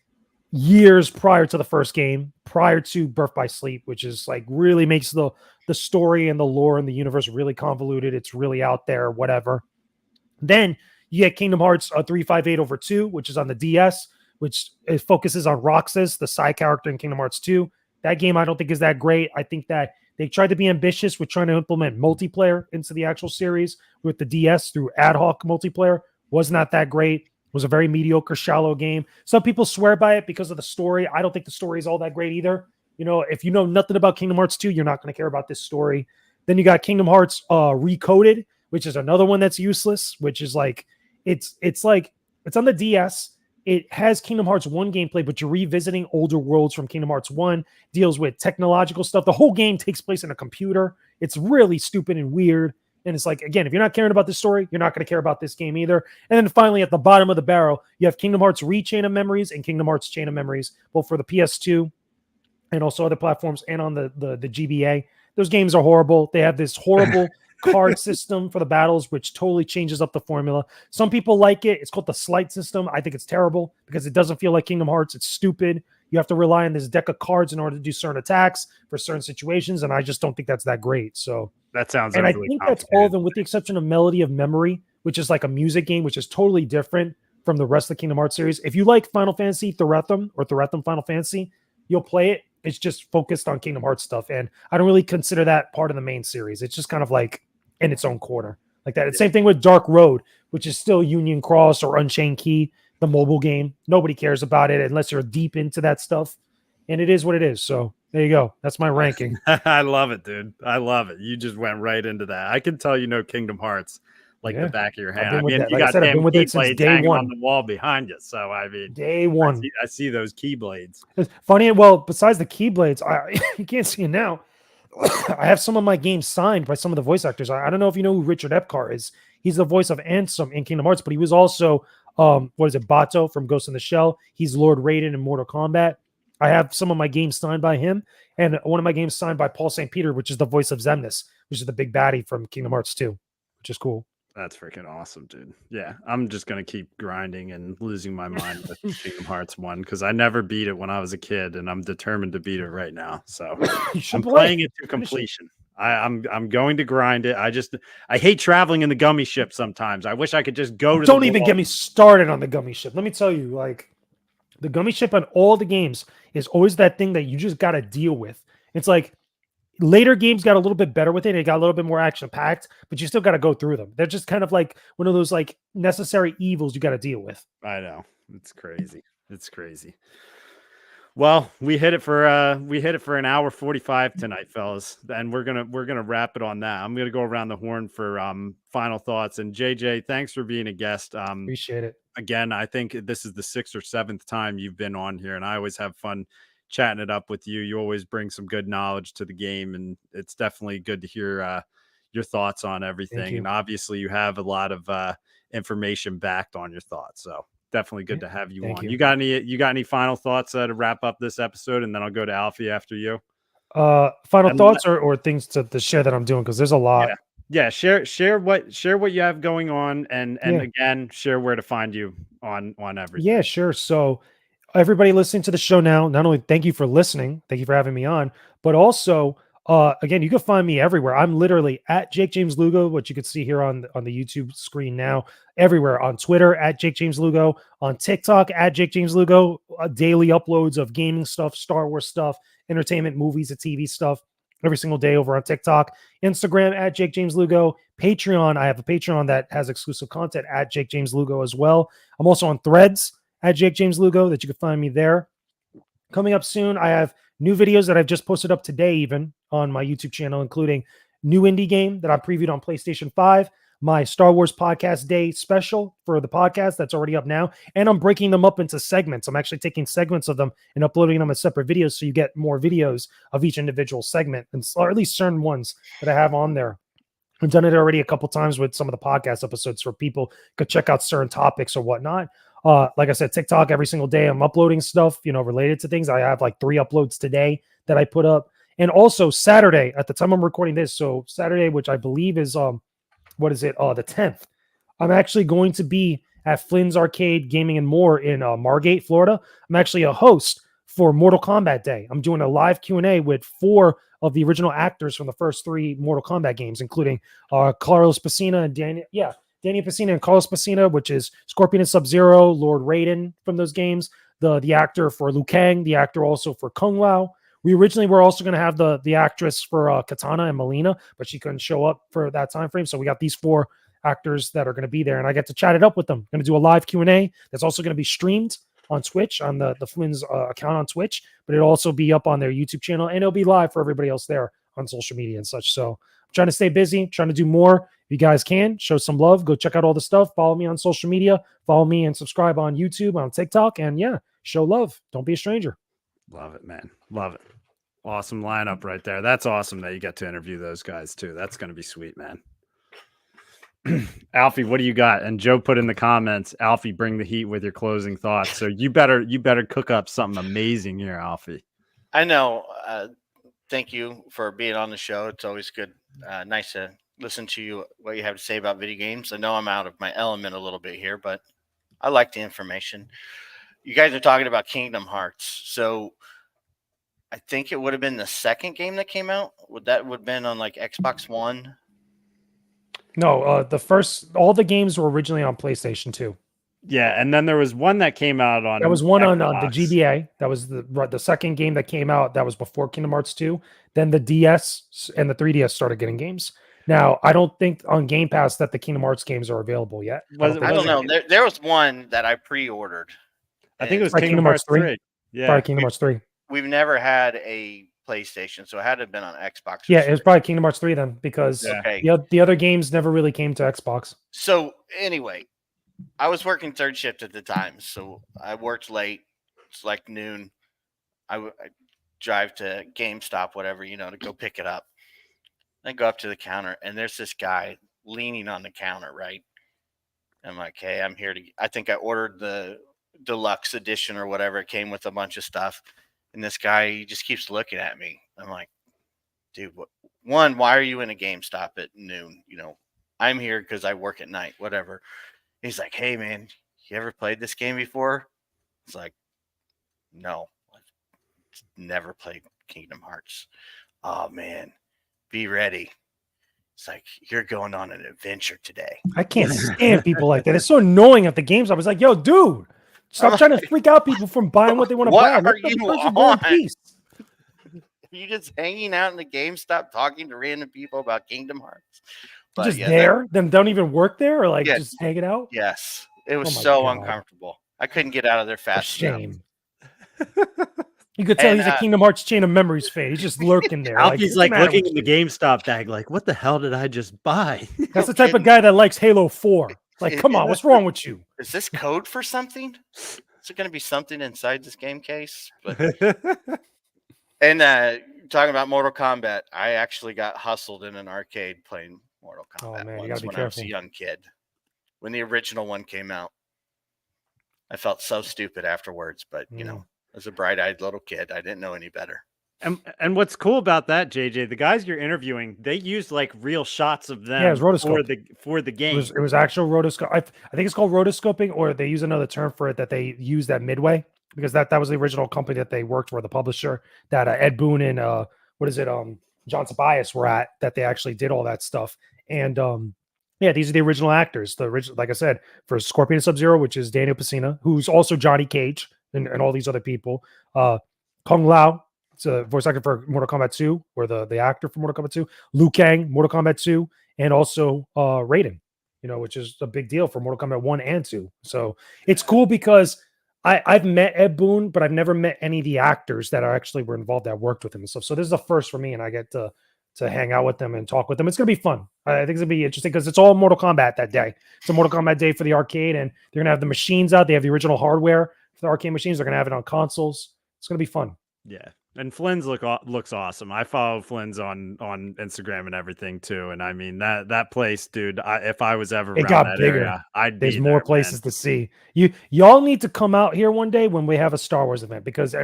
years prior to the first game, prior to Birth by Sleep, which is like really makes the story and the lore and the universe really convoluted. It's really out there, whatever. Then you get Kingdom Hearts 358/2, which is on the DS, which it focuses on Roxas, the side character in Kingdom Hearts 2. That game I don't think is that great. I think that they tried to be ambitious with trying to implement multiplayer into the actual series with the DS through ad hoc multiplayer. Was not that great. Was a very mediocre, shallow game. Some people swear by it because of the story. I don't think the story is all that great either. If you know nothing about Kingdom Hearts 2, you're not going to care about this story. Then you got Kingdom Hearts Recoded, which is another one that's useless, which is like, it's on the DS. It has Kingdom Hearts 1 gameplay, but you're revisiting older worlds from Kingdom Hearts 1, deals with technological stuff. The whole game takes place in a computer. It's really stupid and weird. And it's like, again, if you're not caring about this story, you're not going to care about this game either. And then finally, at the bottom of the barrel, you have Kingdom Hearts Chain of Memories and Kingdom Hearts Chain of Memories, both for the PS2 and also other platforms and on the GBA. Those games are horrible. They have this horrible card system for the battles, which totally changes up the formula. Some people like it. It's called the sleight system. I think it's terrible because it doesn't feel like Kingdom Hearts. It's stupid. You have to rely on this deck of cards in order to do certain attacks for certain situations, and I just don't think that's that great. So That sounds and I overly think that's all of complicated. them, with the exception of Melody of Memory, which is like a music game, which is totally different from the rest of the Kingdom Hearts series. If you like Final Fantasy Therethum or Therethum Final Fantasy, you'll play it. It's just focused on Kingdom Hearts stuff. And I don't really consider that part of the main series. It's just kind of like in its own corner. Like that. Same thing with Dark Road, which is still Union Cross or Unchained Key, the mobile game. Nobody cares about it unless you're deep into that stuff. And it is what it is. So there you go. That's my ranking. I love it, dude. I love it. You just went right into that. I can tell you know Kingdom Hearts like Yeah. the back of your I've hand. been I with mean, that. you Like I got said, I've been with it since keyblades day hanging one. on the wall behind you. So I mean, Day one. I see those keyblades. It's funny. Well, besides the Keyblades, you can't see it now. I have some of my games signed by some of the voice actors. I don't know if you know who Richard Epcar is. He's the voice of Ansem in Kingdom Hearts, but he was also Bato from Ghost in the Shell. He's Lord Raiden in Mortal Kombat. I have some of my games signed by him, and one of my games signed by Paul St. Peter, which is the voice of Xemnas, which is the big baddie from Kingdom Hearts 2, which is cool. That's freaking awesome, dude. Yeah, I'm just gonna keep grinding and losing my mind with Kingdom Hearts 1 because I never beat it when I was a kid, and I'm determined to beat it right now. So You should I'm play. playing it to completion. I'm going to grind it. I hate traveling in the gummy ship sometimes. I wish I could just go to Don't the even world. get me started on the gummy ship. Let me tell you, like, the gummy ship on all the games is always that thing that you just got to deal with. It's like later games got a little bit better with it. It got a little bit more action packed, but you still got to go through them. They're just kind of like one of those like necessary evils you got to deal with. I know. It's crazy. It's crazy. Well, we hit it for an hour 45 tonight, fellas. And we're gonna wrap it on that. I'm gonna go around the horn for final thoughts. And JJ, thanks for being a guest. Appreciate it. Again, I think this is the 6th or 7th time you've been on here, and I always have fun chatting it up with you. You always bring some good knowledge to the game, and it's definitely good to hear your thoughts on everything. you. And obviously, you have a lot of information backed on your thoughts, so definitely good to have you Thank on. you. You got any final thoughts to wrap up this episode, and then I'll go to Alfie after you. Final And thoughts or things to share that I'm doing, because there's a lot. Yeah, share what you have going on, and Yeah. again, share where to find you on everything. Yeah, sure. So everybody listening to the show now, not only thank you for listening, thank you for having me on, but also again, you can find me everywhere. I'm literally at Jakejames Lugo, which you can see here on the YouTube screen now, everywhere on Twitter at Jakejames Lugo, on TikTok at Jakejames Lugo, daily uploads of gaming stuff, Star Wars stuff, entertainment, movies, and TV stuff every single day over on TikTok, Instagram at Jakejames Lugo, Patreon. I have a Patreon that has exclusive content at Jakejames Lugo as well. I'm also on Threads at Jakejames Lugo, that you can find me there. Coming up soon, I have new videos that I've just posted up today, even on my YouTube channel, including new indie game that I previewed on PlayStation 5, my Star Wars Podcast Day special for the podcast that's already up now, and I'm breaking them up into segments. I'm actually taking segments of them and uploading them as separate videos, so you get more videos of each individual segment, or at least certain ones that I have on there. I've done it already a couple times with some of the podcast episodes, where people could check out certain topics or whatnot. Like I said, TikTok every single day, I'm uploading stuff, related to things. I have like 3 uploads today that I put up. And also Saturday, at the time I'm recording this, so Saturday, which I believe is, the 10th, I'm actually going to be at Flynn's Arcade Gaming and More in Margate, Florida. I'm actually a host for Mortal Kombat Day. I'm doing a live Q&A with 4 of the original actors from the first 3 Mortal Kombat games, including Carlos Pacina and Danny Pacina and Carlos Pacina, which is Scorpion and Sub-Zero, Lord Raiden from those games, the actor for Liu Kang, the actor also for Kung Lao. We originally were also going to have the actress for Katana and Melina, but she couldn't show up for that time frame. So we got these 4 actors that are going to be there, and I get to chat it up with them. Going to do a live Q&A that's also going to be streamed on Twitch, on the Flynn's account on Twitch, but it'll also be up on their YouTube channel, and it'll be live for everybody else there on social media and such. So I'm trying to stay busy, trying to do more. If you guys can, show some love. Go check out all the stuff. Follow me on social media. Follow me and subscribe on YouTube, on TikTok, and yeah, show love. Don't be a stranger. Love it, man. Love it. Awesome lineup right there. That's awesome that you get to interview those guys too. That's going to be sweet, man. Alfie, what do you got? And Joe put in the comments, Alfie, bring the heat with your closing thoughts. So you better cook up something amazing here, Alfie. I know. Thank you for being on the show. It's always good. Nice to listen to what you have to say about video games. I know I'm out of my element a little bit here, but I like the information. You guys are talking about Kingdom Hearts, so I think it would have been the second game that came out. Would have been on like Xbox One? No, all the games were originally on PlayStation 2. Yeah, and then there was one that came out on That was one on the Xbox. GBA. That was the second game that came out. That was before Kingdom Hearts 2. Then the DS and the 3DS started getting games. Now, I don't think on Game Pass that the Kingdom Hearts games are available yet. Was I don't know. it- There was one that I pre-ordered. I think it was Probably Kingdom Hearts 3. Probably Yeah. Kingdom Hearts 3. We've never had a PlayStation, so it had to have been on Xbox. Yeah, it was probably Kingdom Hearts 3 then, because Yeah. Okay. the other games never really came to Xbox. So anyway, I was working third shift at the time, so I worked late. It's like noon. I drive to GameStop, whatever, to go pick it up. I go up to the counter, and there's this guy leaning on the counter, right? I'm like, hey, I'm here I think I ordered the deluxe edition or whatever. It came with a bunch of stuff. And this guy, he just keeps looking at me. I'm like, dude, why are you in a GameStop at noon? I'm here because I work at night, whatever. He's like, hey, man, you ever played this game before? It's like, no, I've never played Kingdom Hearts. Oh, man, be ready. It's like, you're going on an adventure today. I can't stand people like that. It's so annoying at the games. I was like, yo, dude, stop trying to freak out people from buying what they want to buy. What are you on? Are you just hanging out in the GameStop talking to random people about Kingdom Hearts? But just there? Them don't even work there, or like Yeah. just hanging out? Yes. It was Oh my so God. uncomfortable. I couldn't get out of there fast enough. Shame. You could tell And, he's a Kingdom Hearts Chain of Memories fan. He's just lurking there. Alfie's like "What's the looking matter in the GameStop bag, like, what the hell did I just buy? with you?" That's the No type of kidding. guy that likes Halo 4. Like, come on, what's wrong with you? Is this code for something? Is there going to be something inside this game case? But, and talking about Mortal Kombat, I actually got hustled in an arcade playing Mortal Kombat man, you once gotta be when I was a careful. young kid. When the original one came out, I felt so stupid afterwards. But as a bright-eyed little kid, I didn't know any better. And what's cool about that, JJ, the guys you're interviewing, they used like real shots of them Yeah, it was rotoscope. for the game. It was actual rotoscope. I think it's called rotoscoping, or they use another term for it that they use at Midway, because that was the original company that they worked for, the publisher that Ed Boon and John Tobias were at, that they actually did all that stuff. And yeah, these are the original actors. The original, like I said, for Scorpion Sub-Zero, which is Daniel Pesina, who's also Johnny Cage and all these other people. Kung Lao, it's a voice actor for Mortal Kombat 2, or the actor for Mortal Kombat 2. Liu Kang, Mortal Kombat 2, and also Raiden, which is a big deal for Mortal Kombat 1 and 2. So it's cool because I've met Ed Boon, but I've never met any of the actors that actually were involved that worked with him and stuff. So this is a first for me, and I get to hang out with them and talk with them. It's going to be fun. I think it's going to be interesting because it's all Mortal Kombat that day. It's a Mortal Kombat day for the arcade, and they're going to have the machines out. They have the original hardware for the arcade machines. They're going to have it on consoles. It's going to be fun. Yeah. And Flynn's looks awesome. I follow Flynn's on Instagram and everything too. And I mean that place, dude. If I was ever It around got that bigger. area, I'd There's be more there, places man. to see. Y'all need to come out here one day when we have a Star Wars event, because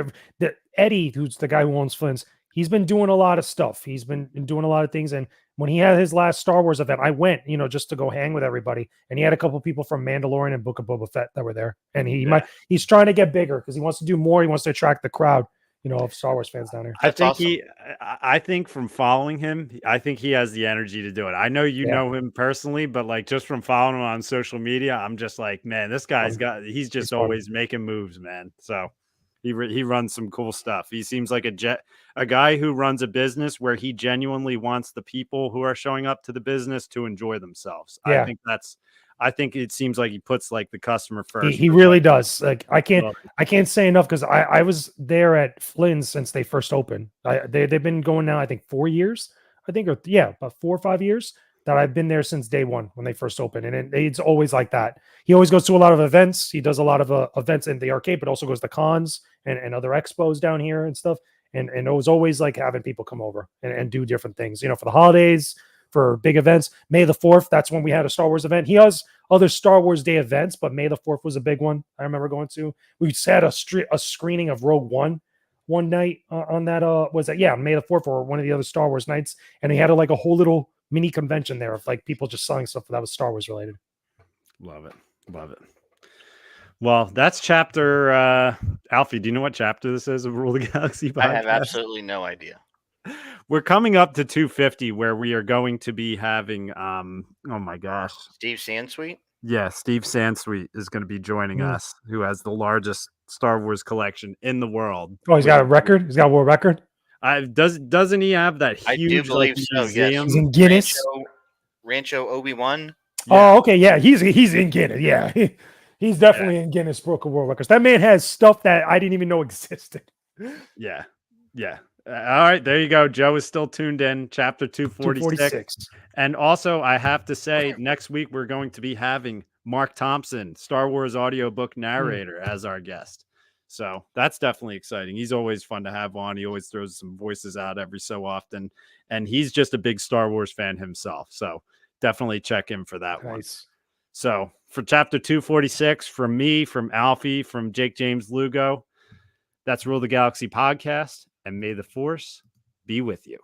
Eddie, who's the guy who owns Flynn's, he's been doing a lot of stuff. He's been doing a lot of things. And when he had his last Star Wars event, I went, just to go hang with everybody. And he had a couple people from Mandalorian and Book of Boba Fett that were there. And he's trying to get bigger because he wants to do more. He wants to attract the crowd, of Star Wars fans down here. I think awesome. I think from following him, I think he has the energy to do it. I know you know him personally, but like just from following him on social media, I'm just like, man, this guy's he's just always making moves, man. So he runs some cool stuff. He seems like a guy who runs a business where he genuinely wants the people who are showing up to the business to enjoy themselves. Yeah. I think it seems like he puts like the customer first. He really does. Like I can't say enough, because I was there at Flynn's since they first opened. They've been going now, I think 4 years. I think, about 4 or 5 years that I've been there since day one when they first opened. And it's always like that. He always goes to a lot of events. He does a lot of events in the arcade, but also goes to cons and other expos down here and stuff. And it was always like having people come over and do different things, for the holidays, for big events. May the 4th, that's when we had a Star Wars event. He has other Star Wars Day events, but May the 4th was a big one I remember going to. We had a screening of Rogue One one night on that, May the 4th, or one of the other Star Wars nights. And he had like a whole little mini convention there of like people just selling stuff that was Star Wars related. Love it. Love it. Well, that's chapter. Alfie, do you know what chapter this is of Rule the Galaxy podcast? I have absolutely no idea. We're coming up to 250, where we are going to be having. Oh my gosh, Steve Sansweet. Yeah, Steve Sansweet is going to be joining us, who has the largest Star Wars collection in the world. Oh, he's got a record. He's got a world record. Doesn't he have that huge? I do believe so. museum? Yes, He's in Guinness. Rancho Obi-Wan. Yeah. Oh, okay, yeah, he's in Guinness. Yeah, he's definitely in Guinness Book of World Records. That man has stuff that I didn't even know existed. Yeah. All right, there you go. Joe is still tuned in. Chapter 246. And also, I have to say, next week we're going to be having Mark Thompson, Star Wars audiobook narrator, as our guest. So that's definitely exciting. He's always fun to have on. He always throws some voices out every so often. And he's just a big Star Wars fan himself. So definitely check him for that one. So for chapter 246, from me, from Alfie, from Jakejames Lugo, that's Rule the Galaxy podcast. And may the Force be with you.